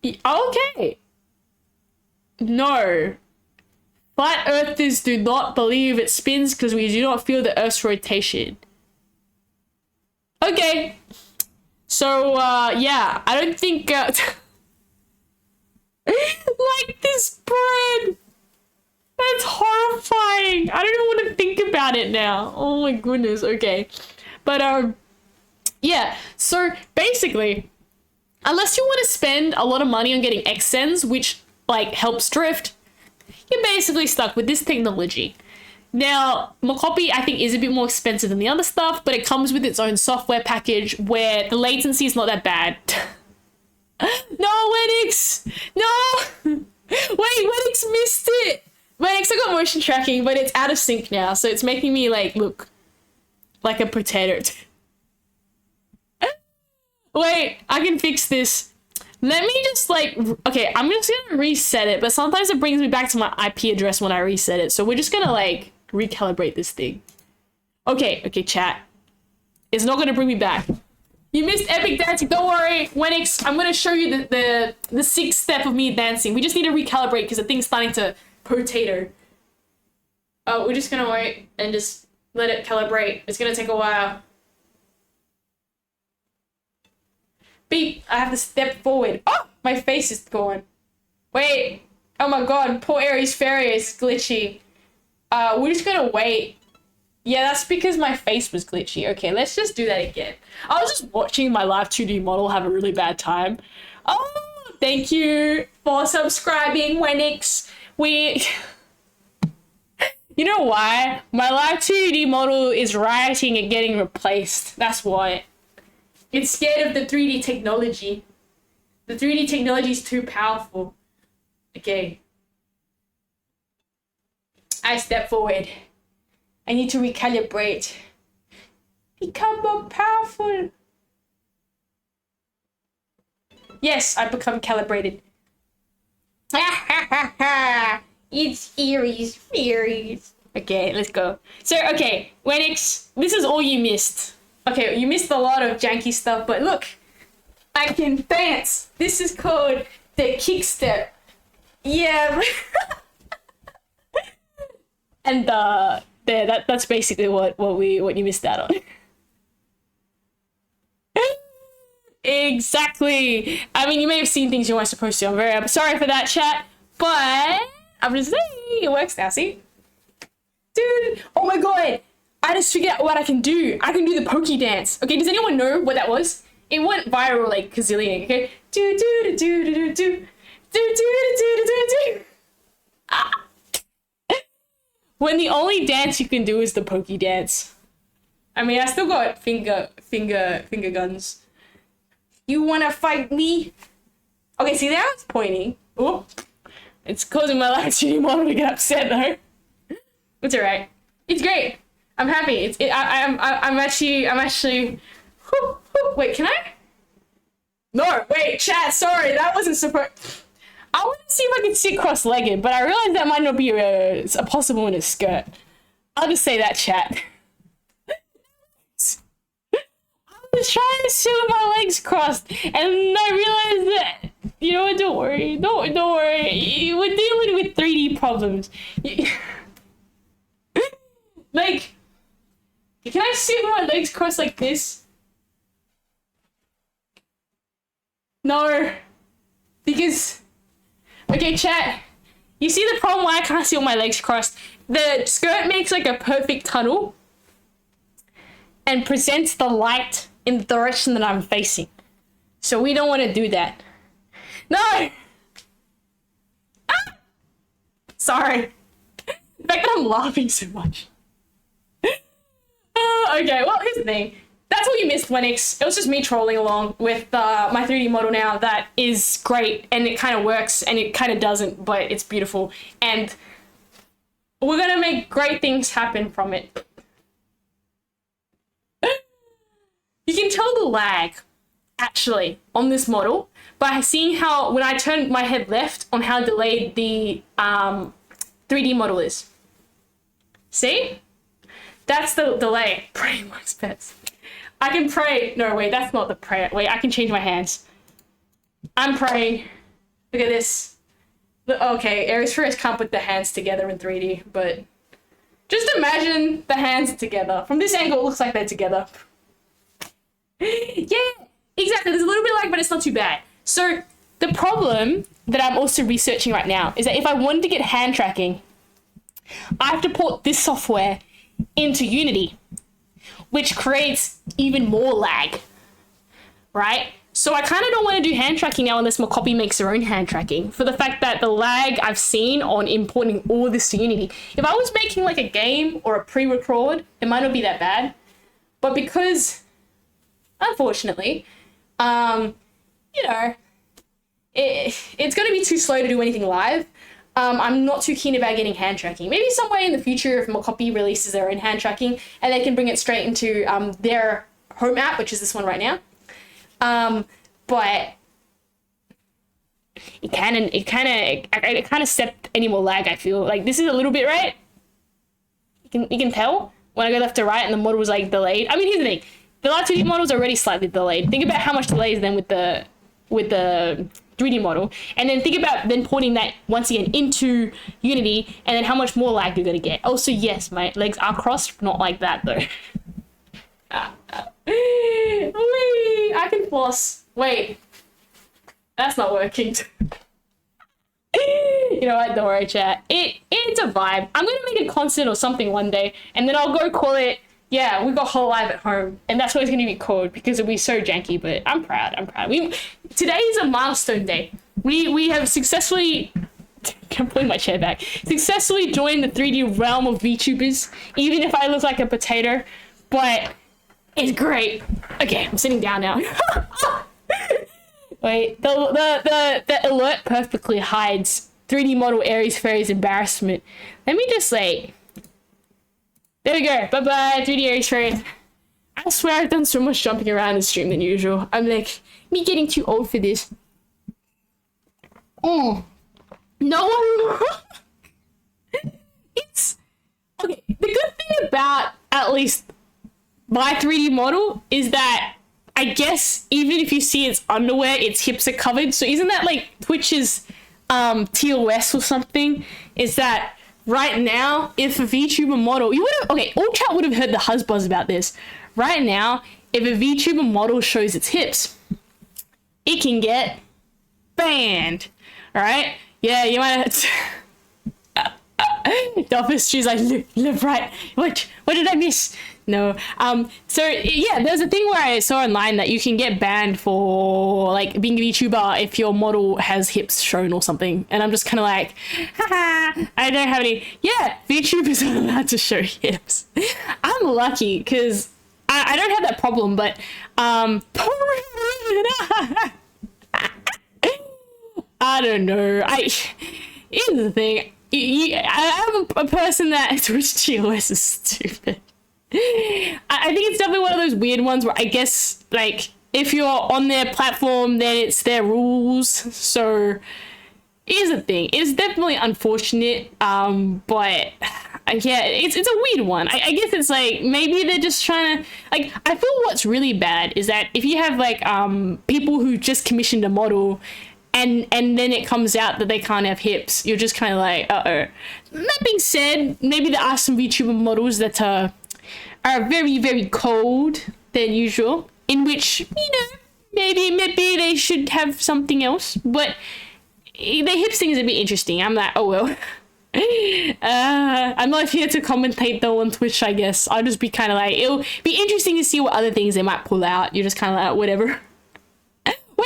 Okay. No. Flat earthers do not believe it spins because we do not feel the Earth's rotation. Okay. So, yeah, I don't think, like this bread. That's horrifying. I don't even want to think about it now. Oh my goodness. Okay. But, yeah. So, basically, unless you want to spend a lot of money on getting XSENs, which, like, helps drift, you're basically stuck with this technology. Now, Mocopi, I think, is a bit more expensive than the other stuff, but it comes with its own software package where the latency is not that bad. No, Wenix! No! Wait, Wenix missed it! Wenix, I got motion tracking, but it's out of sync now, so it's making me, like, look like a potato. Wait, I can fix this. Let me just, like, okay, I'm just gonna reset it, but sometimes it brings me back to my IP address when I reset it, so we're just gonna, like, recalibrate this thing. Okay, chat. It's not gonna bring me back. You missed epic dancing. Don't worry, Wenix. I'm gonna show you the 6th step of me dancing. We just need to recalibrate because the thing's starting to potato. Oh, we're just gonna wait and just let it calibrate. It's gonna take a while. Beep, I have to step forward. Oh, my face is gone. Wait. Oh my god, poor Aries Fairy is glitchy. We're just gonna wait. Yeah, that's because my face was glitchy. Okay, let's just do that again. I was just watching my live 2D model have a really bad time. Oh, thank you for subscribing, Wenix. You know why? My live 2D model is rioting and getting replaced. That's why. It's scared of the 3D technology. The 3D technology is too powerful. Okay. I step forward. I need to recalibrate. Become more powerful. Yes, I become calibrated. Ha ha ha ha. It's Aries Fairies. Okay, let's go. So, okay, Wenix, this is all you missed. Okay, you missed a lot of janky stuff, but look, I can dance. This is called the kick step. Yeah. And there, that's basically what you missed out on. Exactly. I mean, you may have seen things you weren't supposed to. I'm very sorry for that, chat, but I'm just saying it works now. See, dude. Oh my god. I just figured out what I can do. I can do the pokey dance. Okay, does anyone know what that was? It went viral like gazillion. Okay, do do do do do do do do do do do do. When the only dance you can do is the pokey dance. I mean, I still got finger guns. You wanna fight me? Okay, see now it's pointing. Oh, it's causing my live stream model to get upset though. It's alright. It's great. I'm happy. I'm actually. Wait, can I? No, wait, chat. Sorry, that wasn't supposed. I want to see if I can sit cross-legged, but I realized that might not be a possible in a skirt. I'll just say that, chat. I was trying to sit with my legs crossed, and I realized that, you know what, don't worry. Don't worry. We're dealing with 3D problems. Like, can I sit with my legs crossed like this? No. Because, okay, chat. You see the problem why I can't sit with my legs crossed? The skirt makes like a perfect tunnel and presents the light in the direction that I'm facing. So we don't want to do that. No! Ah! Sorry. The fact that I'm laughing so much. Okay, well, here's the thing. That's what you missed, Lennox. It was just me trolling along with my 3D model now that is great, and it kind of works, and it kind of doesn't, but it's beautiful. And we're going to make great things happen from it. You can tell the lag, actually, on this model by seeing how, when I turn my head left, on how delayed the 3D model is. See? That's the delay. Pray amongst pets. I can pray. No, wait, that's not the prayer. Wait, I can change my hands. I'm praying. Look at this. Okay, Aries Furious can't put the hands together in 3D, but just imagine the hands together. From this angle, it looks like they're together. Yeah, exactly. There's a little bit of lag, but it's not too bad. So the problem that I'm also researching right now is that if I wanted to get hand tracking, I have to port this software into Unity, which creates even more lag, right? So I kind of don't want to do hand tracking now unless Mocopi makes their own hand tracking, for the fact that the lag I've seen on importing all this to Unity. If I was making like a game or a pre-record, it might not be that bad. But because, unfortunately, you know, it's going to be too slow to do anything live. I'm not too keen about getting hand tracking. Maybe some way in the future if Mocopi releases their own hand tracking and they can bring it straight into their home app, which is this one right now. But it kind of stepped any more lag, I feel. Like this is a little bit, right? You can tell when I go left to right and the model was like delayed. I mean, here's the thing. The live 2D model is already slightly delayed. Think about how much delay is then with the 3D model, and then think about then porting that once again into Unity, and then how much more lag you're gonna get. Also, yes, my legs are crossed, not like that though. Whee! I can floss. Wait, that's not working. You know what? Don't worry, chat. It's a vibe. I'm gonna make a concert or something one day, and then I'll go call it. Yeah, we got Whole Live at Home, and that's what it's going to be called because it'll be so janky, but I'm proud. Today is a milestone day. We have successfully, I'm pulling my chair back, successfully joined the 3D realm of VTubers, even if I look like a potato, but it's great. Okay, I'm sitting down now. Wait, the alert perfectly hides 3D model Aries Fairy's embarrassment. Let me just say, there we go. Bye-bye, 3D Aries Fairy. I swear I've done so much jumping around in stream than usual. I'm like, me getting too old for this. Oh. No one... It's... Okay, the good thing about, at least, my 3D model is that, I guess, even if you see its underwear, its hips are covered. So isn't that like Twitch's TOS or something? Is that... Right now, if a VTuber model, all chat would have heard the huzzbuzz about this. Right now, if a VTuber model shows its hips, it can get banned. All right? Yeah, you might have... Dolphus, she's like, look right. What did I miss? No. So yeah, there's a thing where I saw online that you can get banned for like being a VTuber if your model has hips shown or something. And I'm just kind of like, haha, I don't have any. Yeah, VTubers are allowed to show hips. I'm lucky because I don't have that problem, but I don't know. Here's the thing. I am a person that Twitch TOS is stupid. I think it's definitely one of those weird ones where I guess like if you're on their platform, then it's their rules. So here's the thing. It's definitely unfortunate. But yeah, it's a weird one. I guess it's like maybe they're just trying to like. I feel what's really bad is that if you have like people who just commissioned a model. And then it comes out that they can't have hips. You're just kind of like, uh-oh. That being said, maybe there are some VTuber models that are very, very cold than usual, in which, maybe they should have something else. But the hips thing is a bit interesting. I'm like, oh well. I'm not here to commentate though on Twitch, I guess. I'll just be kind of like, it'll be interesting to see what other things they might pull out. You're just kind of like, whatever.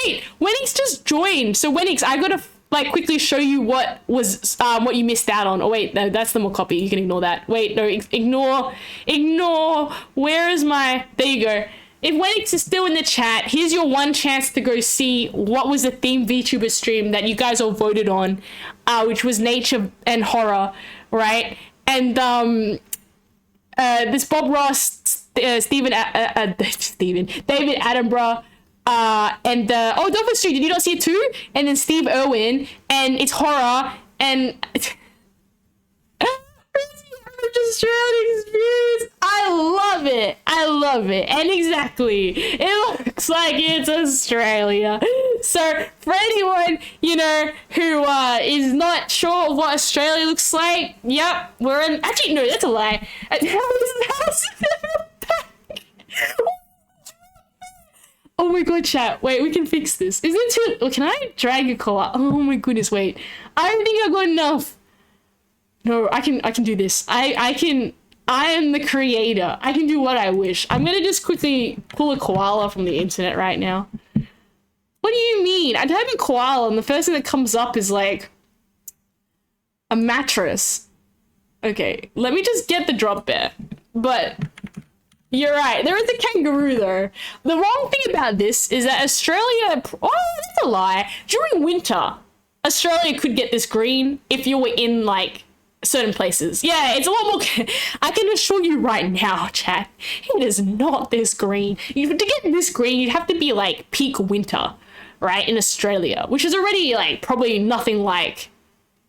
Wait, Wenix just joined. So Wenix, I gotta like quickly show you what was what you missed out on. Oh wait, no, that's the Mocopi. You can ignore that. Wait, no, ignore. Where is my? There you go. If Wenix is still in the chat, here's your one chance to go see what was the theme VTuber stream that you guys all voted on, which was nature and horror, right? And this Bob Ross, David Attenborough. And Dolphin Street, did you not see it too? And then Steve Irwin, and it's horror, and Australian experience. I love it, and exactly, it looks like it's Australia. So for anyone who is not sure of what Australia looks like, yep, we're in. Actually, no, that's a lie. Oh my god, chat. Wait, we can fix this. Is it too... Can I drag a collar? Oh my goodness, wait. I don't think I've got enough. No, I can do this. I am the creator. I can do what I wish. I'm gonna just quickly pull a koala from the internet right now. What do you mean? I type in koala and the first thing that comes up is like... a mattress. Okay, let me just get the drop bear. But... you're right. There is a kangaroo, though. The wrong thing about this is that Australia... oh, that's a lie. During winter, Australia could get this green if you were in, like, certain places. Yeah, it's a lot more... I can assure you right now, chat, it is not this green. To get this green, you'd have to be, like, peak winter, right, in Australia, which is already, like, probably nothing like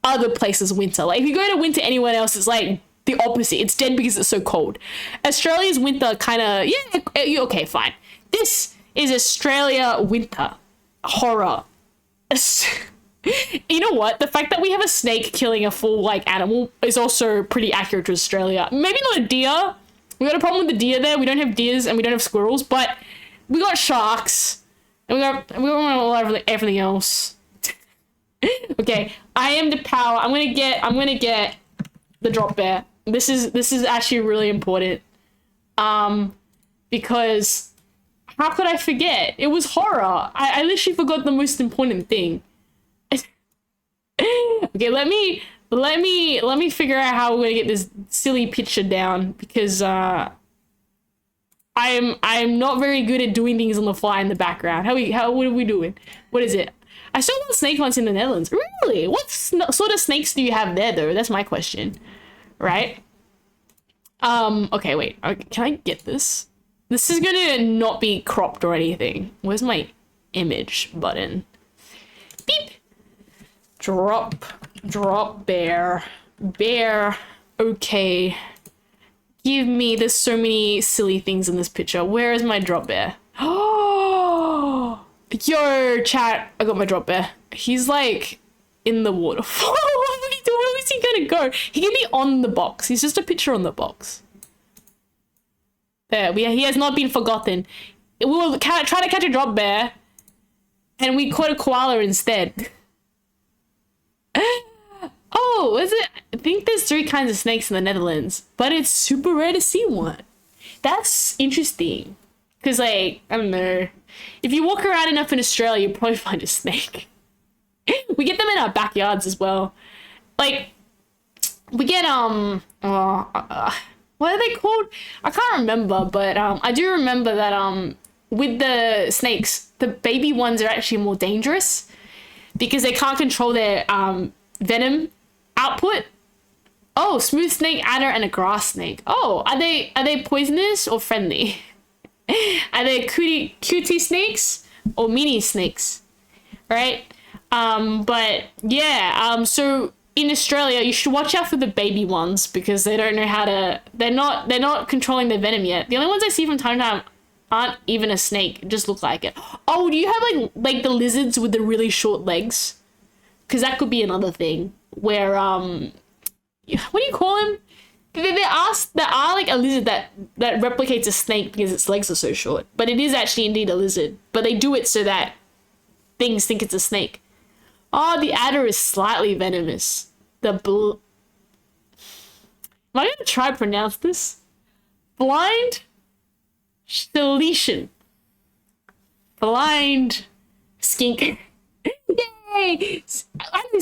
other places' winter. Like, if you go to winter anywhere else, it's, like... the opposite. It's dead because it's so cold. Australia's winter kind of... yeah, okay, fine. This is Australia winter. Horror. You know what? The fact that we have a snake killing a full, like, animal is also pretty accurate to Australia. Maybe not a deer. We got a problem with the deer there. We don't have deers and we don't have squirrels, but we got sharks. And we got everything else. Okay, I am the power. I'm gonna get the drop bear. This is actually really important. Because how could I forget? It was horror. I literally forgot the most important thing. Okay, let me figure out how we're gonna get this silly picture down because I'm not very good at doing things on the fly in the background. What are we doing? What is it? I saw one snake once in the Netherlands. Really? What sort of snakes do you have there though? That's my question. Right? Okay, wait. Okay, can I get this? This is gonna not be cropped or anything. Where's my image button? Beep. Drop bear. Bear. Okay. Give me, there's so many silly things in this picture. Where is my drop bear? Oh, yo, chat. I got my drop bear. He's like in the waterfall. Where is he gonna go? He can be on the box. He's just a picture on the box. There, he has not been forgotten. We will try to catch a drop bear, and we caught a koala instead. Oh, is it? I think there's 3 kinds of snakes in the Netherlands, but it's super rare to see one. That's interesting. Because, like, I don't know. If you walk around enough in Australia, you'll probably find a snake. We get them in our backyards as well. Like, we get, what are they called? I can't remember, but, I do remember that, with the snakes, the baby ones are actually more dangerous because they can't control their venom output. Oh, smooth snake, adder, and a grass snake. Oh, are they poisonous or friendly? Are they cutie snakes or mini snakes? Right? But yeah, so in Australia, you should watch out for the baby ones because they don't know how to. They're not controlling their venom yet. The only ones I see from time to time aren't even a snake; just look like it. Oh, do you have like the lizards with the really short legs? Because that could be another thing where what do you call them? There are like a lizard that replicates a snake because its legs are so short, but it is actually indeed a lizard. But they do it so that things think it's a snake. Oh, the adder is slightly venomous. Am I gonna try to pronounce this? Blind Sheletian. Blind skink. Yay!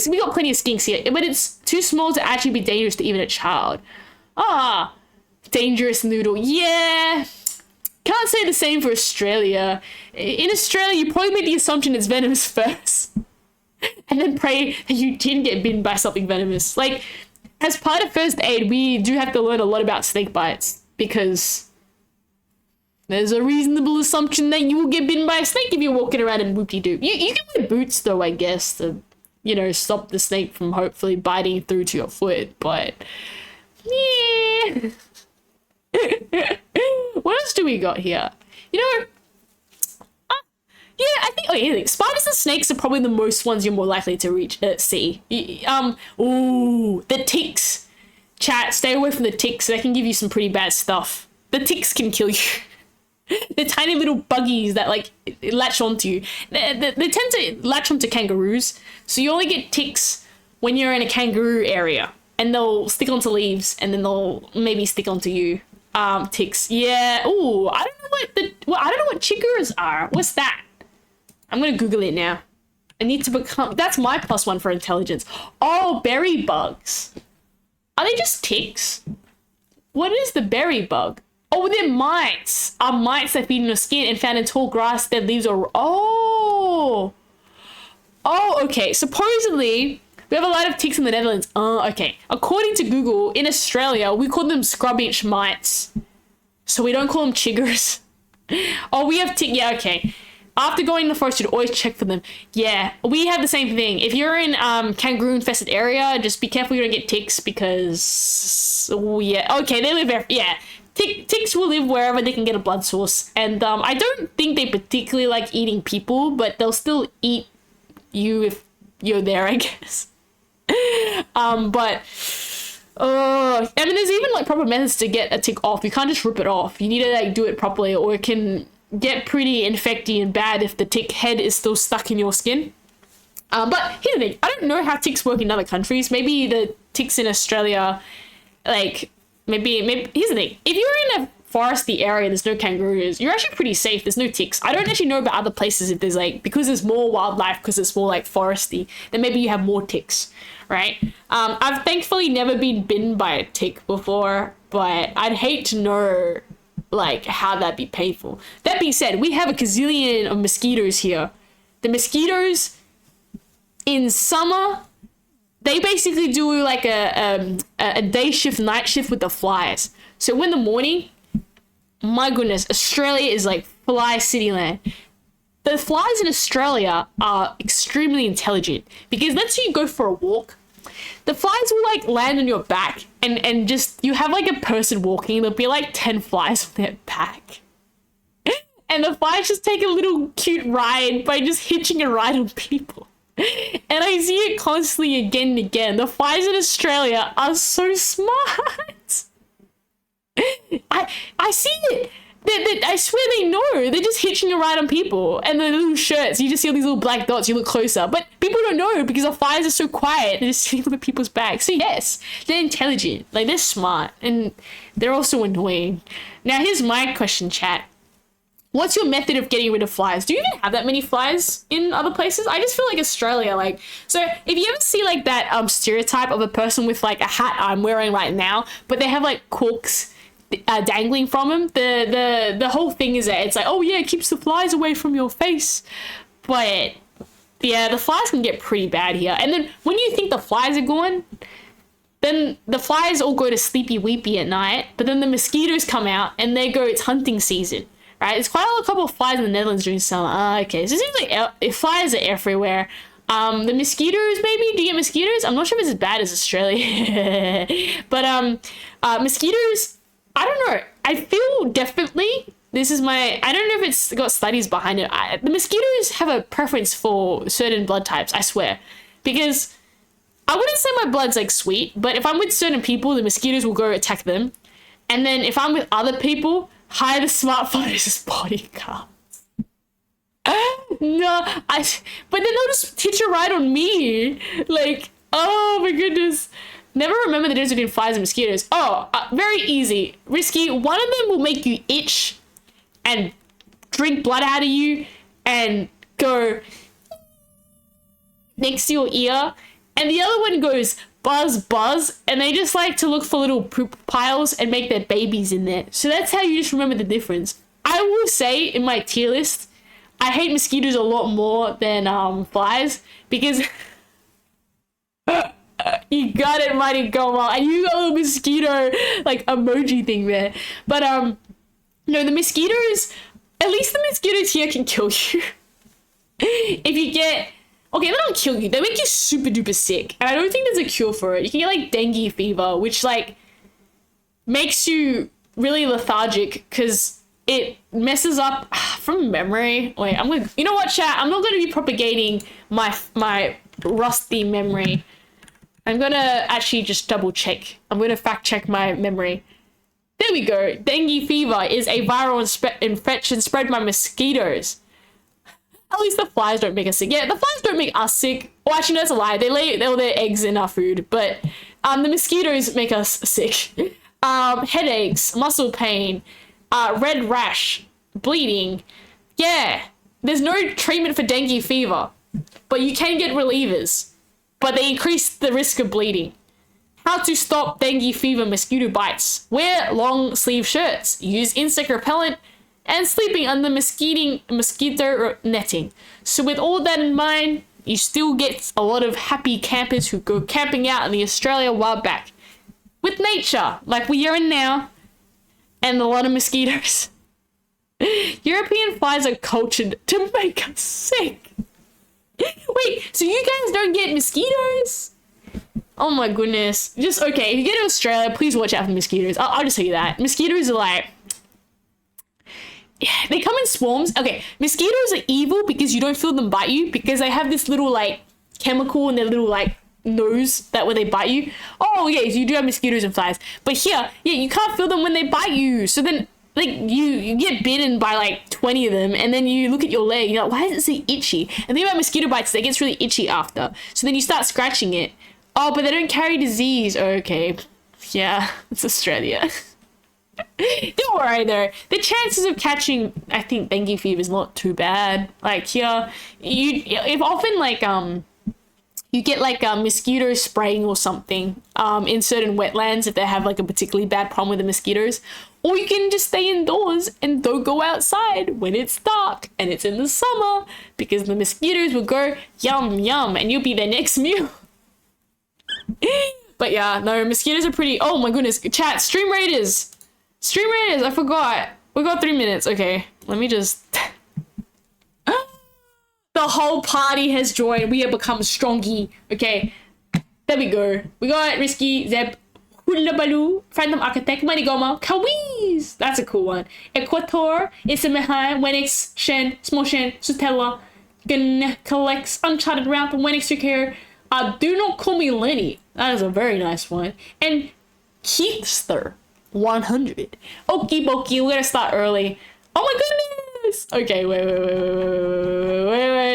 We got plenty of skinks here, but it's too small to actually be dangerous to even a child. Ah, dangerous noodle. Yeah. Can't say the same for Australia. In Australia, you probably make the assumption it's venomous first. And then pray that you didn't get bitten by something venomous. Like, as part of first aid, we do have to learn a lot about snake bites because there's a reasonable assumption that you will get bitten by a snake if you're walking around in whoop-de-doo. You can wear boots, though, I guess, to, stop the snake from hopefully biting through to your foot, but yeah. What else do we got here? Yeah, I think spiders and snakes are probably the most ones you're more likely to see. Ooh, the ticks. Chat, stay away from the ticks. They can give you some pretty bad stuff. The ticks can kill you. They're tiny little buggies that latch onto you. They tend to latch onto kangaroos, so you only get ticks when you're in a kangaroo area, and they'll stick onto leaves, and then they'll maybe stick onto you. Ticks. Yeah. Ooh, I don't know what chiggers are. What's that? I'm gonna Google it now. I need to become. That's my +1 for intelligence. Oh, berry bugs. Are they just ticks? What is the berry bug? Oh, they're mites. Are mites that feed on your skin and found in tall grass, dead leaves, or oh, okay. Supposedly, we have a lot of ticks in the Netherlands. Okay. According to Google, in Australia, we call them scrub inch mites, so we don't call them chiggers. Oh, we have tick. Yeah, okay. After going in the forest, you'd always check for them. Yeah, we have the same thing. If you're in kangaroo-infested area, just be careful you don't get ticks because, yeah. Okay, they live there. Yeah, ticks will live wherever they can get a blood source. And I don't think they particularly like eating people, but they'll still eat you if you're there, I guess. But I mean, there's even proper methods to get a tick off. You can't just rip it off. You need to do it properly, or it can get pretty infecty and bad if the tick head is still stuck in your skin. But here's the thing, I don't know how ticks work in other countries. Maybe the ticks in Australia, maybe here's the thing, if you're in a foresty area and there's no kangaroos, you're actually pretty safe. There's no ticks. I don't actually know about other places if there's because there's more wildlife, because it's more foresty, then maybe you have more ticks, right? I've thankfully never been bitten by a tick before, but I'd hate to know how that'd be painful. That being said, we have a gazillion of mosquitoes here. The mosquitoes in summer, they basically do a day shift, night shift with the flies. So in the morning, my goodness, Australia is fly city land. The flies in Australia are extremely intelligent because let's say you go for a walk. The flies will land on your back and just, you have a person walking, there'll be 10 flies on their back. And the flies just take a little cute ride by just hitching a ride on people. And I see it constantly again and again. The flies in Australia are so smart. I see it. I swear they know. They're just hitching a ride on people. And the little shirts, you just see all these little black dots, you look closer. But people don't know because the flies are so quiet. They're just sitting on the people's backs. So yes, they're intelligent. They're smart. And they're also annoying. Now here's my question, chat. What's your method of getting rid of flies? Do you even have that many flies in other places? I just feel Australia, so if you ever see that stereotype of a person with a hat I'm wearing right now, but they have corks dangling from him, the whole thing is that it's oh yeah, it keeps the flies away from your face, but Yeah, the flies can get pretty bad here. And then when you think the flies are gone, then the flies all go to sleepy weepy at night, but then the mosquitoes come out and they go, it's hunting season, right? There's quite a couple of flies in the Netherlands during summer. Okay, so it seems like flies are everywhere. The mosquitoes, maybe? Do you get mosquitoes? I'm not sure if it's as bad as Australia. But mosquitoes, I don't know. I feel definitely, I don't know if it's got studies behind it. The mosquitoes have a preference for certain blood types, I swear. Because I wouldn't say my blood's like sweet, but if I'm with certain people, the mosquitoes will go attack them. And then if I'm with other people, hire the smartphone as his bodyguard. No, but then they'll just hitch a ride on me. Like, oh my goodness. Never remember the difference between flies and mosquitoes. Oh, very easy. Risky. One of them will make you itch and drink blood out of you and go next to your ear. And the other one goes buzz, buzz. And they just like to look for little poop piles and make their babies in there. So that's how you just remember the difference. I will say in my tier list, I hate mosquitoes a lot more than flies because you got it, Mighty Goma, and you got a little mosquito like emoji thing there. But no, the mosquitoes, at least the mosquitoes here can kill you. If you get, okay, they don't kill you, they make you super duper sick, and I don't think there's a cure for it. You can get like dengue fever, which like makes you really lethargic because it messes up from memory. Wait, you know what, chat? I'm not going to be propagating my rusty memory. I'm going to actually just double check. I'm going to fact check my memory. There we go. Dengue fever is a viral infection spread by mosquitoes. At least the flies don't make us sick. Yeah, the flies don't make us sick. Well, actually, no, that's a lie. They lay all their eggs in our food, but the mosquitoes make us sick. Headaches, muscle pain, red rash, bleeding. Yeah, there's no treatment for dengue fever, but you can get relievers, but they increase the risk of bleeding. How to stop dengue fever mosquito bites. Wear long sleeve shirts, use insect repellent, and sleeping under mosquito netting. So with all that in mind, you still get a lot of happy campers who go camping out in the Australia wild back with nature, like we are in now, and a lot of mosquitoes. European flies are cultured to make us sick. Wait, so you guys don't get mosquitoes? Oh my goodness. Just, okay, if you get to Australia, please watch out for mosquitoes. I'll just tell you that. Mosquitoes are like, they come in swarms. Okay, mosquitoes are evil because you don't feel them bite you, because they have this little like chemical in their little like nose that when they bite you. Oh yeah, so you do have mosquitoes and flies. But here, yeah, you can't feel them when they bite you. So then like you get bitten by like 20 of them, and then you look at your leg, you're like, why is it so itchy? And the thing about mosquito bites, it gets really itchy after. So then you start scratching it. Oh, but they don't carry disease. Okay. Yeah, it's Australia. Don't worry though. The chances of catching, I think, dengue fever is not too bad. Like here, if often like you get like mosquito spraying or something in certain wetlands if they have like a particularly bad problem with the mosquitoes. Or you can just stay indoors and don't go outside when it's dark and it's in the summer, because the mosquitoes will go yum yum and you'll be their next meal. But yeah, no, mosquitoes are pretty. Oh my goodness, chat, Stream Raiders, I forgot. We got 3 minutes. Okay, let me just. The whole party has joined. We have become strongy. Okay, there we go. We got Risky, Zeb, Hula Baloo, Phantom Architect, Manigoma, Kawiz. That's a cool one. Equator, Isamehai, Wenix, Shen, Small Shen, Sutella, Gun collects Uncharted Round from Wenix to Care. Do not call me Lenny. That is a very nice one. And Keithster 100. Okie dokie, we're gonna start early. Oh my goodness! Okay, wait.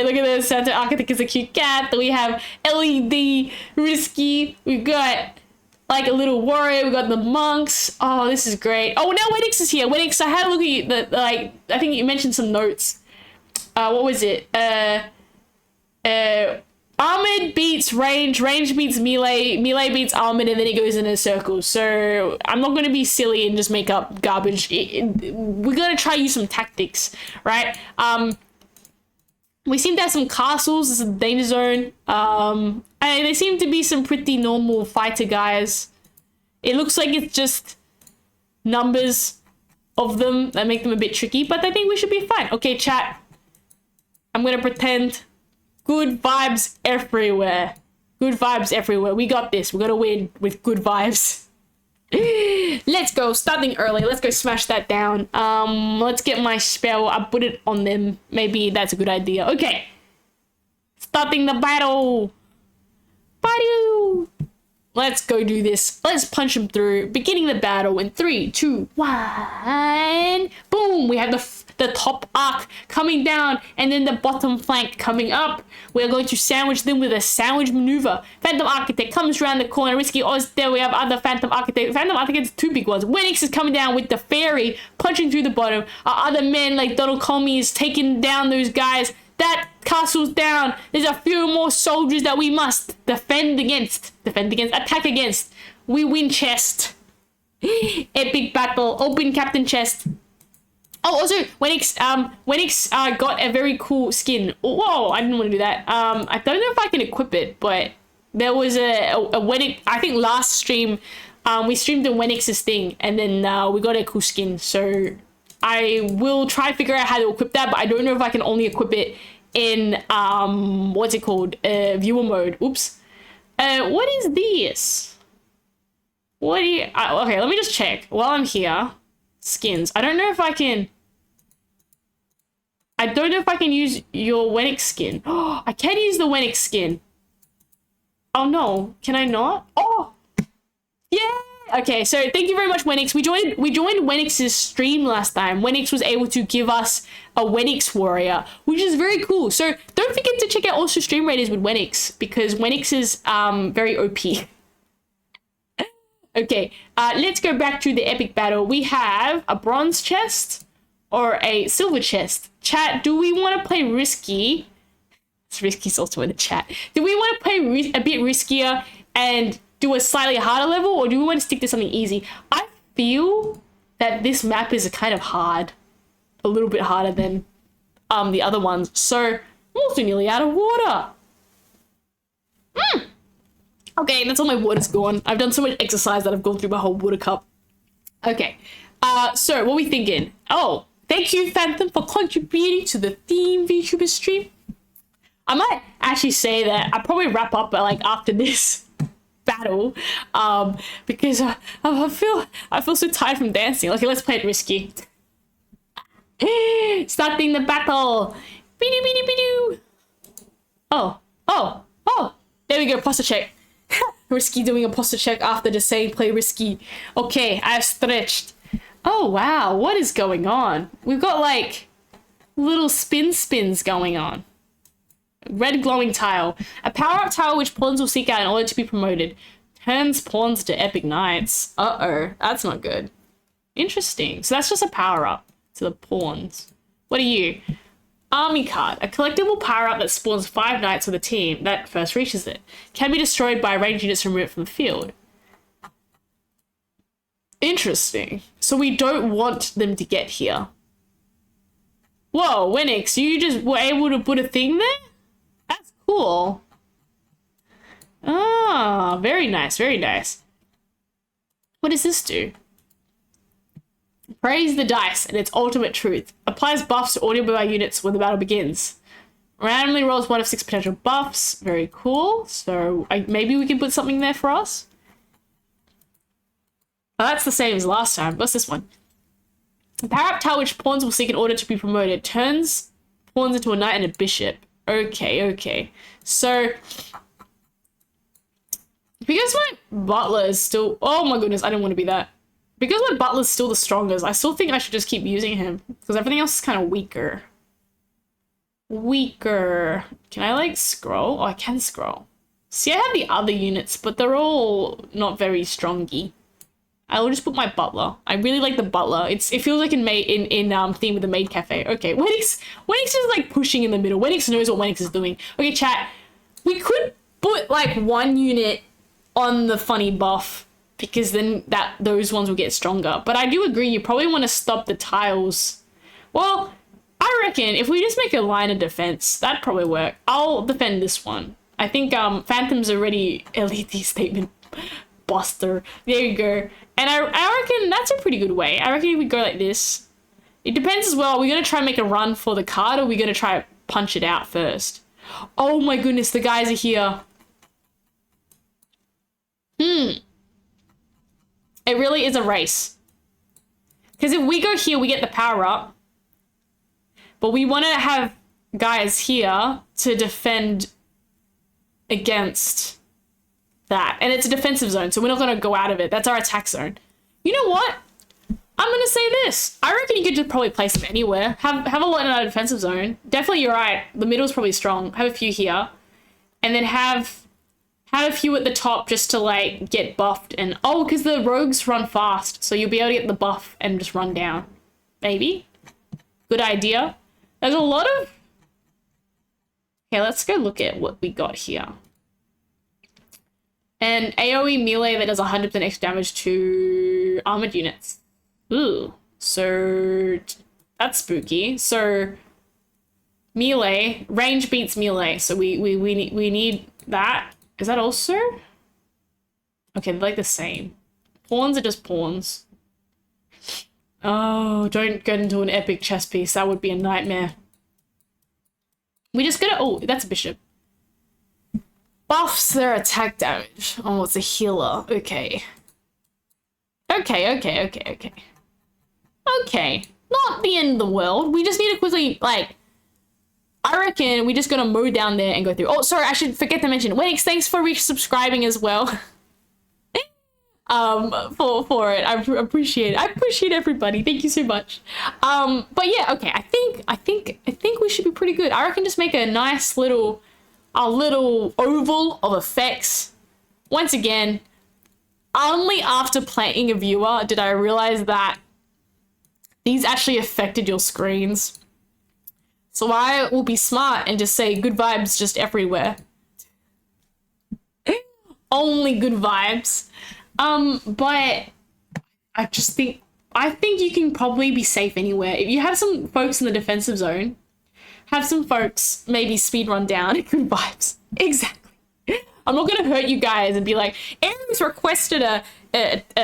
Look at this. Santa Architect is a cute cat. We have LED, Risky. We've got like a little warrior. We got the monks. Oh, this is great. Oh, now Wenix is here. Wenix, I had a look at you. I think you mentioned some notes. What was it? Armored beats range, range beats melee, melee beats armored, and then it goes in a circle. So I'm not going to be silly and just make up garbage. We're going to try use some tactics, right? We seem to have some castles. This is a danger zone. And there seem to be some pretty normal fighter guys. It looks like it's just numbers of them that make them a bit tricky, but I think we should be fine. Okay, chat. I'm gonna pretend good vibes everywhere. Good vibes everywhere. We got this. We're gonna win with good vibes. Let's go. Starting early. Let's go smash that down. Let's get my spell. I put it on them. Maybe that's a good idea. Okay. Starting the battle. Battle. Let's go do this. Let's punch them through. Beginning the battle in 3, 2, 1. Boom. We have the top arc coming down and then the bottom flank coming up. We're going to sandwich them with a sandwich maneuver. Phantom Architect comes around the corner. Risky Oz. There we have other Phantom Architect. Phantom Architect's 2 big ones. Wenix is coming down with the fairy punching through the bottom. Our other men like Donald Comey is taking down those guys. That castle's down. There's a few more soldiers that we must defend against. Attack against. We win chest. Epic battle. Open captain chest. Oh, also, Wenix got a very cool skin. Whoa, I didn't want to do that. I don't know if I can equip it, but there was a Wenix, I think last stream, we streamed the Wenix's thing, and then we got a cool skin. So I will try to figure out how to equip that, but I don't know if I can only equip it in, what's it called? Viewer mode. Oops. What is this? What do you, okay, let me just check while I'm here. Skins. I don't know if I can use your Wenix skin. Oh, I can use the Wenix skin. Oh no, can I not? Oh, yeah. Okay, so thank you very much, Wenix. We joined Wenix's stream last time. Wenix was able to give us a Wenix warrior, which is very cool. So don't forget to check out also stream raiders with Wenix, because Wenix is very OP. Okay, let's go back to the epic battle. We have a bronze chest or a silver chest. Chat, do we want to play risky? Risky's also in the chat. Do we want to play a bit riskier and do a slightly harder level, or do we want to stick to something easy? I feel that this map is kind of hard. A little bit harder than the other ones. So, I'm also nearly out of water. Okay, that's all my water's gone. I've done so much exercise that I've gone through my whole water cup. Okay, so what are we thinking? Oh, thank you, Phantom, for contributing to the theme Vtuber stream. I might actually say that I'll probably wrap up like after this battle, because I feel so tired from dancing. Okay, let's play it risky. Starting the battle. Oh, there we go. Posture check. Risky doing a posture check after just saying play risky. Okay, I've stretched. Oh wow, what is going on? We've got like little spins going on. Red glowing tile. A power-up tile which pawns will seek out in order to be promoted. Turns pawns to epic knights. Uh-oh, that's not good. Interesting. So that's just a power-up to the pawns. What are you? Army card. A collectible power-up that spawns 5 knights for the team that first reaches it. Can be destroyed by ranged units removed from the field. Interesting. So we don't want them to get here. Whoa, Wenix, you just were able to put a thing there? That's cool. Ah, very nice, very nice. What does this do? Praise the dice and its ultimate truth. Applies buffs to audio by units when the battle begins. Randomly rolls 1 of 6 potential buffs. Very cool. So maybe we can put something there for us. Oh, that's the same as last time. What's this one? A power-up tile which pawns will seek in order to be promoted. Turns pawns into a knight and a bishop. Okay. So, because my butler is still... Oh my goodness, I didn't want to be that. Because my butler's still the strongest, I still think I should just keep using him. Because everything else is kind of weaker. Can I, like, scroll? Oh, I can scroll. See, I have the other units, but they're all not very strongy. I will just put my butler. I really like the butler. It feels like in theme with the maid cafe. Okay, Wenix is like pushing in the middle. Wenix knows what Wenix is doing. Okay, chat. We could put like 1 unit on the funny buff because then those ones will get stronger. But I do agree. You probably want to stop the tiles. Well, I I reckon if we just make a line of defense, that'd probably work. I'll defend this one. I think Phantom's already elite statement buster. There you go. And I reckon that's a pretty good way. I reckon if we go like this, it depends as well. Are we going to try and make a run for the card, or are we going to try to punch it out first? Oh my goodness, the guys are here. It really is a race. Because if we go here, we get the power up. But we want to have guys here to defend against that. And it's a defensive zone, so we're not going to go out of it. That's our attack zone. You know what? I'm going to say this. I reckon you could just probably place them anywhere. Have a lot in our defensive zone. Definitely, you're right. The middle's probably strong. Have a few here. And then have a few at the top just to, like, get buffed. And, oh, because the rogues run fast. So you'll be able to get the buff and just run down. Maybe. Good idea. There's a lot of... Okay, let's go look at what we got here. And AoE melee that does 100% extra damage to armored units. Ooh. So that's spooky. So melee, range beats melee. So we need that. Is that also? Okay, they're like the same. Pawns are just pawns. Oh, don't get into an epic chess piece. That would be a nightmare. We just gotta... Oh, that's a bishop. Buffs their attack damage. Oh, it's a healer. Okay. Okay. Not the end of the world. We just need to quickly, like... I reckon we just gotta mow down there and go through. Oh, sorry, I should forget to mention. Winix, thanks for resubscribing as well. For it. I appreciate it. I appreciate everybody. Thank you so much. But yeah, okay. I think we should be pretty good. I reckon just make a nice little oval of effects. Once again, only after playing a viewer did I realize that these actually affected your screens. So I will be smart and just say good vibes just everywhere. Only good vibes. But I think you can probably be safe anywhere. If you have some folks in the defensive zone, have some folks maybe speed run down. Good vibes. Exactly. I'm not gonna hurt you guys and be like, Aries requested a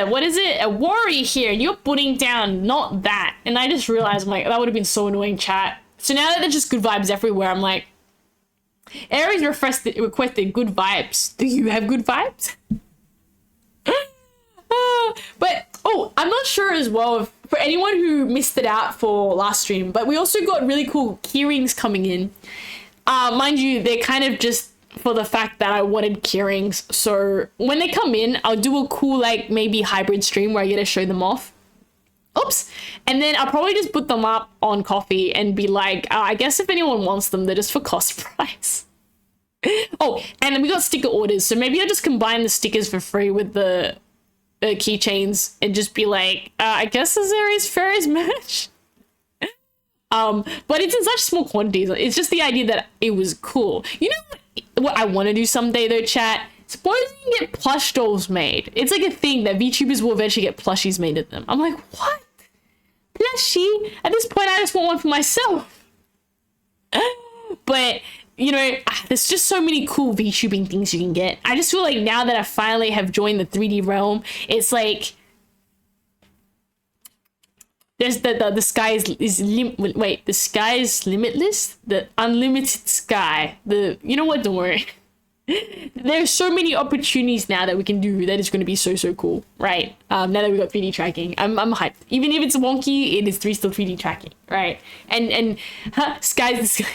what is it? A warrior here, and you're putting down not that. And I just realized, I'm like, that would have been so annoying, chat. So now that there's just good vibes everywhere, I'm like, Aries requested good vibes. Do you have good vibes? But, oh, I'm not sure as well if, for anyone who missed it out for last stream, but we also got really cool keyrings coming in. Mind you, they're kind of just for the fact that I wanted keyrings. So when they come in, I'll do a cool, like, maybe hybrid stream where I get to show them off. Oops. And then I'll probably just put them up on Coffee and be like, I guess if anyone wants them, they're just for cost price. Oh, and then we got sticker orders. So maybe I'll just combine the stickers for free with the keychains and just be like, I guess this Aries Fairies merch. But it's in such small quantities. It's just the idea that it was cool. You know what I want to do someday though, chat? Suppose you can get plush dolls made. It's like a thing that VTubers will eventually get plushies made of them. I'm like, what? Plushie? At this point, I just want one for myself. But, you know, there's just so many cool VTubing things you can get. I just feel like now that I finally have joined the 3D realm, it's like there's the sky wait, the sky is limitless? The unlimited sky. You know what? Don't worry. There's so many opportunities now that we can do that is going to be so cool, right? Now that we got 3D tracking, I'm hyped. Even if it's wonky, it is still 3D tracking, right? And sky's the sky.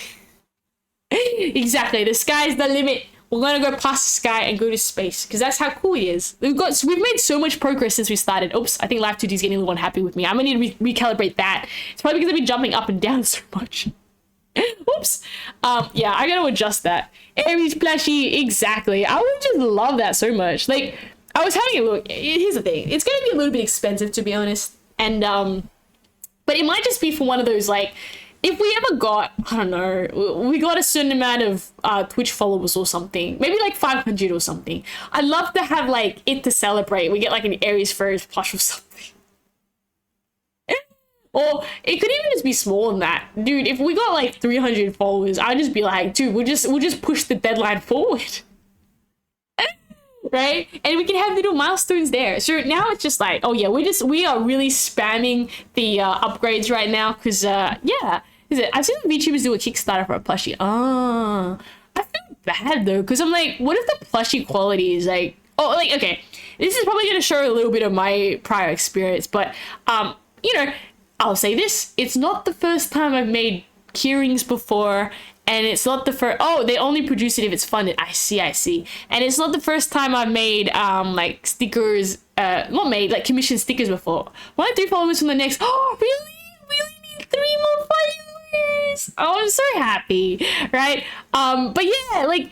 Exactly, the sky's the limit. We're gonna go past the sky and go to space because that's how cool it is. We've made so much progress since we started. Oops, I think Live 2D is getting a little unhappy with me. I'm gonna need to recalibrate that. It's probably because I've been jumping up and down so much. Oops. Yeah, I gotta adjust that. Aries plushie, exactly. I would just love that so much. Like, I was having a look. Here's the thing. It's gonna be a little bit expensive, to be honest. And but it might just be for one of those, like, if we ever got, I don't know, we got a certain amount of Twitch followers or something, maybe like 500 or something. I'd love to have like it to celebrate. We get like an Aries Fairies plush or something. Or it could even just be smaller than that. Dude, if we got like 300 followers, I'd just be like, dude, we'll just push the deadline forward. Right? And we can have little milestones there. So now it's just like, oh yeah, we are really spamming the upgrades right now, because yeah. I've seen the VTubers do a Kickstarter for a plushie. I feel bad though, because I'm like, what if the plushie quality is like, oh, like, okay, this is probably going to show a little bit of my prior experience, but you know, I'll say this, it's not the first time I've made keyrings before, and it's not the first, oh, they only produce it if it's funded. I see. And it's not the first time I've made like stickers, not made, like commissioned stickers before. 103 followers from the next, oh, really need 3 more followers. Oh, I'm so happy, right? But yeah, like,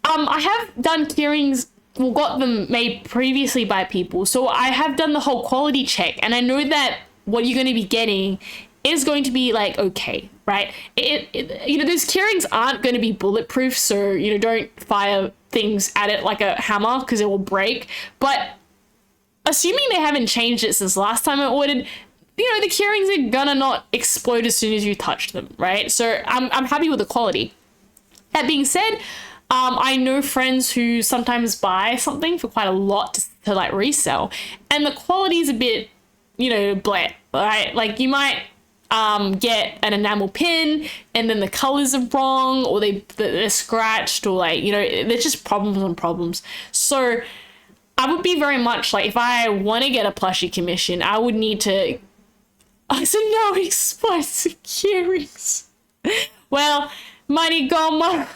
I have done keyrings, well, got them made previously by people, so I have done the whole quality check, and I know that what you're going to be getting is going to be like okay, right? You know, those keyrings aren't going to be bulletproof, so you know, don't fire things at it like a hammer because it will break. But assuming they haven't changed it since last time I ordered, you know, the keyrings are gonna not explode as soon as you touch them, right? So I'm happy with the quality. That being said, I know friends who sometimes buy something for quite a lot to like resell, and the quality is a bit, you know, bland, right? Like you might get an enamel pin and then the colors are wrong, or they're scratched, or like, you know, there's just problems on problems. So I would be very much like, if I want to get a plushie commission, I would need to, I said no explosive keyrings. Well, Mighty Goma,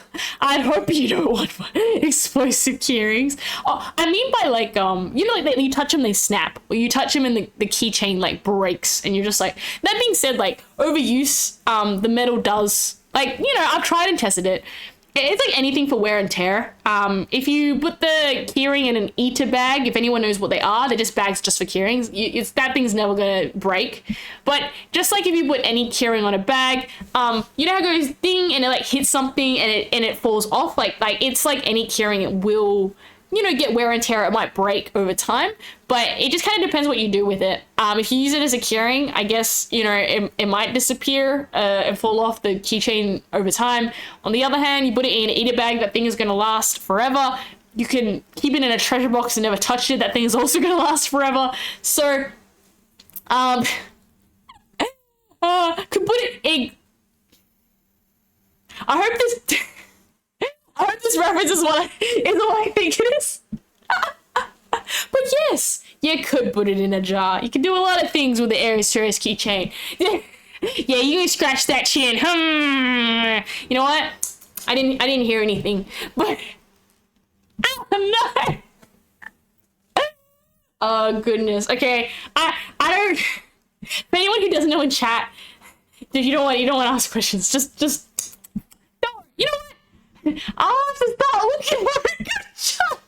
I hope you don't want explosive keyrings. Oh, I mean by like, you know, like you touch them, they snap. Or you touch them and the keychain like breaks, and you're just like, that being said, like overuse, the metal does, like, you know, I've tried and tested it. It's like anything for wear and tear. If you put the keyring in an eater bag, if anyone knows what they are, they're just bags just for keyrings. That thing's never gonna break. But just like if you put any keyring on a bag, you know how it goes ding and it like hits something and it falls off. Like it's like any keyring, it will, you know, get wear and tear. It might break over time, but it just kind of depends what you do with it. If you use it as a keyring, I guess, you know, it might disappear and fall off the keychain over time. On the other hand, you put it in an eater bag, that thing is going to last forever. You can keep it in a treasure box and never touch it. That thing is also going to last forever. So, could put it in. I hope this reference is what I think it is. But yes, you could put it in a jar. You can do a lot of things with the Aries Sirius keychain. Yeah, you can scratch that chin. You know what? I didn't hear anything. But no. Oh goodness. Okay. I don't. For anyone who doesn't know in chat, if you don't want to ask questions, just don't. You know what? I'll have to start looking for a good job.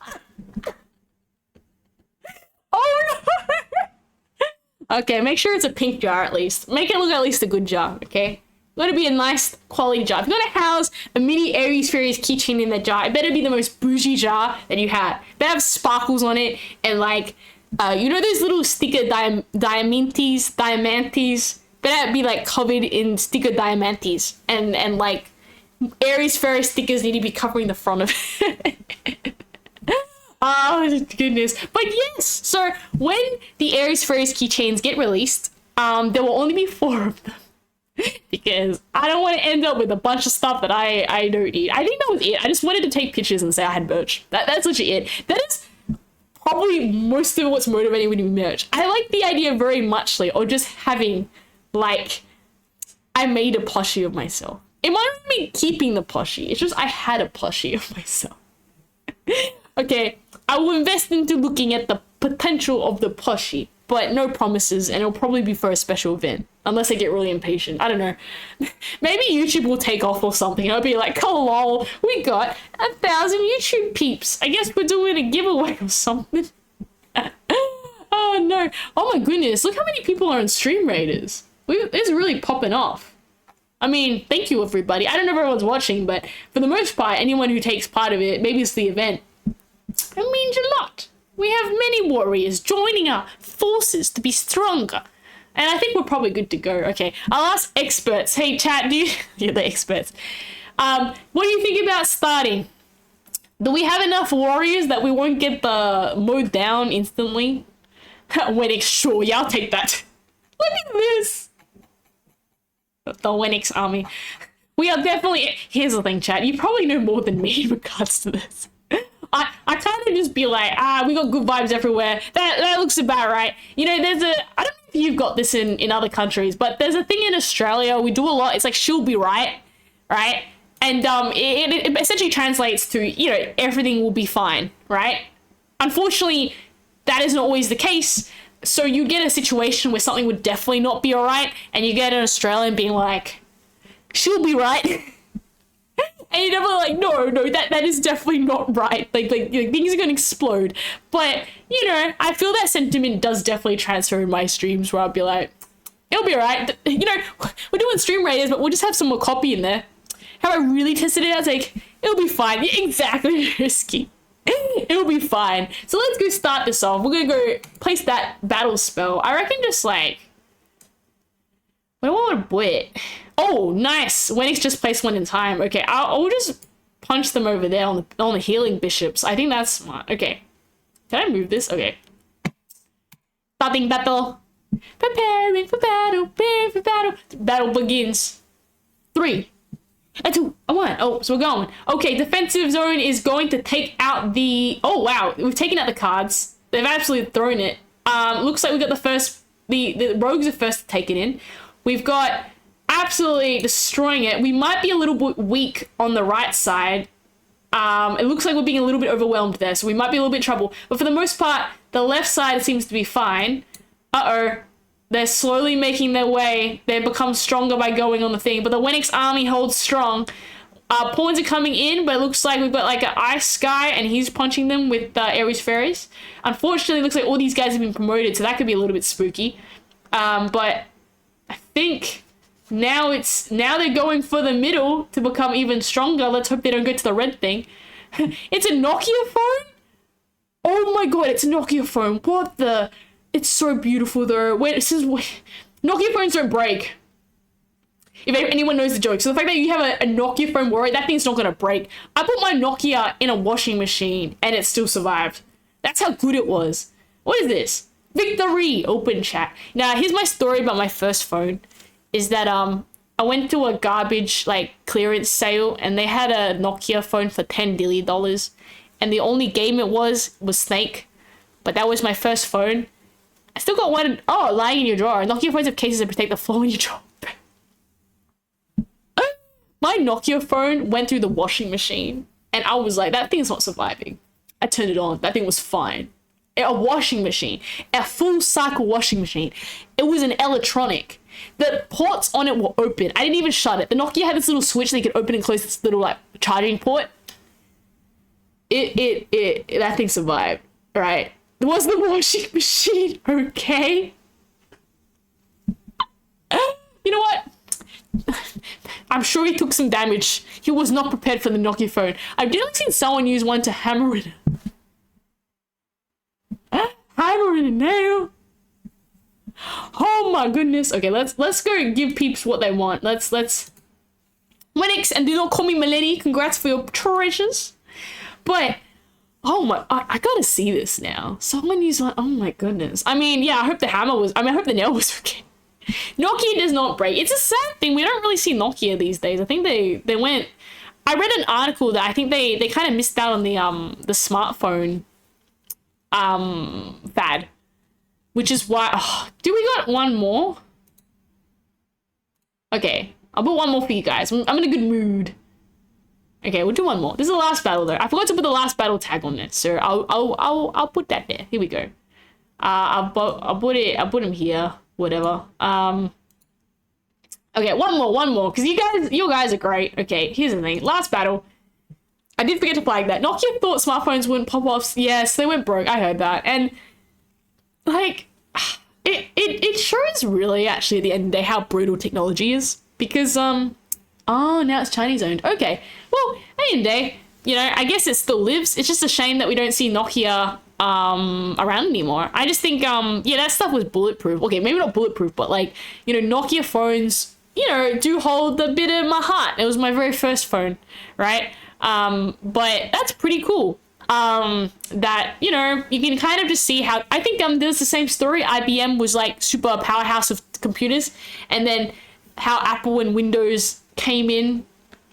Oh no! Okay, make sure it's a pink jar at least. Make it look at least a good jar, okay? It's gotta be a nice quality jar. If you're gonna house a mini Aries Fairies keychain in that jar, it better be the most bougie jar that you have. It better have sparkles on it and like, you know those little sticker diamantes? Better be like covered in sticker diamantes and like Aries Fairy stickers need to be covering the front of it. Oh goodness. But yes, so when the Aries Fairies keychains get released, there will only be 4 of them. Because I don't want to end up with a bunch of stuff that I don't need. I think that was it. I just wanted to take pictures and say I had merch. That's literally it. That is probably most of what's motivating me to merch. I like the idea very much, like, or just having, like, I made a plushie of myself. It might not mean keeping the plushie. It's just I had a plushie of myself. Okay, I will invest into looking at the potential of the plushie, but no promises, and it'll probably be for a special event. Unless I get really impatient. I don't know. Maybe YouTube will take off or something. I'll be like, oh lol, we got 1,000 YouTube peeps. I guess we're doing a giveaway or something. Oh no. Oh my goodness, look how many people are on Stream Raiders. It's really popping off. I mean, thank you everybody. I don't know if everyone's watching, but for the most part, anyone who takes part of it, maybe it's the event, it means a lot. We have many warriors joining our forces to be stronger. And I think we're probably good to go. Okay, I'll ask experts. Hey, chat, do you... You're the experts. What do you think about starting? Do we have enough warriors that we won't get the mode down instantly? Wenix, sure, yeah, I'll take that. Look at this. The Wenix army. We are definitely... Here's the thing, chat. You probably know more than me in regards to this. I kind of just be like, we got good vibes everywhere. That looks about right. You know, there's a... I don't know if you've got this in other countries, but there's a thing in Australia. We do a lot. It's like, she'll be right? And it essentially translates to, you know, everything will be fine, right? Unfortunately, that isn't always the case. So you get a situation where something would definitely not be all right, and you get an Australian being like, she'll be right. And you're never like, no, that is definitely not right. Like things are going to explode. But, you know, I feel that sentiment does definitely transfer in my streams where I'll be like, it'll be all right. You know, we're doing stream raiders, but we'll just have some Mocopi in there. How I really tested it, I was like, it'll be fine. Yeah, exactly, Risky. It'll be fine. So let's go start this off. We're going to go place that battle spell. I reckon just like, where would I put it? Oh, nice. Wenix just placed one in time. Okay, I'll just punch them over there on the healing bishops. I think that's smart. Okay. Can I move this? Okay. Starting battle. Preparing for battle. Preparing for battle. Battle begins. 3. And 2, and 1. Oh, so we're going. Okay, defensive zone is going to take out the... Oh, wow. We've taken out the cards. They've absolutely thrown it. Looks like we got the first... The rogues are first to take it in. We've got absolutely destroying it. We might be a little bit weak on the right side. It looks like we're being a little bit overwhelmed there, so we might be a little bit in trouble. But for the most part, the left side seems to be fine. Uh-oh. They're slowly making their way. They become stronger by going on the thing. But the Wenix army holds strong. Pawns are coming in, but it looks like we've got like an ice guy, and he's punching them with Ares Fairies. Unfortunately, it looks like all these guys have been promoted, so that could be a little bit spooky. But I think now they're going for the middle to become even stronger. Let's hope they don't get to the red thing. It's a Nokia phone? Oh my god, it's a Nokia phone. What the... It's so beautiful though. Nokia phones don't break. If anyone knows the joke. So the fact that you have a Nokia phone warrior, that thing's not going to break. I put my Nokia in a washing machine and it still survived. That's how good it was. What is this? Victory! Open chat. Now, here's my story about my first phone. Is that I went to a garbage like clearance sale and they had a Nokia phone for $10 dilly. And the only game it was Snake. But that was my first phone. I still got one. Oh, lying in your drawer. Nokia phones have cases that protect the floor in your drawer. My Nokia phone went through the washing machine, and I was like, that thing's not surviving. I turned it on. That thing was fine. A washing machine. A full cycle washing machine. It was an electronic. The ports on it were open. I didn't even shut it. The Nokia had this little switch that you could open and close this little like charging port. That thing survived. Right. Was the washing machine okay? You know what? I'm sure he took some damage. He was not prepared for the Nokia phone. I've definitely seen someone use one to hammer it. Hammer it in nail. Oh my goodness. Okay, let's go give peeps what they want. Let's Wenix, and do not call me Millenny. Congrats for your treasures. But oh my, I gotta see this now. Someone used one. Oh my goodness. I mean, yeah, I hope the nail was okay. Nokia does not break. It's a sad thing. We don't really see Nokia these days. I think they went... I read an article that I think they kind of missed out on the smartphone fad. Which is why... Oh, do we got one more? Okay. I'll put one more for you guys. I'm in a good mood. Okay, we'll do one more. This is the last battle though. I forgot to put the last battle tag on this, so I'll put that there. Here we go. I'll put him here. Whatever. Okay, one more, because you guys are great. Okay, here's the thing. Last battle. I did forget to flag that. Nokia thought smartphones wouldn't pop off. Yes, they went broke. I heard that. And like it shows really actually at the end of the day how brutal technology is. Because oh, now it's Chinese owned. Okay. Well, at the end of the day, you know, I guess it still lives. It's just a shame that we don't see Nokia around anymore. I just think yeah, that stuff was bulletproof. Okay, maybe not bulletproof, but like, you know, Nokia phones, you know, do hold a bit of my heart. It was my very first phone, right? But that's pretty cool. That, you know, you can kind of just see how, I think there's the same story. IBM was like super powerhouse of computers, and then how Apple and Windows came in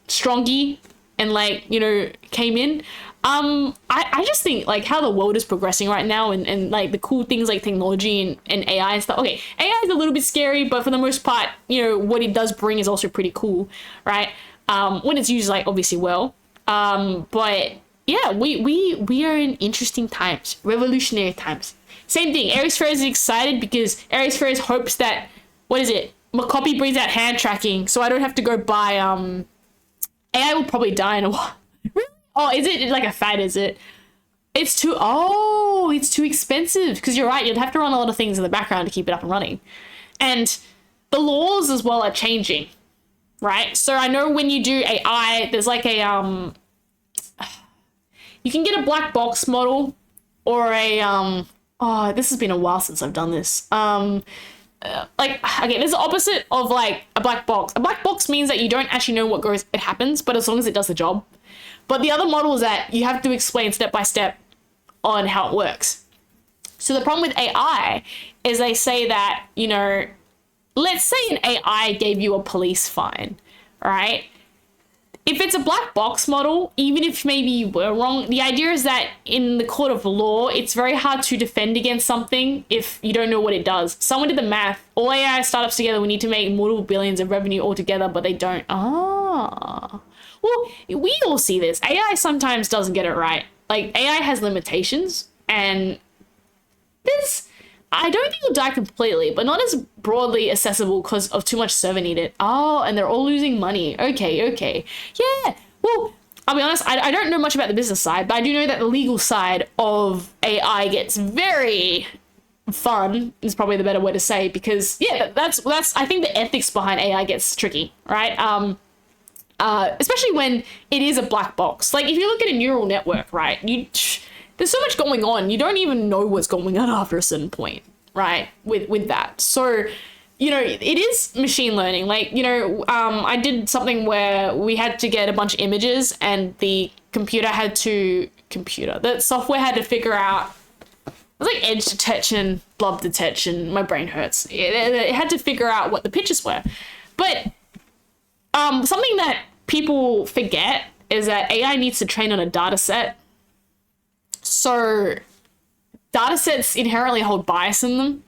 strongy and like, you know, came in. I just think like how the world is progressing right now, and like the cool things like technology and AI and stuff. Okay, AI is a little bit scary, but for the most part, you know, what it does bring is also pretty cool, right? When it's used like obviously well. But yeah, we are in interesting times, revolutionary times. Same thing. Aries Ferris is excited because Aries Ferris hopes that, what is it? Mocopi brings out hand tracking, so I don't have to go buy AI will probably die in a while. Oh, is it like a fad? Is it? It's too expensive, because you're right. You'd have to run a lot of things in the background to keep it up and running, and the laws as well are changing, right? So I know when you do AI, there's like a you can get a black box model or a oh, this has been a while since I've done this. Like, okay, there's the opposite of like a black box. A black box means that you don't actually know what it happens, but as long as it does the job. But the other model is that you have to explain step by step on how it works. So the problem with AI is they say that, you know, let's say an AI gave you a police fine, right? If it's a black box model, even if maybe you were wrong, the idea is that in the court of law, it's very hard to defend against something if you don't know what it does. Someone did the math. All AI startups together, we need to make multiple billions of revenue altogether, but they don't. Well, we all see this. AI sometimes doesn't get it right. Like, AI has limitations, and this, I don't think it'll die completely, but not as broadly accessible because of too much server needed. Oh, and they're all losing money. Okay. Yeah, well, I'll be honest, I don't know much about the business side, but I do know that the legal side of AI gets very fun, is probably the better way to say, because, yeah, that's I think the ethics behind AI gets tricky, right? Especially when it is a black box. Like, if you look at a neural network, right, there's so much going on, you don't even know what's going on after a certain point, right, with that. So, you know, it is machine learning. Like, you know, I did something where we had to get a bunch of images, and the software had to figure out, it was like edge detection, blob detection, my brain hurts. It had to figure out what the pictures were. But something that people forget is that AI needs to train on a data set. So data sets inherently hold bias in them.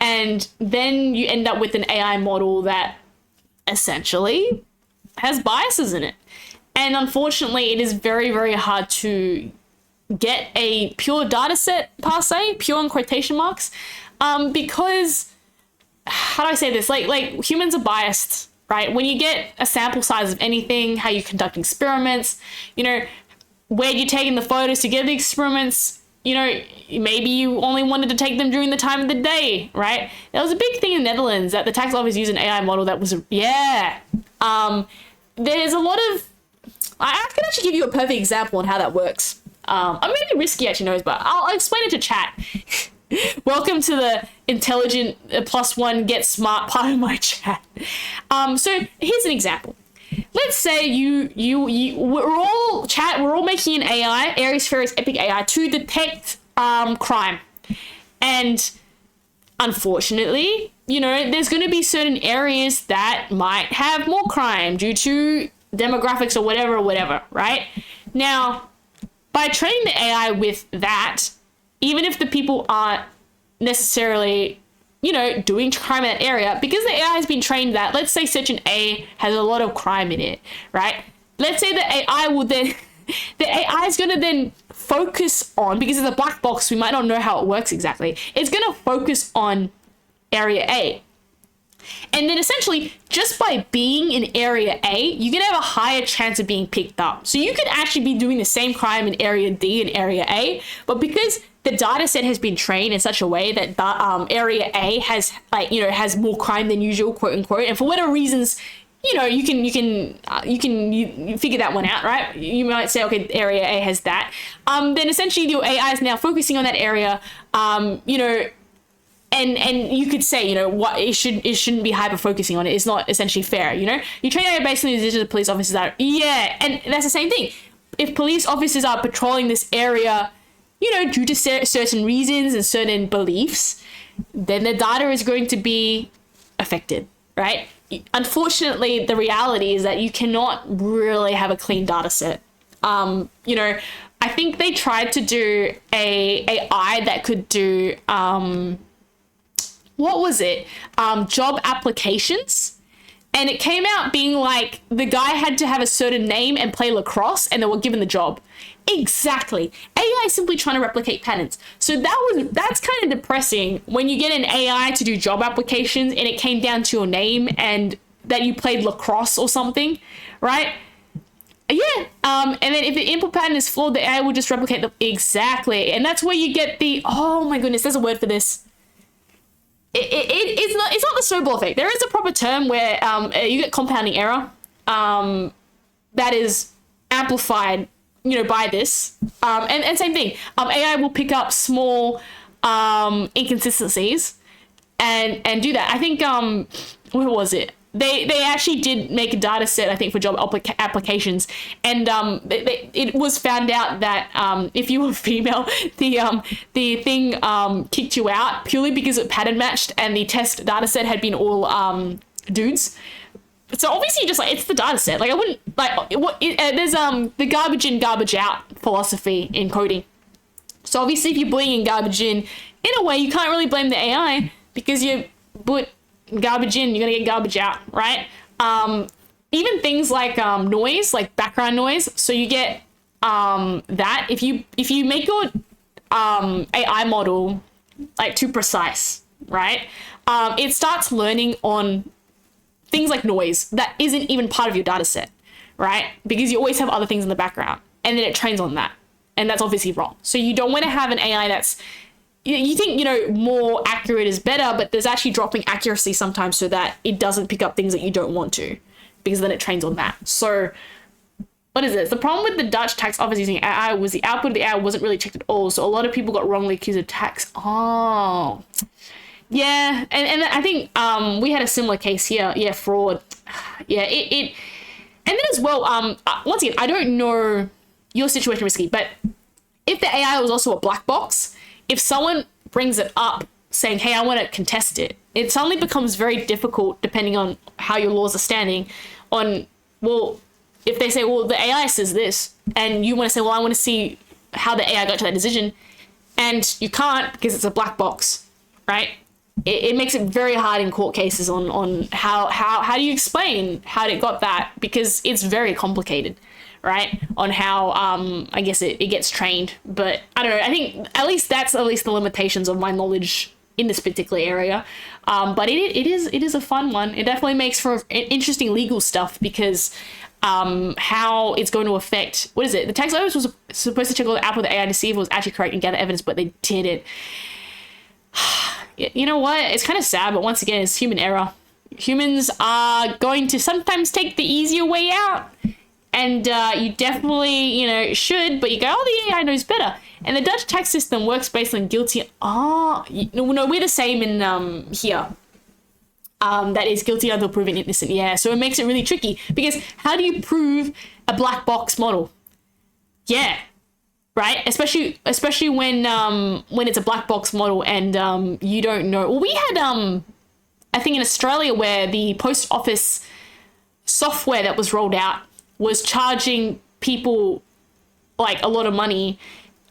And then you end up with an AI model that essentially has biases in it. And unfortunately, it is very, very hard to get a pure data set, per se, pure in quotation marks, because, how do I say this? Like humans are biased, right? When you get a sample size of anything, how you conduct experiments, you know, where you're taking the photos to get the experiments, you know, maybe you only wanted to take them during the time of the day, right? There was a big thing in the Netherlands that the tax office used an AI model that was, yeah. There's a lot of, I can actually give you a perfect example on how that works. Maybe Risky actually knows, but I'll explain it to chat. Welcome to the intelligent +1 get smart part of my chat. So here's an example. Let's say we're all making an AI, Aries Ferris Epic AI, to detect crime. And unfortunately, you know, there's going to be certain areas that might have more crime due to demographics or whatever, right? Now, by training the AI with that, even if the people aren't necessarily, you know, doing crime in that area, because the AI has been trained that, let's say section A has a lot of crime in it, right? Let's say the AI will then, the AI is going to then focus on, because it's a black box, we might not know how it works exactly, it's going to focus on area A. And then essentially, just by being in area A, you're going to have a higher chance of being picked up. So you could actually be doing the same crime in area D and area A, but because the data set has been trained in such a way that area A has, like, you know, has more crime than usual, quote unquote, and for whatever reasons, you figure that one out, right? You might say, okay, area A has that. Then essentially your AI is now focusing on that area, and you could say, what it shouldn't be hyper focusing on it. It's not essentially fair, You train AI based on the decisions of police officers and that's the same thing. If police officers are patrolling this area, due to certain reasons and certain beliefs, then the data is going to be affected, right? Unfortunately, the reality is that you cannot really have a clean data set. I think they tried to do a AI that could do, what was it? Job applications. And it came out being like the guy had to have a certain name and play lacrosse and they were given the job. Exactly. AI is simply trying to replicate patterns. So that's kind of depressing when you get an AI to do job applications and it came down to your name and that you played lacrosse or something, right? Yeah. And then if the input pattern is flawed, the AI will just replicate them. Exactly. And that's where you get oh my goodness, there's a word for this. It's not the snowball effect. There is a proper term where you get compounding error that is amplified, by this. And same thing. AI will pick up small inconsistencies and do that. I think where was it? They actually did make a data set, I think, for job applications, and it was found out that if you were female, the thing kicked you out purely because it pattern matched, and the test data set had been all dudes. So obviously, just it's the data set. I wouldn't there's the garbage in, garbage out philosophy in coding. So obviously, if you're bringing garbage in a way, you can't really blame the AI because you put garbage in, you're gonna get garbage out, right? Even things like noise, like background noise. So you get that if you make your AI model too precise, right? It starts learning on things like noise that isn't even part of your data set, right? Because you always have other things in the background, and then it trains on that, and that's obviously wrong. So you don't want to have an AI that's you think, more accurate is better, but there's actually dropping accuracy sometimes so that it doesn't pick up things that you don't want to, because then it trains on that. So what is this? The problem with the Dutch tax office using AI was the output of the AI wasn't really checked at all. So a lot of people got wrongly accused of tax. Oh, yeah. And I think we had a similar case here. Yeah, fraud. Yeah, and then as well, once again, I don't know your situation, Risky, but if the AI was also a black box, if someone brings it up saying, hey, I want to contest it, it suddenly becomes very difficult, depending on how your laws are standing, on, well, if they say, well, the AI says this, and you want to say, well, I want to see how the AI got to that decision, and you can't because it's a black box, right? It makes it very hard in court cases on how do you explain how it got that, because it's very complicated, right? On how I guess it gets trained. But I don't know, I think that's the limitations of my knowledge in this particular area. But it is a fun one. It definitely makes for interesting legal stuff, because how it's going to affect, what is it? The tax office was supposed to check all the output of the AI to see if it was actually correct and gather evidence, but they didn't. You know what? It's kind of sad, but once again, it's human error. Humans are going to sometimes take the easier way out. And you definitely, should, but you go, oh, the AI knows better. And the Dutch tax system works based on guilty. No, we're the same in here. That is guilty until proven innocent. Yeah, so it makes it really tricky, because how do you prove a black box model? Yeah, right. Especially when it's a black box model and you don't know. Well, we had I think in Australia, where the post office software that was rolled out was charging people a lot of money,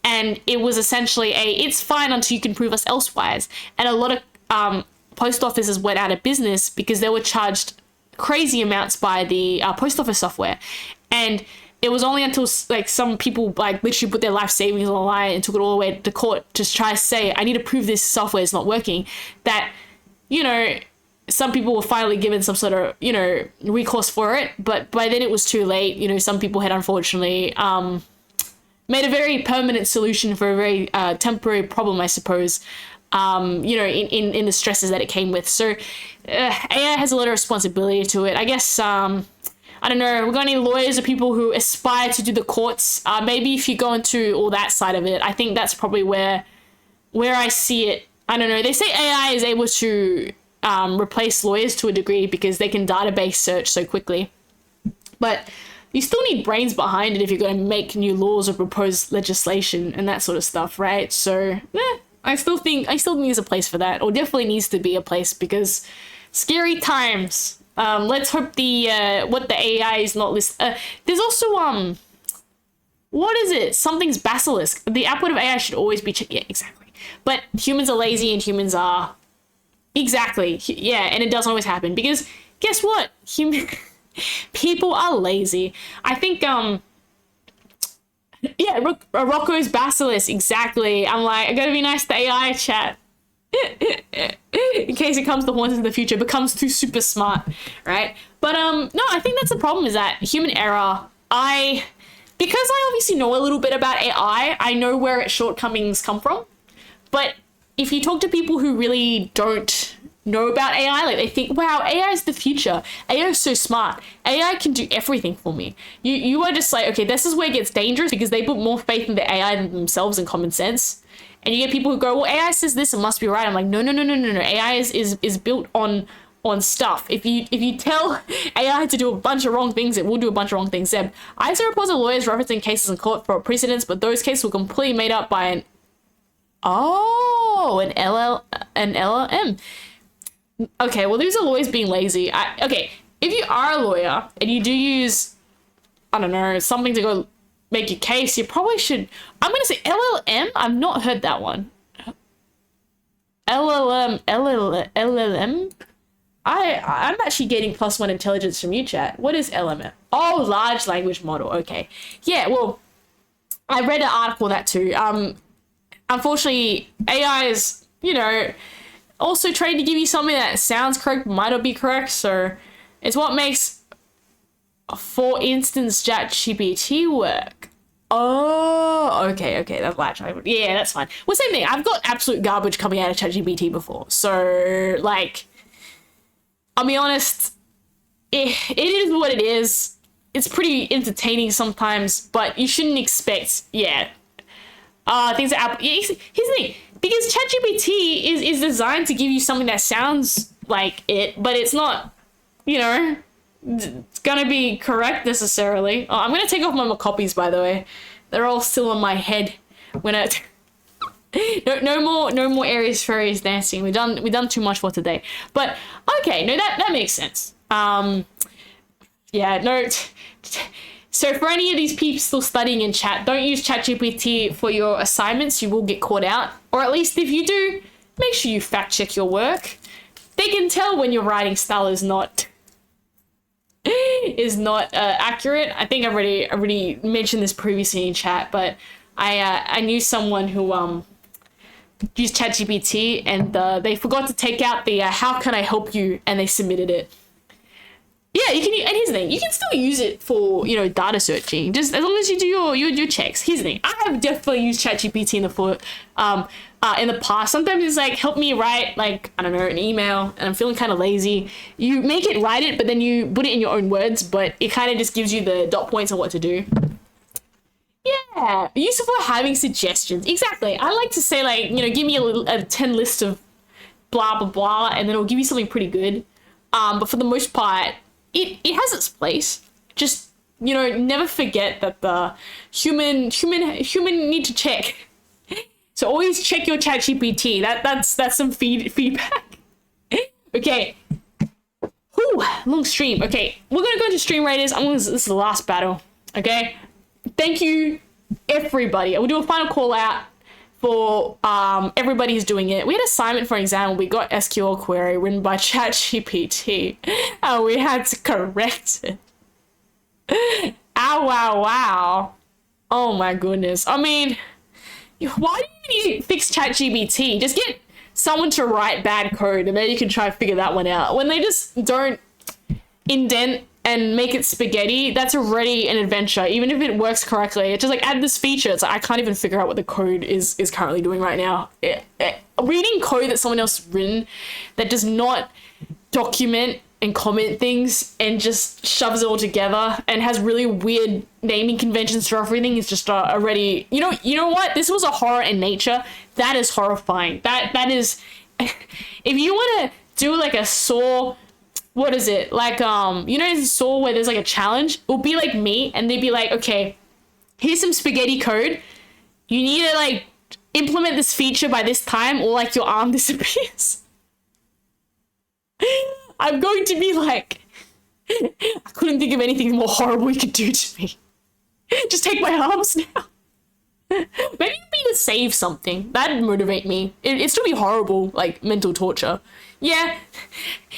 and it was essentially it's fine until you can prove us elsewise. And a lot of post offices went out of business because they were charged crazy amounts by the post office software. And it was only until some people literally put their life savings on the line and took it all the way to court to try to say, I need to prove this software is not working, that, some people were finally given some sort of, recourse for it. But by then it was too late. Some people had unfortunately made a very permanent solution for a very temporary problem, I suppose. you know, in the stresses that it came with. So AI has a lot of responsibility to it. I guess, I don't know, we've got any lawyers or people who aspire to do the courts. Maybe if you go into all that side of it, I think that's probably where I see it. I don't know. They say AI is able to replace lawyers to a degree because they can database search so quickly. But you still need brains behind it if you're going to make new laws or propose legislation and that sort of stuff, right? So, I still think there's a place for that, or definitely needs to be a place, because scary times. Let's hope the what the AI is not list. There's also what is it? Something's basilisk. The output of AI should always be yeah, exactly. But humans are lazy and humans are exactly, yeah, and it doesn't always happen because guess what? People are lazy. I think yeah, Rocco's basilisk, exactly. I'm like, I gotta be nice to AI chat. In case it comes to haunt us in the future, becomes too super smart, right? But no, I think that's the problem, is that human error. Because I obviously know a little bit about AI, I know where its shortcomings come from. But if you talk to people who really don't know about AI, like they think, wow, AI is the future. AI is so smart. AI can do everything for me. You are just like, okay, this is where it gets dangerous, because they put more faith in the AI than themselves and common sense. And you get people who go, well, AI says this, it must be right. I'm like, no. AI is built on stuff. If you tell AI to do a bunch of wrong things, it will do a bunch of wrong things. I used to report to lawyers referencing cases in court for precedents, but those cases were completely made up by an LLM. Okay, well, these are lawyers being lazy. Okay, if you are a lawyer and you do use, I don't know, something to go make your case, you probably should. I'm going to say LLM. I've not heard that one. LLM. I'm actually getting +1 intelligence from you, chat. What is LLM? Oh, large language model. Okay. Yeah, well, I read an article on that too. Unfortunately, AI is, you know, also trying to give you something that sounds correct, but might not be correct. So it's what makes, for instance, ChatGPT work. Oh, okay, that's large. Yeah, that's fine. Well, same thing. I've got absolute garbage coming out of ChatGPT before. So, like, I'll be honest, it is what it is. It's pretty entertaining sometimes, but you shouldn't expect, yeah, things that here's the thing, because ChatGPT is designed to give you something that sounds like it, but it's not, you know, it's gonna be correct necessarily. Oh, I'm gonna take off my Mocopis, by the way. They're all still on my head when I no more Aries fairies dancing. We've done too much for today. But okay, no, that makes sense. Yeah, no. So for any of these people still studying in chat, don't use ChatGPT for your assignments. You will get caught out. Or at least if you do, make sure you fact check your work. They can tell when your writing style is not accurate. I think I already mentioned this previously in chat, but I knew someone who used ChatGPT and they forgot to take out the how can I help you, and they submitted it. Yeah, you can, and here's the thing, you can still use it for, you know, data searching, just as long as you do your checks. Here's the thing, I have definitely used ChatGPT in the past. Sometimes it's like, help me write, like, I don't know, an email, and I'm feeling kind of lazy. You make it write it, but then you put it in your own words, but it kind of just gives you the dot points on what to do. Yeah, useful for having suggestions. Exactly. I like to say, like, you know, give me a 10 list of blah, blah, blah, and then it'll give you something pretty good. But for the most part, it has its place. Just, you know, never forget that the human need to check. So always check your ChatGPT. That's some feedback. Okay. Whew, long stream. Okay, we're gonna go into stream raiders. This is the last battle. Okay. Thank you, everybody. I will do a final call out for everybody who's doing it. We had an assignment for an exam. We got SQL query written by ChatGPT, and we had to correct it. Ow, wow, wow. Oh my goodness. I mean, why do you need to fix ChatGPT? Just get someone to write bad code, and then you can try to figure that one out. When they just don't indent and make it spaghetti, that's already an adventure, even if it works correctly. It's just like, add this feature. It's like, I can't even figure out what the code is currently doing right now. Reading code that someone else has written that does not document and comment things and just shoves it all together and has really weird naming conventions for everything is just already, you know what? This was a horror in nature. That is horrifying. That is, if you want to do like a Saw, what is it? Like, Saw where there's like a challenge, it'll be like me and they'd be like, okay, here's some spaghetti code. You need to like implement this feature by this time or like your arm disappears. I'm going to be like, I couldn't think of anything more horrible you could do to me. Just take my arms now. Maybe it'd be to save something. That'd motivate me. It'd still be horrible, like mental torture. Yeah,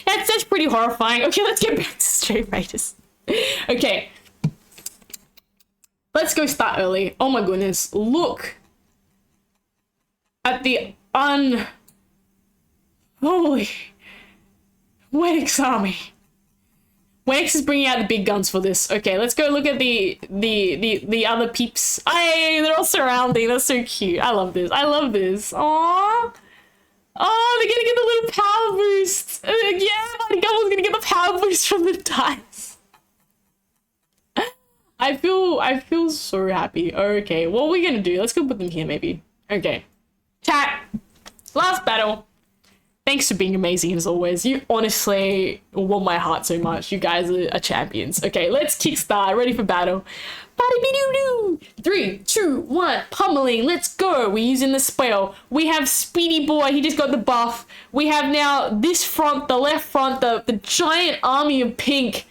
that's pretty horrifying. Okay, let's get back to Stream Raiders. Okay. Let's go start early. Oh my goodness. Look at the holy Wenix army. Wenix is bringing out the big guns for this. Okay, let's go look at the other peeps. They're all surrounding. That's so cute. I love this. Aww. Oh, they're gonna get the little power boost. Yeah, Buddy Gumble's gonna get the power boost from the dice. I feel so happy. Okay, what are we gonna do? Let's go put them here, maybe. Okay. Chat. Last battle. Thanks for being amazing as always. You honestly warm my heart so much. You guys are champions. Okay, let's kickstart. Ready for battle. 3, 2, 1. Pummeling. Let's go. We're using the spell. We have Speedy Boy. He just got the buff. We have now this front, the left front, the giant army of pink.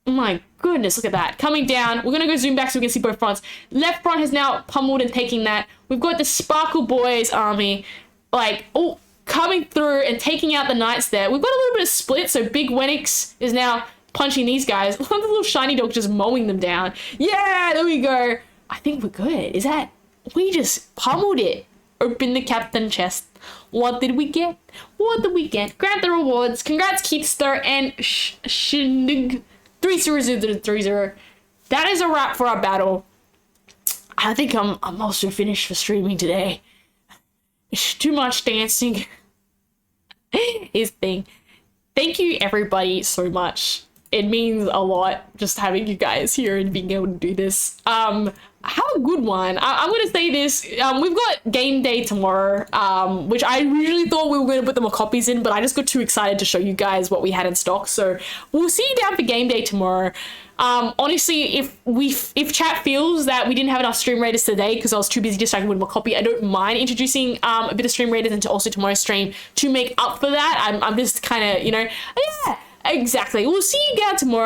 Oh my goodness, look at that. Coming down. We're going to go zoom back so we can see both fronts. Left front has now pummeled and taking that. We've got the Sparkle Boys army. Like, oh, coming through and taking out the knights there. We've got a little bit of split, so Big Wenix is now punching these guys. Look at the little shiny dog just mowing them down. Yeah, there we go. I think we're good. We just pummeled it. Open the captain chest. What did we get? Grant the rewards. Congrats, Keithster and Shindig 30030. That is a wrap for our battle. I think I'm also finished for streaming today. Too much dancing is thing. Thank you everybody so much. It means a lot just having you guys here and being able to do this. Have a good one. I'm gonna say this. We've got game day tomorrow, which I really thought we were gonna put the Mocopies in, but I just got too excited to show you guys what we had in stock. So we'll see you down for game day tomorrow. Honestly, if chat feels that we didn't have enough stream raiders today because I was too busy distracted with Mocopi, I don't mind introducing a bit of stream raiders into also tomorrow's stream to make up for that. I'm just kind of, yeah, exactly. We'll see you down tomorrow.